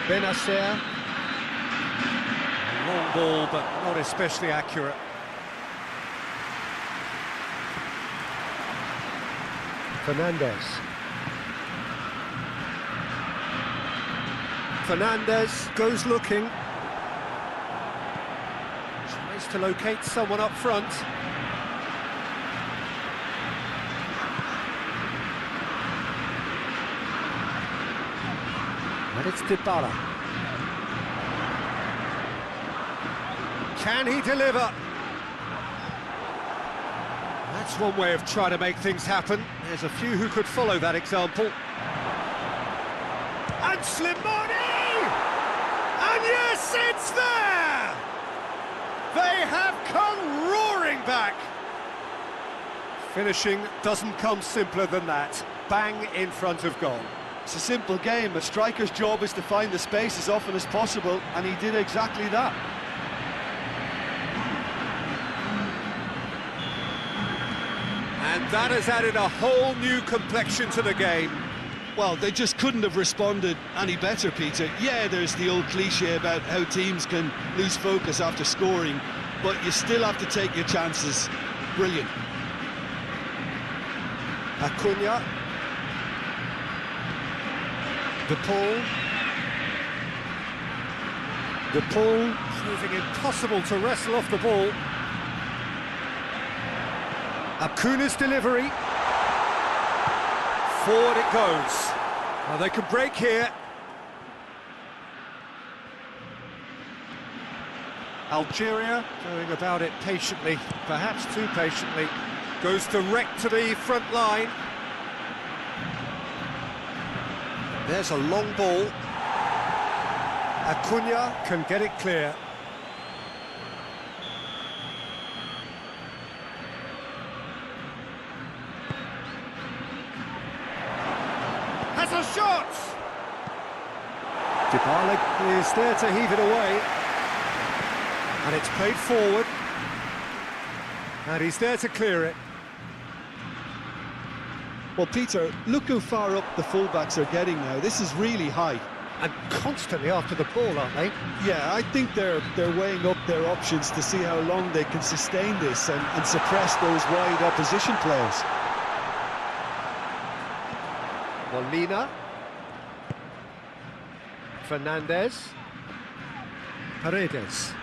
Benacer. Long ball, but not especially accurate. Fernandez. Fernandez goes looking. Tries to locate someone up front. And it's Dybala. Can he deliver? That's one way of trying to make things happen. There's a few who could follow that example. And Slimani! And yes, it's there! They have come roaring back! Finishing doesn't come simpler than that. Bang in front of goal. It's a simple game. A striker's job is to find the space as often as possible, and he did exactly that. And that has added a whole new complexion to the game. Well, they just couldn't have responded any better, Peter. Yeah, there's the old cliche about how teams can lose focus after scoring, but you still have to take your chances. Brilliant. Acuna. De Paul, proving impossible to wrestle off the ball. Acuna's delivery. Forward it goes. Well, they can break here. Algeria going about it patiently, perhaps too patiently. Goes direct to the front line. There's a long ball. Acuna can get it clear. Has a shot! Dybala is there to heave it away. And it's played forward. And he's there to clear it. Well, Peter, look how far up the fullbacks are getting now. This is really high. And constantly after the ball, aren't they? Yeah, I think they're weighing up their options to see how long they can sustain this and suppress those wide opposition players. Molina. Fernandez. Paredes.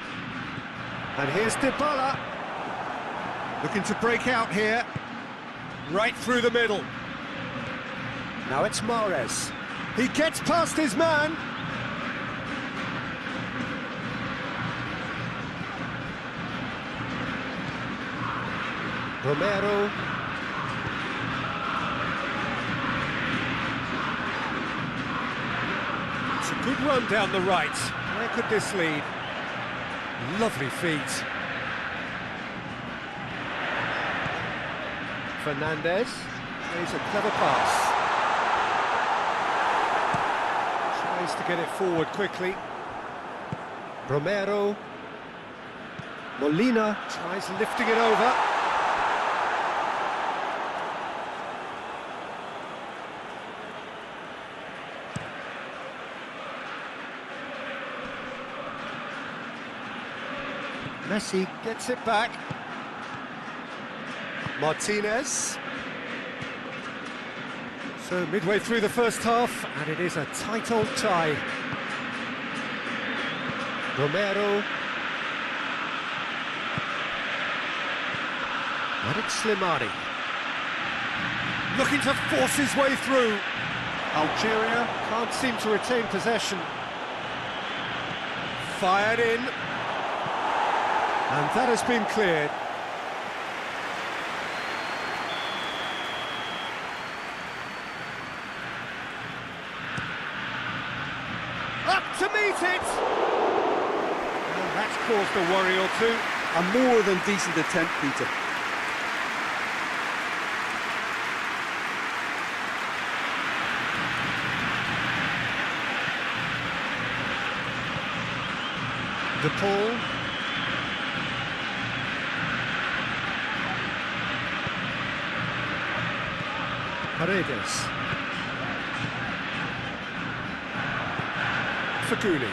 And here's Dybala. Looking to break out here. Right through the middle. Now it's Mahrez. He gets past his man. Romero. It's a good run down the right. Where could this lead? Lovely feet. Fernandez plays a clever pass. Tries to get it forward quickly. Romero. Molina tries lifting it over. Messi gets it back. Martinez. So midway through the first half, and it is a tight old tie. Romero. And it's Slimani. Looking to force his way through. Algeria can't seem to retain possession. Fired in. And that has been cleared. Up to meet it! And that's caused a worry or two. A more than decent attempt, Peter. De Paul. Paredes. Faguli.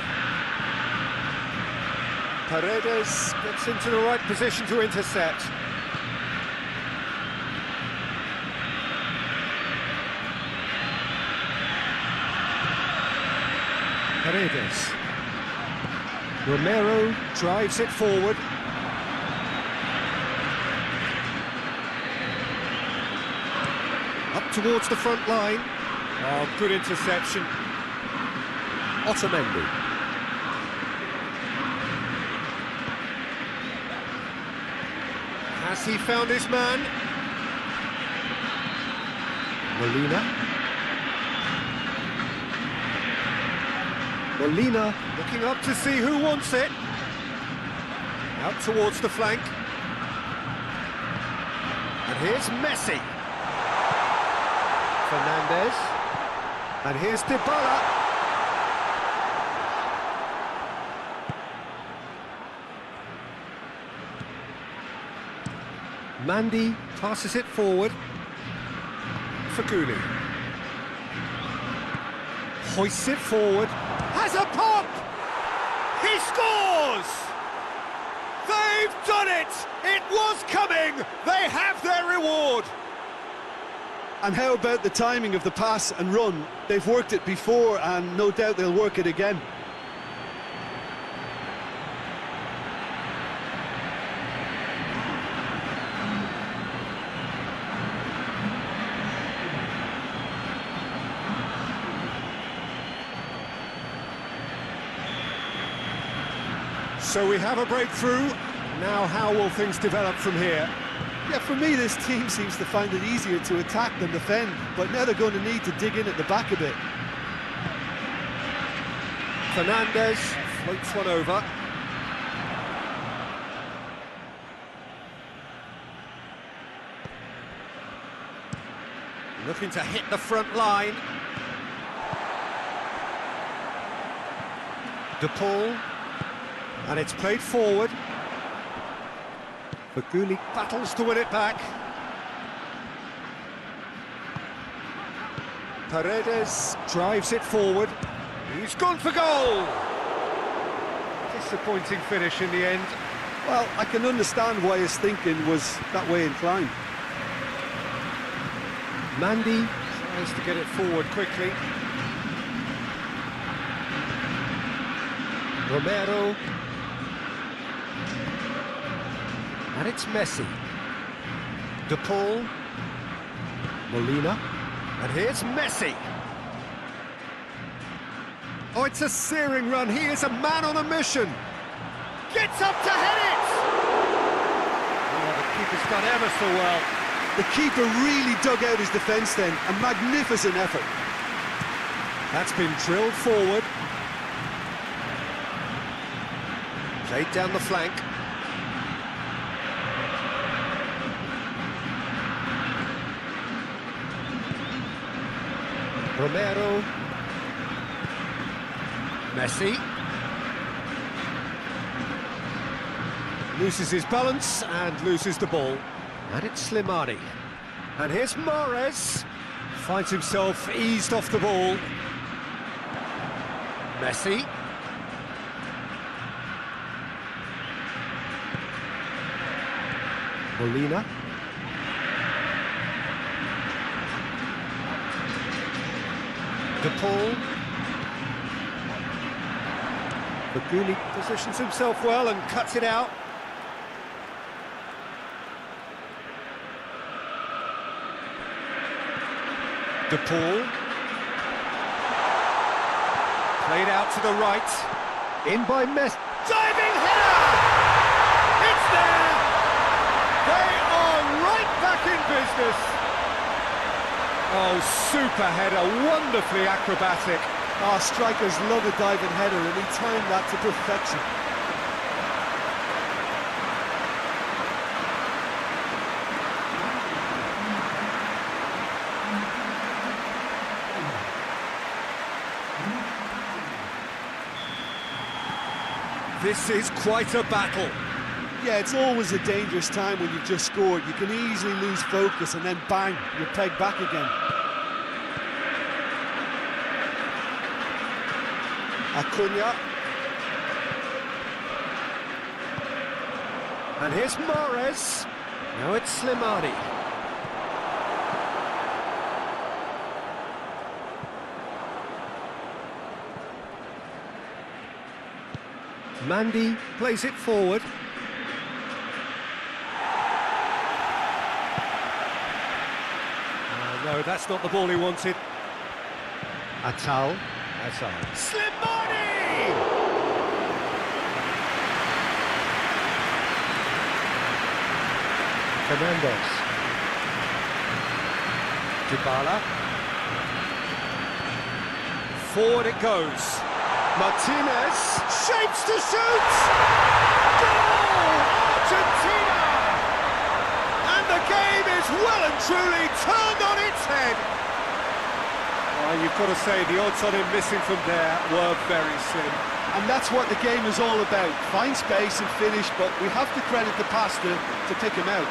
Paredes gets into the right position to intercept. Paredes. Romero drives it forward. Up towards the front line. Oh, good interception. Otamendi. Has he found his man? Molina looking up to see who wants it. Out towards the flank. And here's Messi. Fernandez. And here's Dybala. Mandy passes it forward. Faguli. Hoists it forward. Has a pop! He scores! They've done it! It was coming! They have their reward! And how about the timing of the pass and run? They've worked it before and no doubt they'll work it again. So we have a breakthrough. Now how will things develop from here? Yeah, for me, this team seems to find it easier to attack than defend, but now they're going to need to dig in at the back a bit. Fernandez floats one over. Looking to hit the front line. De Paul. And it's played forward. Faguli battles to win it back. Paredes drives it forward. He's gone for goal! Disappointing finish in the end. Well, I can understand why his thinking was that way inclined. Mandy tries to get it forward quickly. Romero. And it's Messi. De Paul. Molina. And here's Messi. Oh, it's a searing run. He is a man on a mission. Gets up to head it! Oh, the keeper's done ever so well. The keeper really dug out his defence then. A magnificent effort. That's been drilled forward. Played down the flank. Romero. Messi. Loses his balance and loses the ball. And it's Slimani. And here's Mahrez. Finds himself eased off the ball. Messi. Molina. De Paul. Faguli positions himself well and cuts it out. De Paul. Played out to the right. In by Messi. Diving header! It's there! They are right back in business. Oh, super header, wonderfully acrobatic. Ah, strikers love a diving header, and he timed that to perfection. This is quite a battle. Yeah, it's always a dangerous time when you've just scored. You can easily lose focus and then bang, you're pegged back again. Acuna. And here's Mahrez. Now it's Slimani. Mandy plays it forward. No, that's not the ball he wanted. Atal. Slimani! Fernandez. Dybala. Forward it goes. Martinez shapes to shoot! Goal! Argentina! And the game is well and truly turned on its head. Well, you've got to say the odds on him missing from there were very slim. And that's what the game is all about. Find space and finish, but we have to credit the passer to pick him out.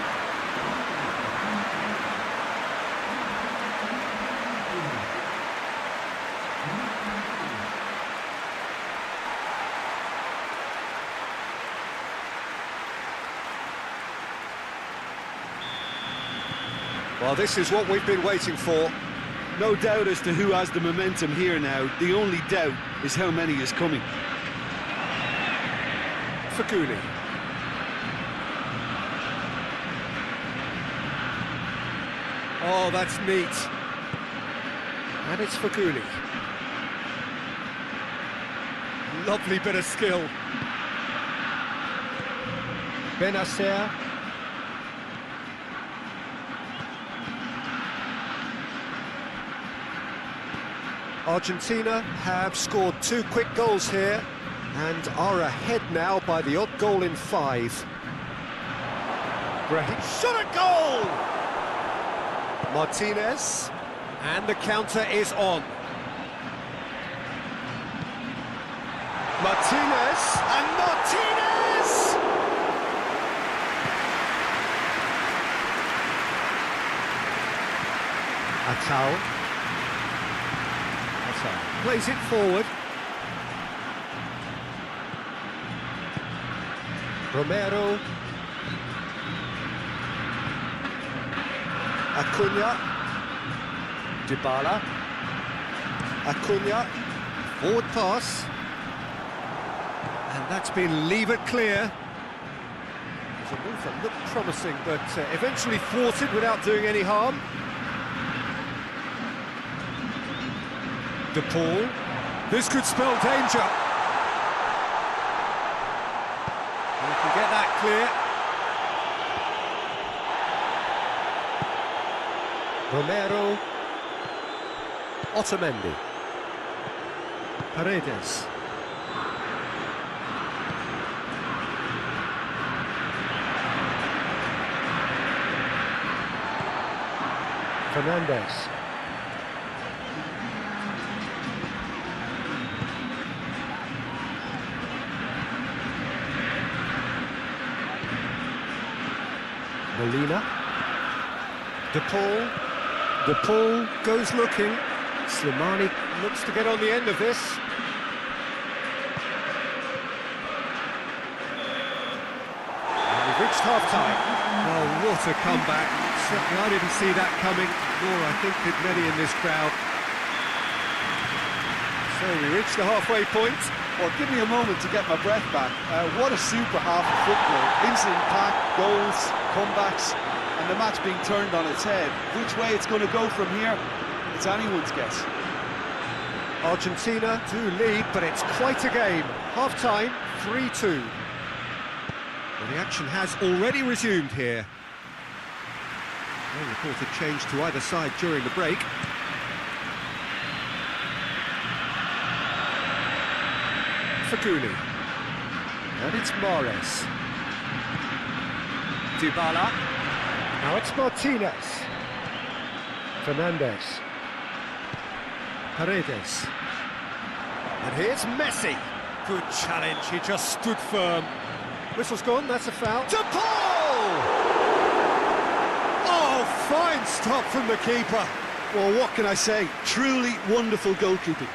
Well, this is what we've been waiting for. No doubt as to who has the momentum here now. The only doubt is how many is coming. Faguli. Oh, that's neat. And it's Faguli. Lovely bit of skill. Benacer. Argentina have scored 2 quick goals here and are ahead now by the odd goal in 5. Great shot at goal! Martinez, and the counter is on. Martinez, and Martinez! Atal. Plays it forward. Romero. Acuna. Dybala. Acuna. Forward pass. And that's been levered clear. There's a move that looked promising, but eventually thwarted without doing any harm. De Paul. This could spell danger. We can get that clear. Romero. Otamendi. Paredes. Fernandez. Molina. De Paul. De Paul goes looking. Slimani looks to get on the end of this. And we've reached half-time. Oh, what a comeback. Certainly I didn't see that coming, nor I think did many in this crowd. So we reached the halfway point. Well, give me a moment to get my breath back. What a super half of football. Incident-packed, goals, comebacks, and the match being turned on its head. Which way it's going to go from here, it's anyone's guess. Argentina do lead, but it's quite a game. Half-time, 3-2. Well, the action has already resumed here. No reported change to either side during the break. Faguli. And it's Mahrez. Dybala. Now it's Martinez. Fernandez. Paredes. And here's Messi. Good challenge, he just stood firm. Whistle's gone, that's a foul. De Paul! Oh, fine stop from the keeper. Well, what can I say? Truly wonderful goalkeeping.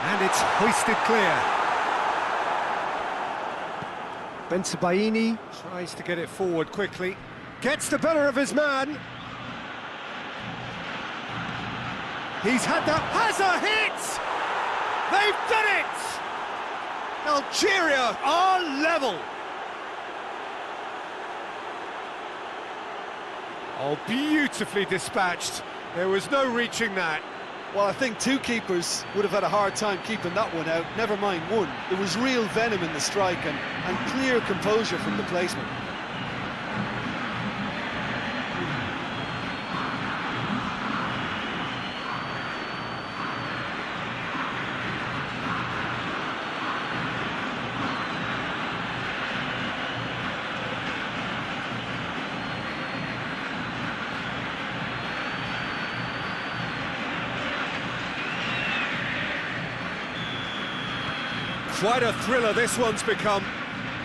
And it's hoisted clear. Bensebaini tries to get it forward quickly. Gets the better of his man. He's had that. Has a hit! They've done it! Algeria are level. Oh, beautifully dispatched. There was no reaching that. Well, I think two keepers would have had a hard time keeping that one out, never mind one. There was real venom in the strike and clear composure from the placement. Quite a thriller this one's become.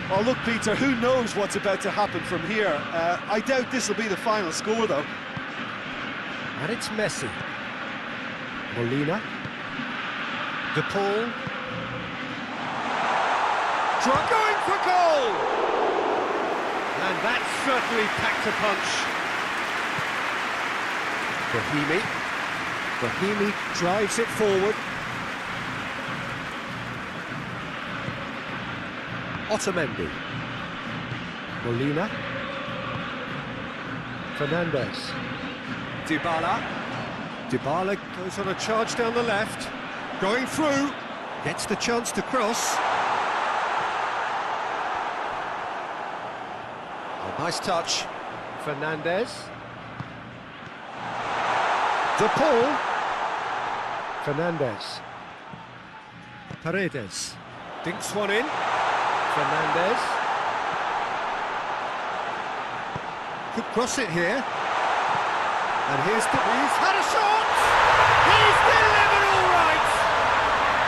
Oh, look, Peter, who knows what's about to happen from here? I doubt this will be the final score, though. And it's Messi. Molina. De Paul. Going for goal! And that certainly packed a punch. Brahimi drives it forward. Otamendi. Molina. Fernandez. Dybala goes on a charge down the left. Going through. Gets the chance to cross. Oh, nice touch. Fernandez. De Paul. Fernandez. Paredes. Dinks one in. Fernandez. Could cross it here. And he's had a shot! He's delivered all right!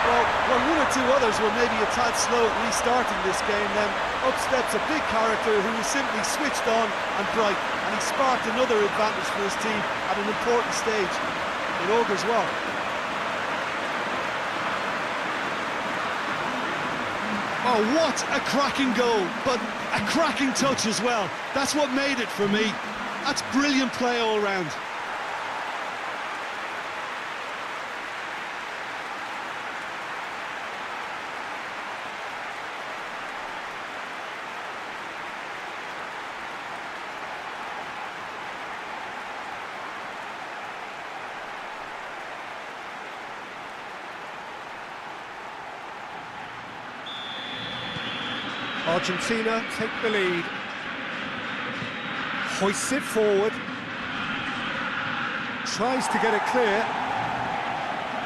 Well, when one or two others were maybe a tad slow at restarting this game, then up steps a big character who was simply switched on and bright, and he sparked another advantage for his team at an important stage. It augurs well. Oh, what a cracking goal, but a cracking touch as well. That's what made it for me. That's brilliant play all round. Argentina take the lead. Hoists it forward. Tries to get it clear.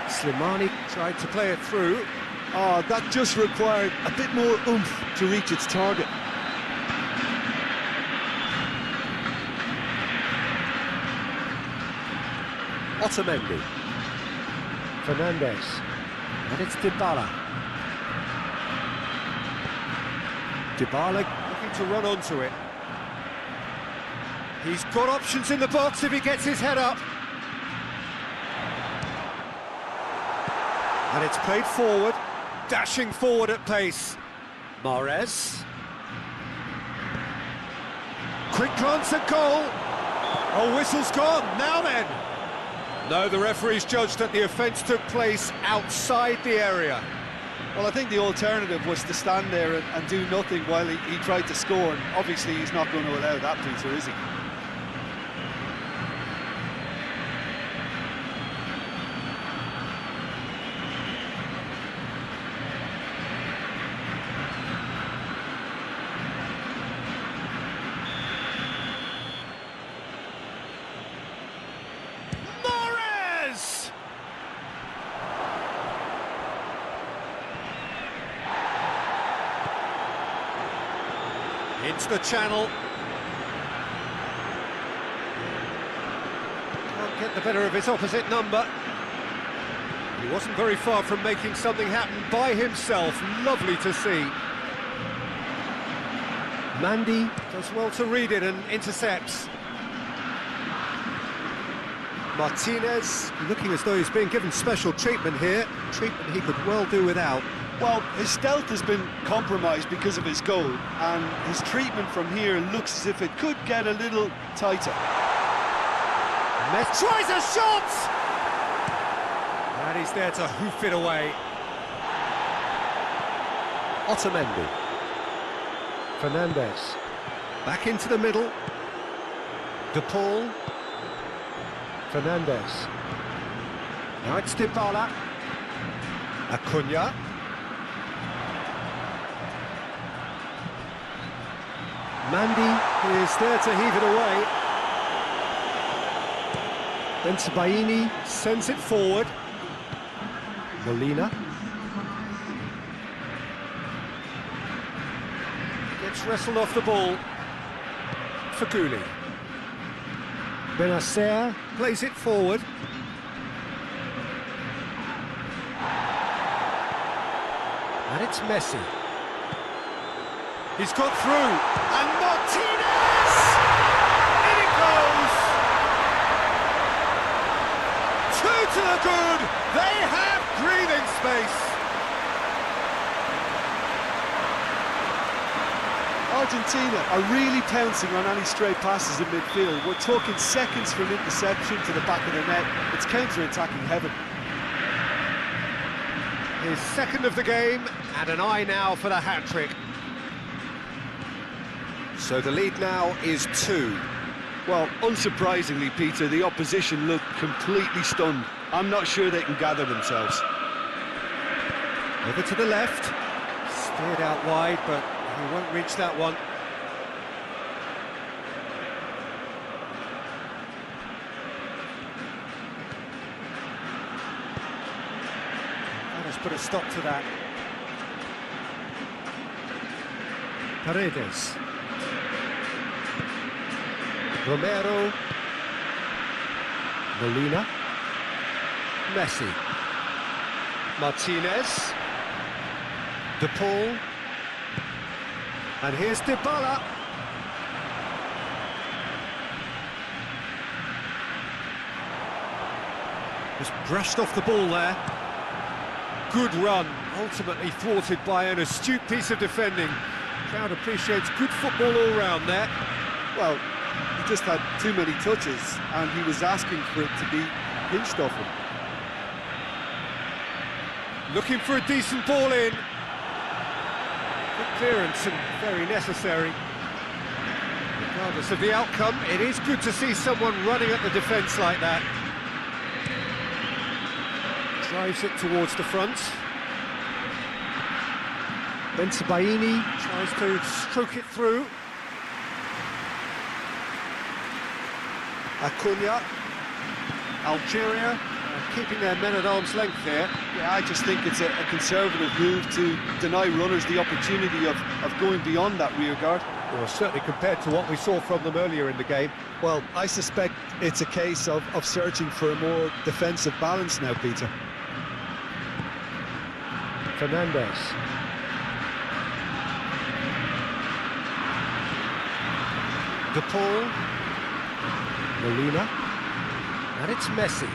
Slimani tried to play it through. Oh, that just required a bit more oomph to reach its target. Otamendi. Fernandez. And it's Dybala. Dybala looking to run onto it. He's got options in the box if he gets his head up. And it's played forward, dashing forward at pace. Mahrez. Quick glance at goal. Oh, whistle's gone. Now then. No, the referee's judged that the offence took place outside the area. Well, I think the alternative was to stand there and do nothing while he tried to score. And obviously, he's not going to allow that, Peter, is he? Into the channel. Can't get the better of his opposite number. He wasn't very far from making something happen by himself. Lovely to see. Mandy does well to read it and intercepts. Martinez looking as though he's being given special treatment here. Treatment he could well do without. Well, his stealth has been compromised because of his goal, and his treatment from here looks as if it could get a little tighter. Messi tries a shot! And he's there to hoof it away. Otamendi. Fernandez. Back into the middle. De Paul. Fernandez. Now it's Dybala. Acuna. Mandy is there to heave it away. Then Sabaini sends it forward. Molina. Gets wrestled off the ball. Faguli. Benacer plays it forward. And it's Messi. He's got through. And Martinez! In it goes! Two to the good. They have breathing space. Argentina are really pouncing on any stray passes in midfield. We're talking seconds from interception to the back of the net. It's counter-attacking heaven. His second of the game, and an eye now for the hat-trick. So the lead now is 2. Well, unsurprisingly, Peter, the opposition look completely stunned. I'm not sure they can gather themselves. Over to the left. Steered out wide, but he won't reach that one. That has put a stop to that. Paredes. Romero. Molina. Messi. Martinez. De Paul. And here's Dybala. Just brushed off the ball there. Good run, ultimately thwarted by an astute piece of defending. Crowd appreciates good football all round there. Well, he just had too many touches, and he was asking for it to be pinched off him. Looking for a decent ball in. Good clearance and very necessary. Regardless of the outcome, it is good to see someone running at the defence like that. Drives it towards the front. Then Sabaini tries to stroke it through. Acuna. Algeria keeping their men at arm's length there. Yeah, I just think it's a conservative move to deny runners the opportunity of going beyond that rear guard. Well, certainly compared to what we saw from them earlier in the game. Well, I suspect it's a case of searching for a more defensive balance now, Peter. Fernandez. De Paul. Molina. And it's Messi.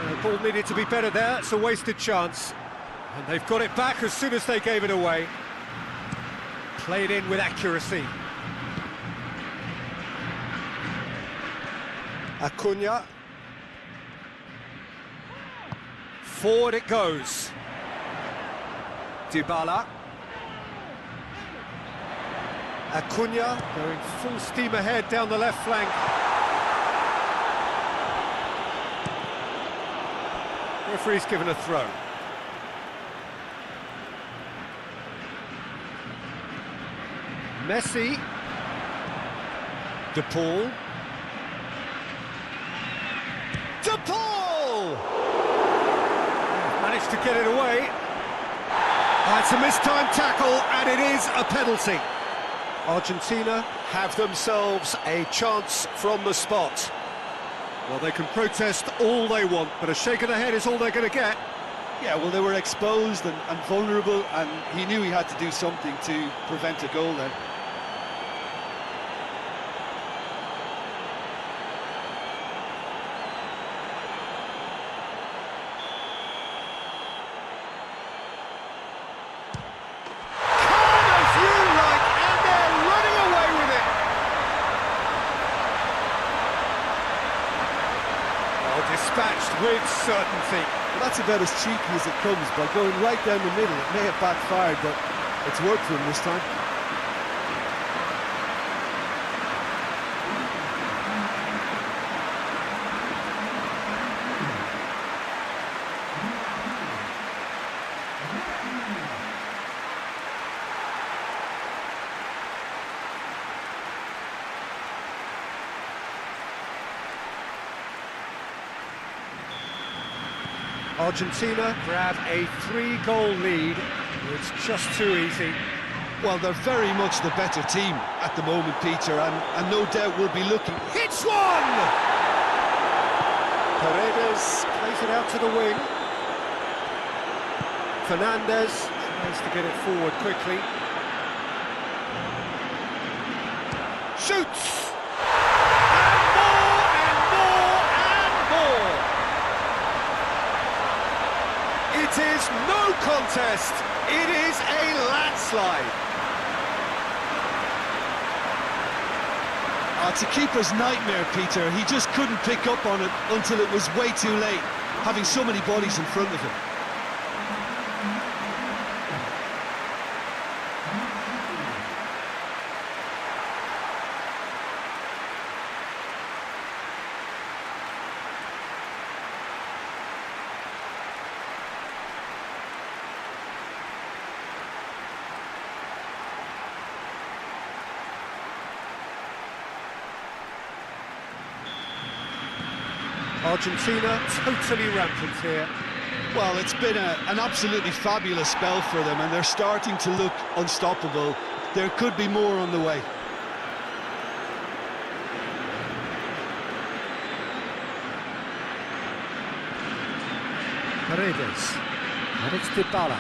The ball needed to be better there, it's a wasted chance. And they've got it back as soon as they gave it away. Played in with accuracy. Acuna. Forward it goes. Dybala. Acuna going full steam ahead down the left flank. Referee's given a throw. Messi. De Paul. De Paul! Managed to get it away. That's a mistimed tackle, and it is a penalty. Argentina have themselves a chance from the spot. Well, they can protest all they want, but a shake of the head is all they're going to get. Yeah, well, they were exposed and vulnerable, and he knew he had to do something to prevent a goal then. Dispatched with certainty. Well, that's about as cheeky as it comes. By going right down the middle, it may have backfired, but it's worked for him this time. Argentina grab a 3-goal lead. It's just too easy. Well, they're very much the better team at the moment, Peter, and no doubt will be looking. Hits one! Paredes plays it out to the wing. Fernandez tries to get it forward quickly. Shoots! And more, and more, and more! It is no contest! It is a landslide! It's a keeper's nightmare, Peter. He just couldn't pick up on it until it was way too late, having so many bodies in front of him. Argentina totally rampant here. Well, it's been an absolutely fabulous spell for them, and they're starting to look unstoppable. There could be more on the way. Paredes, and it's Dybala.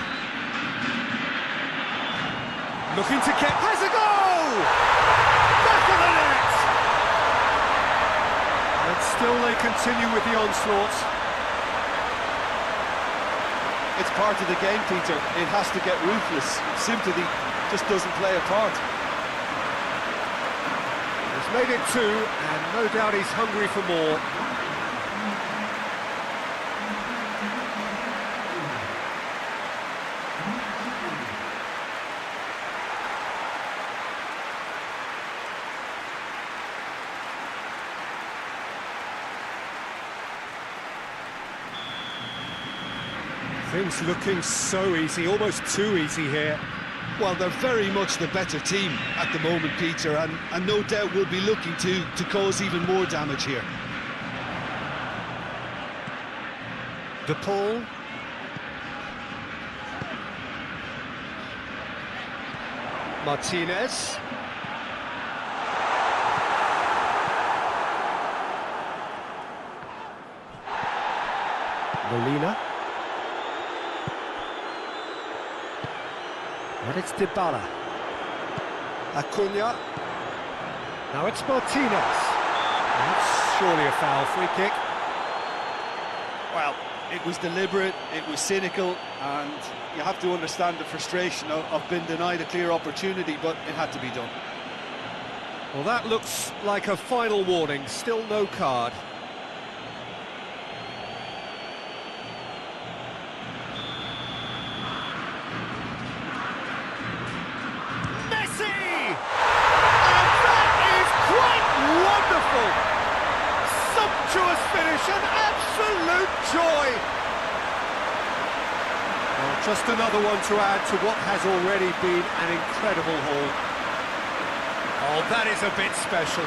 Looking to get, has a goal! Back of the net! And still they continue with the onslaughts. It's part of the game, Peter. It has to get ruthless. Sympathy just doesn't play a part. He's made it 2, and no doubt he's hungry for more. Things looking so easy, almost too easy here. Well, they're very much the better team at the moment, Peter, and no doubt will be looking to cause even more damage here. De Paul. Martinez. Molina. And it's Dybala. Acuna. Now it's Martinez. That's surely a foul, free kick. Well, it was deliberate, it was cynical, and you have to understand the frustration of being denied a clear opportunity, but it had to be done. Well, that looks like a final warning, still no card. Sumptuous finish, an absolute joy! Well, just another one to add to what has already been an incredible haul. Oh, that is a bit special.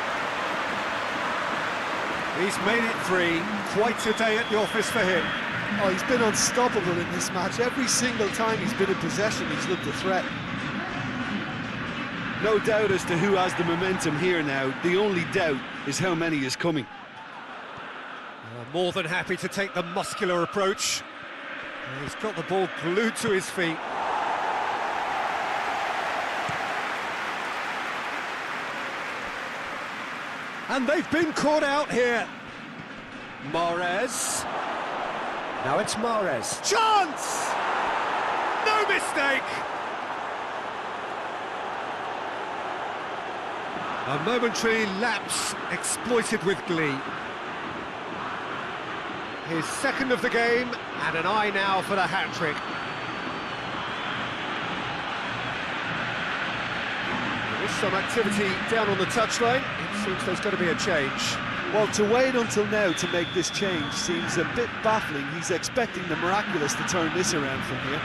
He's made it 3, quite a day at the office for him. Oh, he's been unstoppable in this match. Every single time he's been in possession, he's looked a threat. No doubt as to who has the momentum here now. The only doubt is how many is coming. More than happy to take the muscular approach. He's got the ball glued to his feet. And they've been caught out here. Mahrez. Now it's Mahrez. Chance! No mistake! A momentary lapse exploited with glee. His second of the game, and an eye now for the hat-trick. There is some activity down on the touchline. It seems there's got to be a change. Well, to wait until now to make this change seems a bit baffling. He's expecting the miraculous to turn this around from here.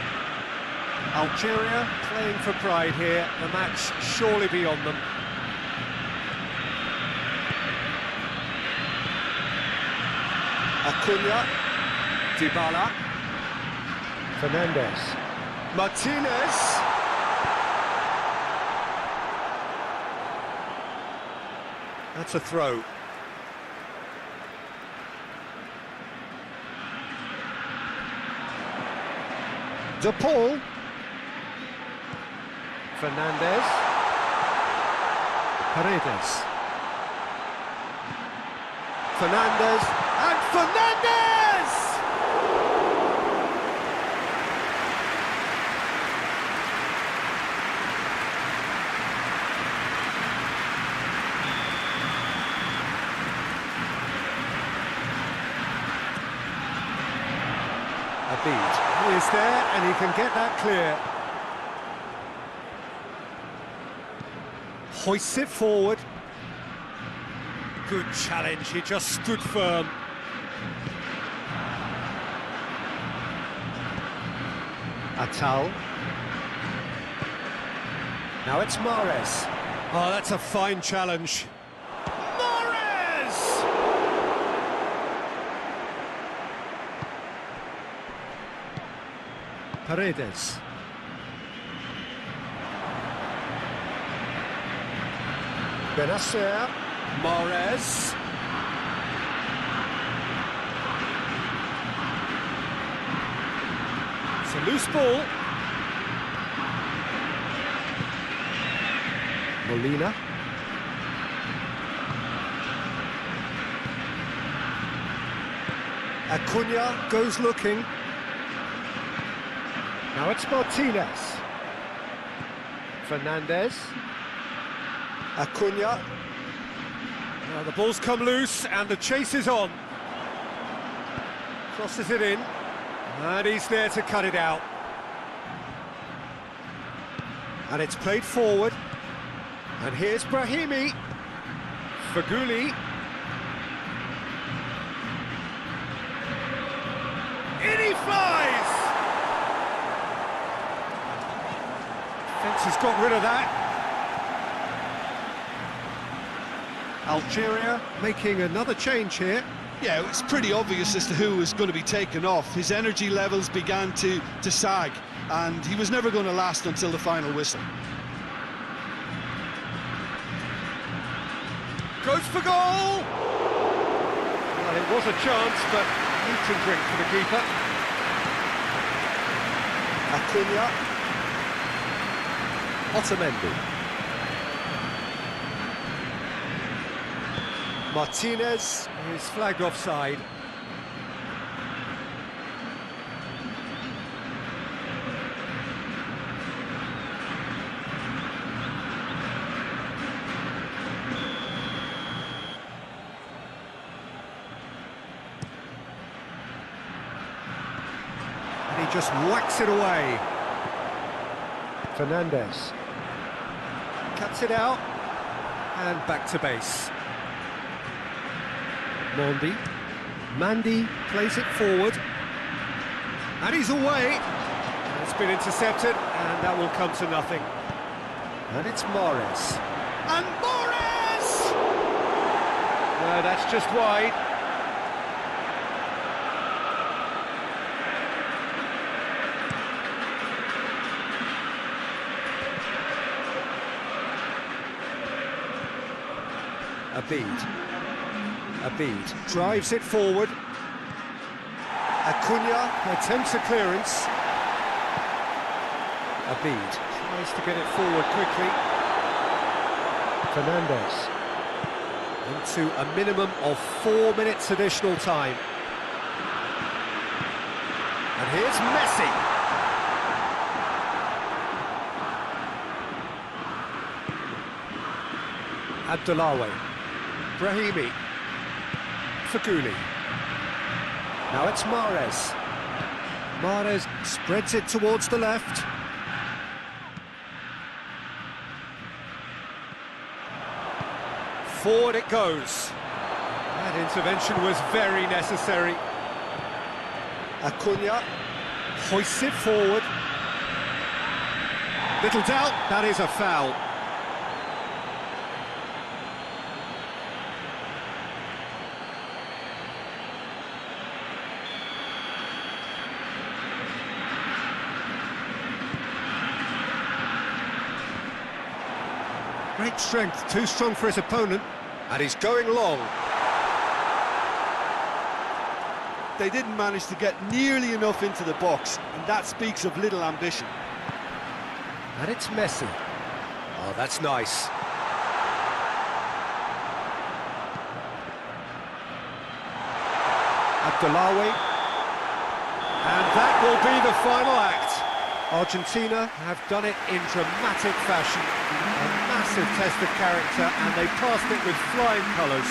Algeria playing for pride here. The match surely beyond them. Acuna, Dybala. Fernandez. Martinez. That's a throw. De Paul. Fernandez. Paredes. Fernandez. And Fernandez! He is there and he can get that clear. Hoists it forward. Good challenge, he just stood firm. Atal. Now it's Mahrez. Oh, that's a fine challenge. Paredes. Benacer. Mahrez. It's a loose ball. Molina. Acuna goes looking. Now it's Martinez. Fernandez. Acuna. Now the ball's come loose and the chase is on. Crosses it in. And he's there to cut it out. And it's played forward. And here's Brahimi. Faguli. In he flies! Fence has got rid of that. Algeria making another change here. Yeah, it's pretty obvious as to who was going to be taken off. His energy levels began to sag, and he was never going to last until the final whistle. Goes for goal! Well, it was a chance, but eat and drink for the keeper. Acuna. Otamendi. Martinez is flagged offside. And he just whacks it away. Fernandez. Cuts it out, and back to base. Mandy plays it forward, and he's away. It's been intercepted, and that will come to nothing. And it's Mahrez. And Mahrez! No, that's just wide. Abid drives it forward. Acuna attempts a clearance. Abid tries to get it forward quickly. Fernandez into a minimum of 4 minutes additional time. And here's Messi. Abdullawi. Brahimi. Faguli. Now it's Mahrez. Mahrez spreads it towards the left. Forward it goes. That intervention was very necessary. Acuna hoists it forward. Little doubt, that is a foul. Great strength, too strong for his opponent. And he's going long. They didn't manage to get nearly enough into the box, and that speaks of little ambition. And it's Messi. Oh, that's nice. Abdullawi. And that will be the final act. Argentina have done it in dramatic fashion. A massive test of character, and they passed it with flying colours.